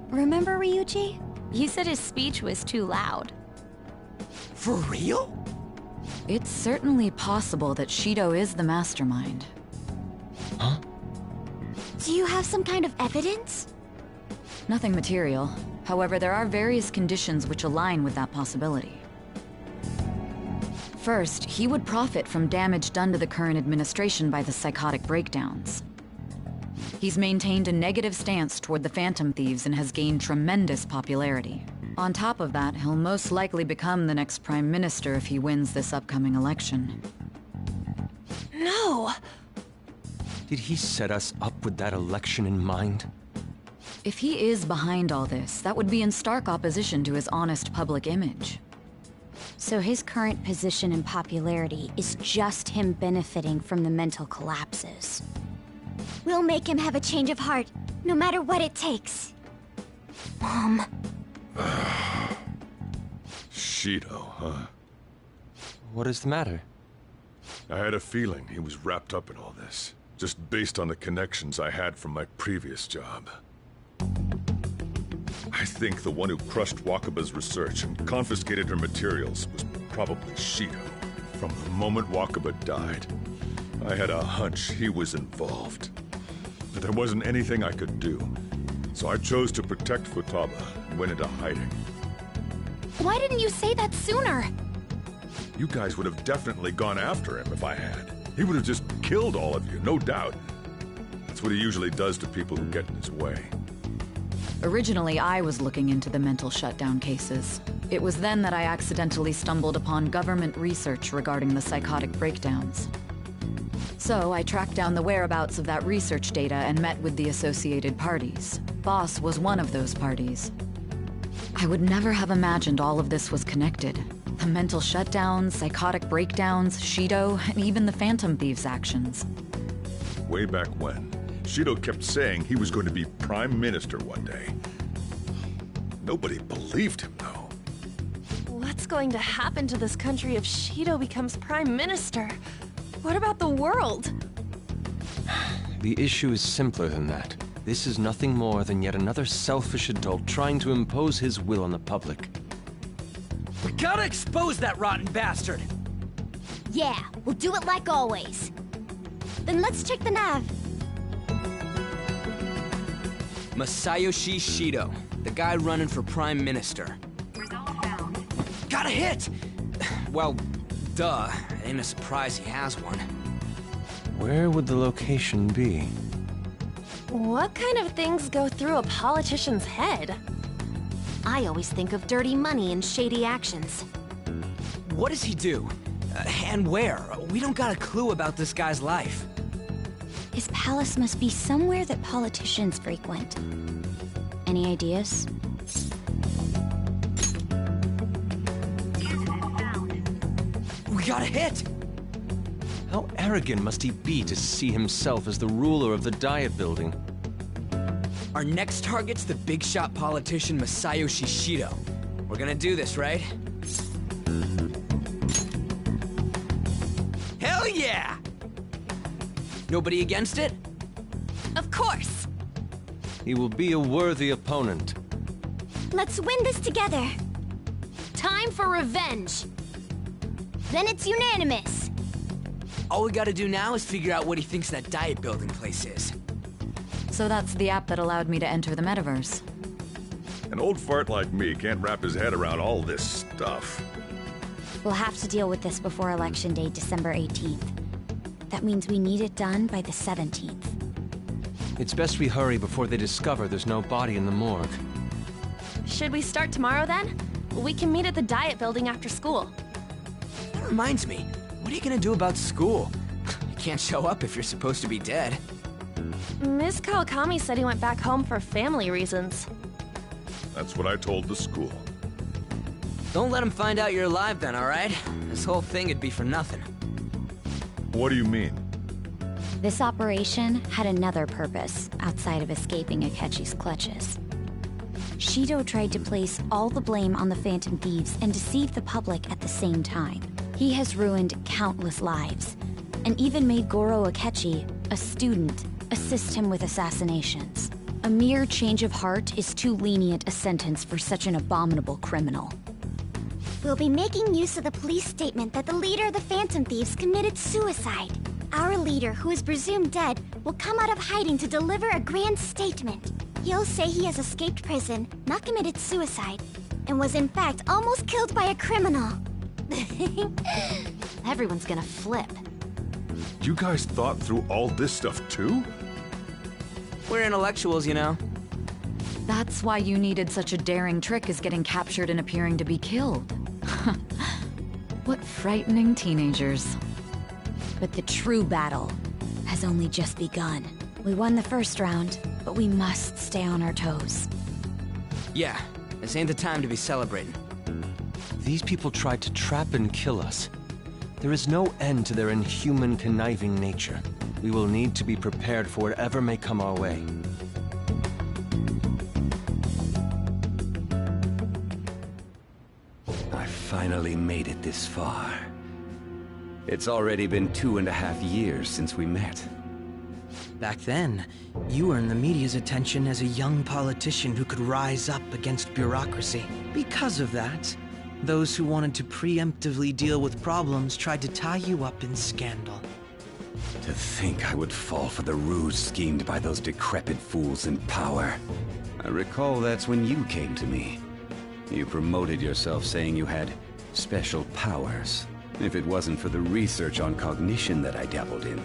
Remember, Ryuji? You said his speech was too loud. For real? It's certainly possible that Shido is the mastermind. Huh? Do you have some kind of evidence? Nothing material. However, there are various conditions which align with that possibility. First, he would profit from damage done to the current administration by the psychotic breakdowns. He's maintained a negative stance toward the Phantom Thieves and has gained tremendous popularity. On top of that, he'll most likely become the next Prime Minister if he wins this upcoming election. No! Did he set us up with that election in mind? If he is behind all this, that would be in stark opposition to his honest public image. So his current position and popularity is just him benefiting from the mental collapses. We'll make him have a change of heart, no matter what it takes. Mom. Shido, huh? What is the matter? I had a feeling he was wrapped up in all this, just based on the connections I had from my previous job. I think the one who crushed Wakaba's research and confiscated her materials was probably Shido. From the moment Wakaba died, I had a hunch he was involved. But there wasn't anything I could do, so I chose to protect Futaba and went into hiding. Why didn't you say that sooner? You guys would have definitely gone after him if I had. He would have just killed all of you, no doubt. That's what he usually does to people who get in his way. Originally, I was looking into the mental shutdown cases. It was then that I accidentally stumbled upon government research regarding the psychotic breakdowns. So I tracked down the whereabouts of that research data and met with the associated parties. Boss was one of those parties. I would never have imagined all of this was connected. The mental shutdowns, psychotic breakdowns, Shido, and even the Phantom Thieves' actions. Way back when, Shido kept saying he was going to be Prime Minister one day. Nobody believed him, though. What's going to happen to this country if Shido becomes Prime Minister? What about the world? The issue is simpler than that. This is nothing more than yet another selfish adult trying to impose his will on the public. We gotta expose that rotten bastard! Yeah, we'll do it like always. Then let's check the nav. Masayoshi Shido, the guy running for Prime Minister. Got a hit! Well, duh. It ain't a surprise he has one. Where would the location be? What kind of things go through a politician's head? I always think of dirty money and shady actions. What does he do? And where? We don't got a clue about this guy's life. His palace must be somewhere that politicians frequent. Any ideas? We got a hit! How arrogant must he be to see himself as the ruler of the Diet Building? Our next target's the big shot politician Masayoshi Shido. We're gonna do this, right? Hell yeah! Nobody against it? Of course! He will be a worthy opponent. Let's win this together. Time for revenge! Then it's unanimous. All we gotta do now is figure out what he thinks that Diet Building place is. So that's the app that allowed me to enter the metaverse. An old fart like me can't wrap his head around all this stuff. We'll have to deal with this before Election Day, December 18th. That means we need it done by the 17th. It's best we hurry before they discover there's no body in the morgue. Should we start tomorrow then? We can meet at the Diet Building after school. That reminds me, what are you gonna do about school? You can't show up if you're supposed to be dead. Miss Kawakami said he went back home for family reasons. That's what I told the school. Don't let him find out you're alive then, alright? This whole thing would be for nothing. What do you mean? This operation had another purpose outside of escaping Akechi's clutches. Shido tried to place all the blame on the Phantom Thieves and deceive the public at the same time. He has ruined countless lives, and even made Goro Akechi, a student, assist him with assassinations. A mere change of heart is too lenient a sentence for such an abominable criminal. We'll be making use of the police statement that the leader of the Phantom Thieves committed suicide. Our leader, who is presumed dead, will come out of hiding to deliver a grand statement. He'll say he has escaped prison, not committed suicide, and was in fact almost killed by a criminal. Everyone's gonna flip. You guys thought through all this stuff too? We're intellectuals, you know. That's why you needed such a daring trick as getting captured and appearing to be killed. What frightening teenagers. But the true battle has only just begun. We won the first round, but we must stay on our toes. Yeah, this ain't the time to be celebrating. These people tried to trap and kill us. There is no end to their inhuman, conniving nature. We will need to be prepared for whatever may come our way. I finally made it this far. It's already been 2.5 years since we met. Back then, you earned the media's attention as a young politician who could rise up against bureaucracy. Because of that, those who wanted to preemptively deal with problems tried to tie you up in scandal. To think I would fall for the ruse schemed by those decrepit fools in power. I recall that's when you came to me. You promoted yourself saying you had special powers. If it wasn't for the research on cognition that I dabbled in,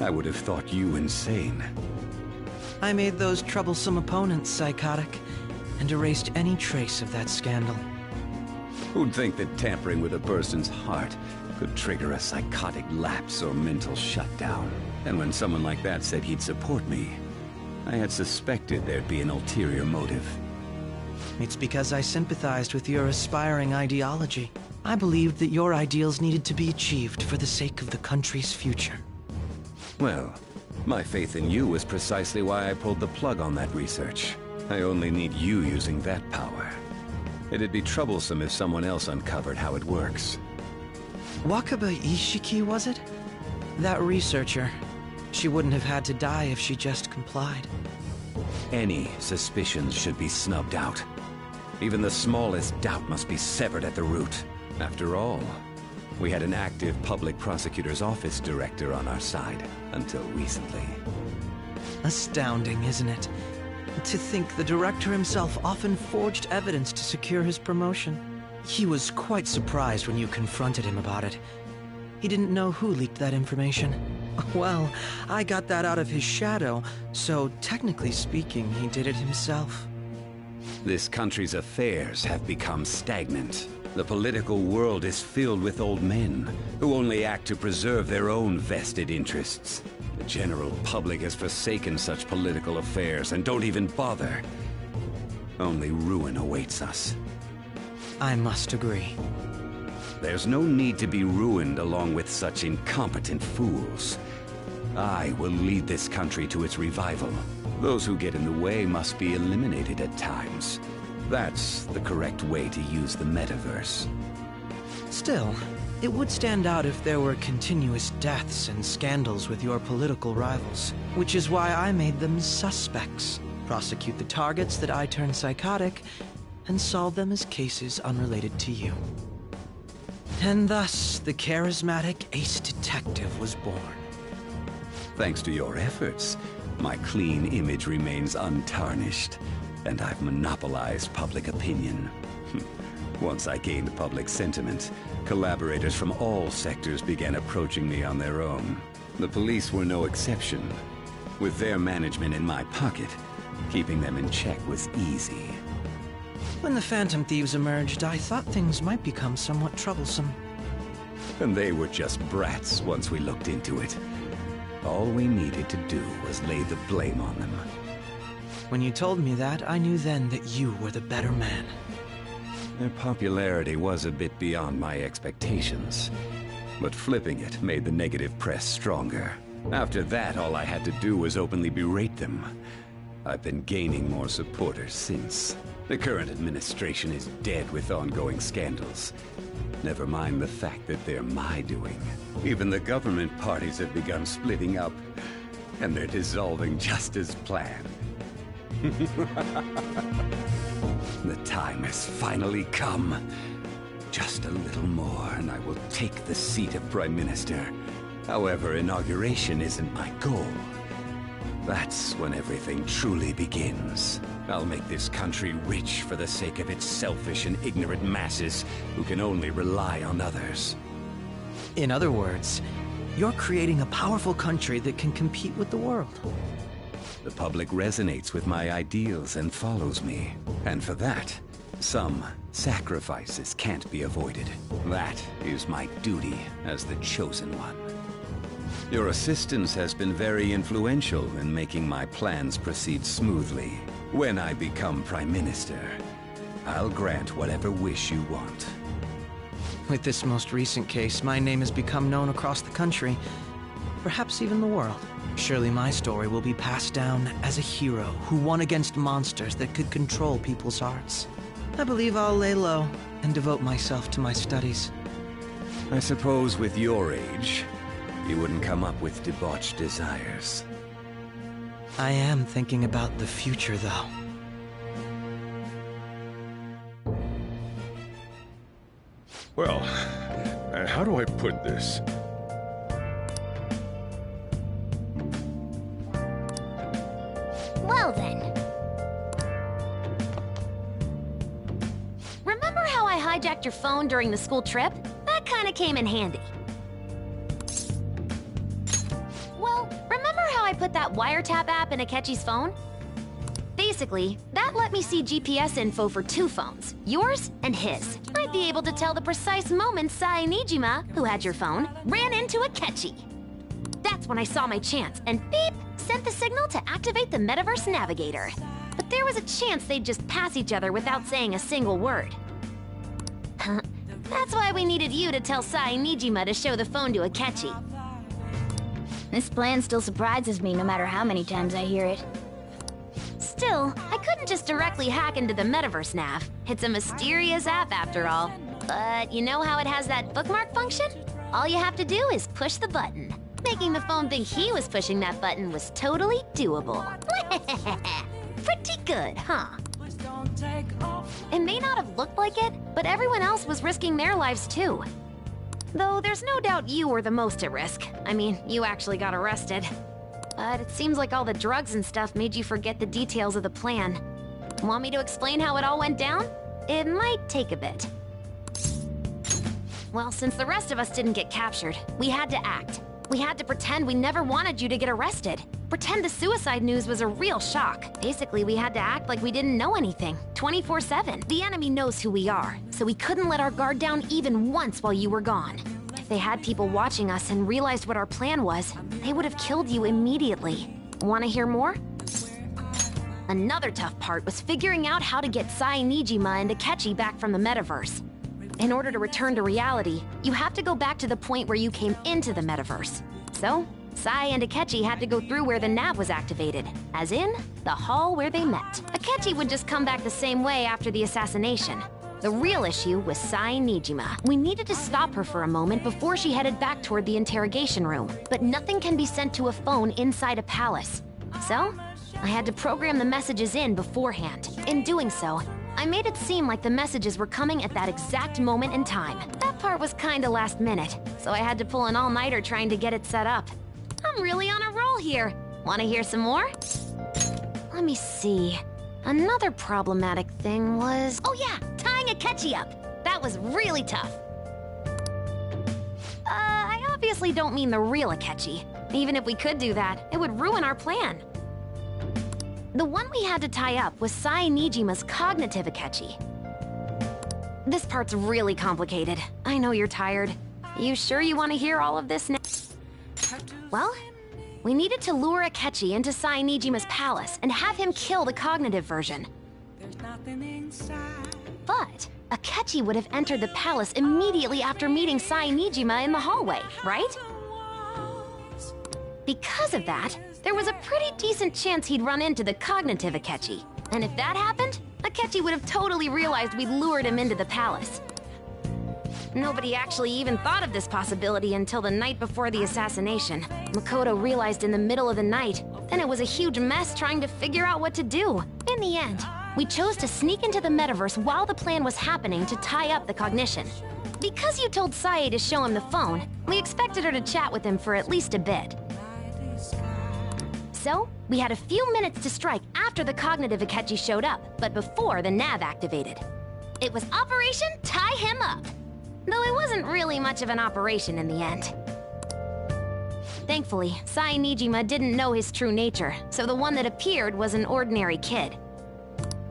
I would have thought you insane. I made those troublesome opponents psychotic, and erased any trace of that scandal. Who'd think that tampering with a person's heart could trigger a psychotic lapse or mental shutdown? And when someone like that said he'd support me, I had suspected there'd be an ulterior motive. It's because I sympathized with your aspiring ideology. I believed that your ideals needed to be achieved for the sake of the country's future. Well, my faith in you was precisely why I pulled the plug on that research. I only need you using that power. It'd be troublesome if someone else uncovered how it works. Wakaba Ishiki, was it? That researcher. She wouldn't have had to die if she just complied. Any suspicions should be snubbed out. Even the smallest doubt must be severed at the root. After all, we had an active public prosecutor's office director on our side, until recently. Astounding, isn't it? To think the director himself often forged evidence to secure his promotion. He was quite surprised when you confronted him about it. He didn't know who leaked that information. Well, I got that out of his shadow, so technically speaking, he did it himself. This country's affairs have become stagnant. The political world is filled with old men who only act to preserve their own vested interests. The general public has forsaken such political affairs and don't even bother. Only ruin awaits us. I must agree. There's no need to be ruined along with such incompetent fools. I will lead this country to its revival. Those who get in the way must be eliminated at times. That's the correct way to use the metaverse. Still, it would stand out if there were continuous deaths and scandals with your political rivals, which is why I made them suspects. Prosecute the targets that I turn psychotic, and solve them as cases unrelated to you. And thus, the charismatic ace detective was born. Thanks to your efforts, my clean image remains untarnished, and I've monopolized public opinion. Once I gained public sentiment, collaborators from all sectors began approaching me on their own. The police were no exception. With their management in my pocket, keeping them in check was easy. When the Phantom Thieves emerged, I thought things might become somewhat troublesome. And they were just brats once we looked into it. All we needed to do was lay the blame on them. When you told me that, I knew then that you were the better man. Their popularity was a bit beyond my expectations, but flipping it made the negative press stronger. After that, all I had to do was openly berate them. I've been gaining more supporters since. The current administration is dead with ongoing scandals. Never mind the fact that they're my doing. Even the government parties have begun splitting up, and they're dissolving just as planned. The time has finally come. Just a little more, and I will take the seat of Prime Minister. However, inauguration isn't my goal. That's when everything truly begins. I'll make this country rich for the sake of its selfish and ignorant masses who can only rely on others. In other words, you're creating a powerful country that can compete with the world. The public resonates with my ideals and follows me. And for that, some sacrifices can't be avoided. That is my duty as the chosen one. Your assistance has been very influential in making my plans proceed smoothly. When I become Prime Minister, I'll grant whatever wish you want. With this most recent case, my name has become known across the country, perhaps even the world. Surely my story will be passed down as a hero who won against monsters that could control people's hearts. I believe I'll lay low and devote myself to my studies. I suppose with your age, you wouldn't come up with debauched desires. I am thinking about the future, though. Well, how do I put this? Well then. Remember how I hijacked your phone during the school trip? That kinda came in handy. Well, remember how I put that wiretap app in Akechi's phone? Basically, that let me see GPS info for two phones, yours and his. I'd be able to tell the precise moment Sai Nijima, who had your phone, ran into Akechi. That's when I saw my chance, and beep, sent the signal to activate the Metaverse Navigator. But there was a chance they'd just pass each other without saying a single word. That's why we needed you to tell Sai Nijima to show the phone to Akechi. This plan still surprises me no matter how many times I hear it. Still, I couldn't just directly hack into the Metaverse Nav. It's a mysterious app after all. But you know how it has that bookmark function? All you have to do is push the button. Making the phone think he was pushing that button was totally doable. Pretty good, huh? It may not have looked like it, but everyone else was risking their lives too. Though there's no doubt you were the most at risk. I mean, you actually got arrested. But it seems like all the drugs and stuff made you forget the details of the plan. Want me to explain how it all went down? It might take a bit. Well, since the rest of us didn't get captured, we had to act. We had to pretend we never wanted you to get arrested. Pretend the suicide news was a real shock. Basically, we had to act like we didn't know anything, 24/7. The enemy knows who we are, so we couldn't let our guard down even once while you were gone. If they had people watching us and realized what our plan was, they would have killed you immediately. Want to hear more? Another tough part was figuring out how to get Sai, Nijima, and Akechi back from the metaverse. In order to return to reality, you have to go back to the point where you came into the metaverse. So, Sai and Akechi had to go through where the nav was activated, as in, the hall where they met. Akechi would just come back the same way after the assassination. The real issue was Sai Nijima. We needed to stop her for a moment before she headed back toward the interrogation room, but nothing can be sent to a phone inside a palace. So, I had to program the messages in beforehand. In doing so, I made it seem like the messages were coming at that exact moment in time. That part was kinda last minute, so I had to pull an all-nighter trying to get it set up. I'm really on a roll here. Wanna hear some more? Let me see. Another problematic thing was... Oh yeah, tying Akechi up. That was really tough. I obviously don't mean the real Akechi. Even if we could do that, it would ruin our plan. The one we had to tie up was Sai Nijima's cognitive Akechi. This part's really complicated. I know you're tired. You sure you want to hear all of this now? Well, we needed to lure Akechi into Sai Nijima's palace and have him kill the cognitive version. But Akechi would have entered the palace immediately after meeting Sai Nijima in the hallway, right? Because of that, there was a pretty decent chance he'd run into the cognitive Akechi. And if that happened, Akechi would have totally realized we'd lured him into the palace. Nobody actually even thought of this possibility until the night before the assassination. Makoto realized in the middle of the night, then it was a huge mess trying to figure out what to do. In the end, we chose to sneak into the metaverse while the plan was happening to tie up the cognition. Because you told Sae to show him the phone, we expected her to chat with him for at least a bit. So, we had a few minutes to strike after the cognitive Akechi showed up, but before the nav activated. It was Operation Tie Him Up, though it wasn't really much of an operation in the end. Thankfully, Sai Nijima didn't know his true nature, so the one that appeared was an ordinary kid.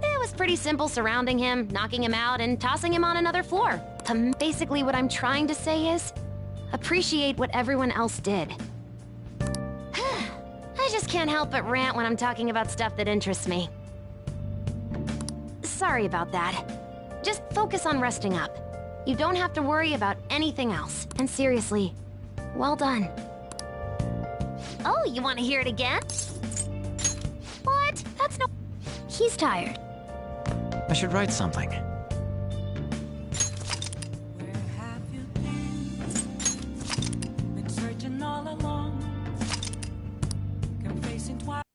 It was pretty simple surrounding him, knocking him out, and tossing him on another floor. Basically what I'm trying to say is, appreciate what everyone else did. I just can't help but rant when I'm talking about stuff that interests me. Sorry about that. Just focus on resting up. You don't have to worry about anything else. And seriously, well done. Oh, you want to hear it again? What? That's no... He's tired. I should write something. Been searching all along, confessing twice.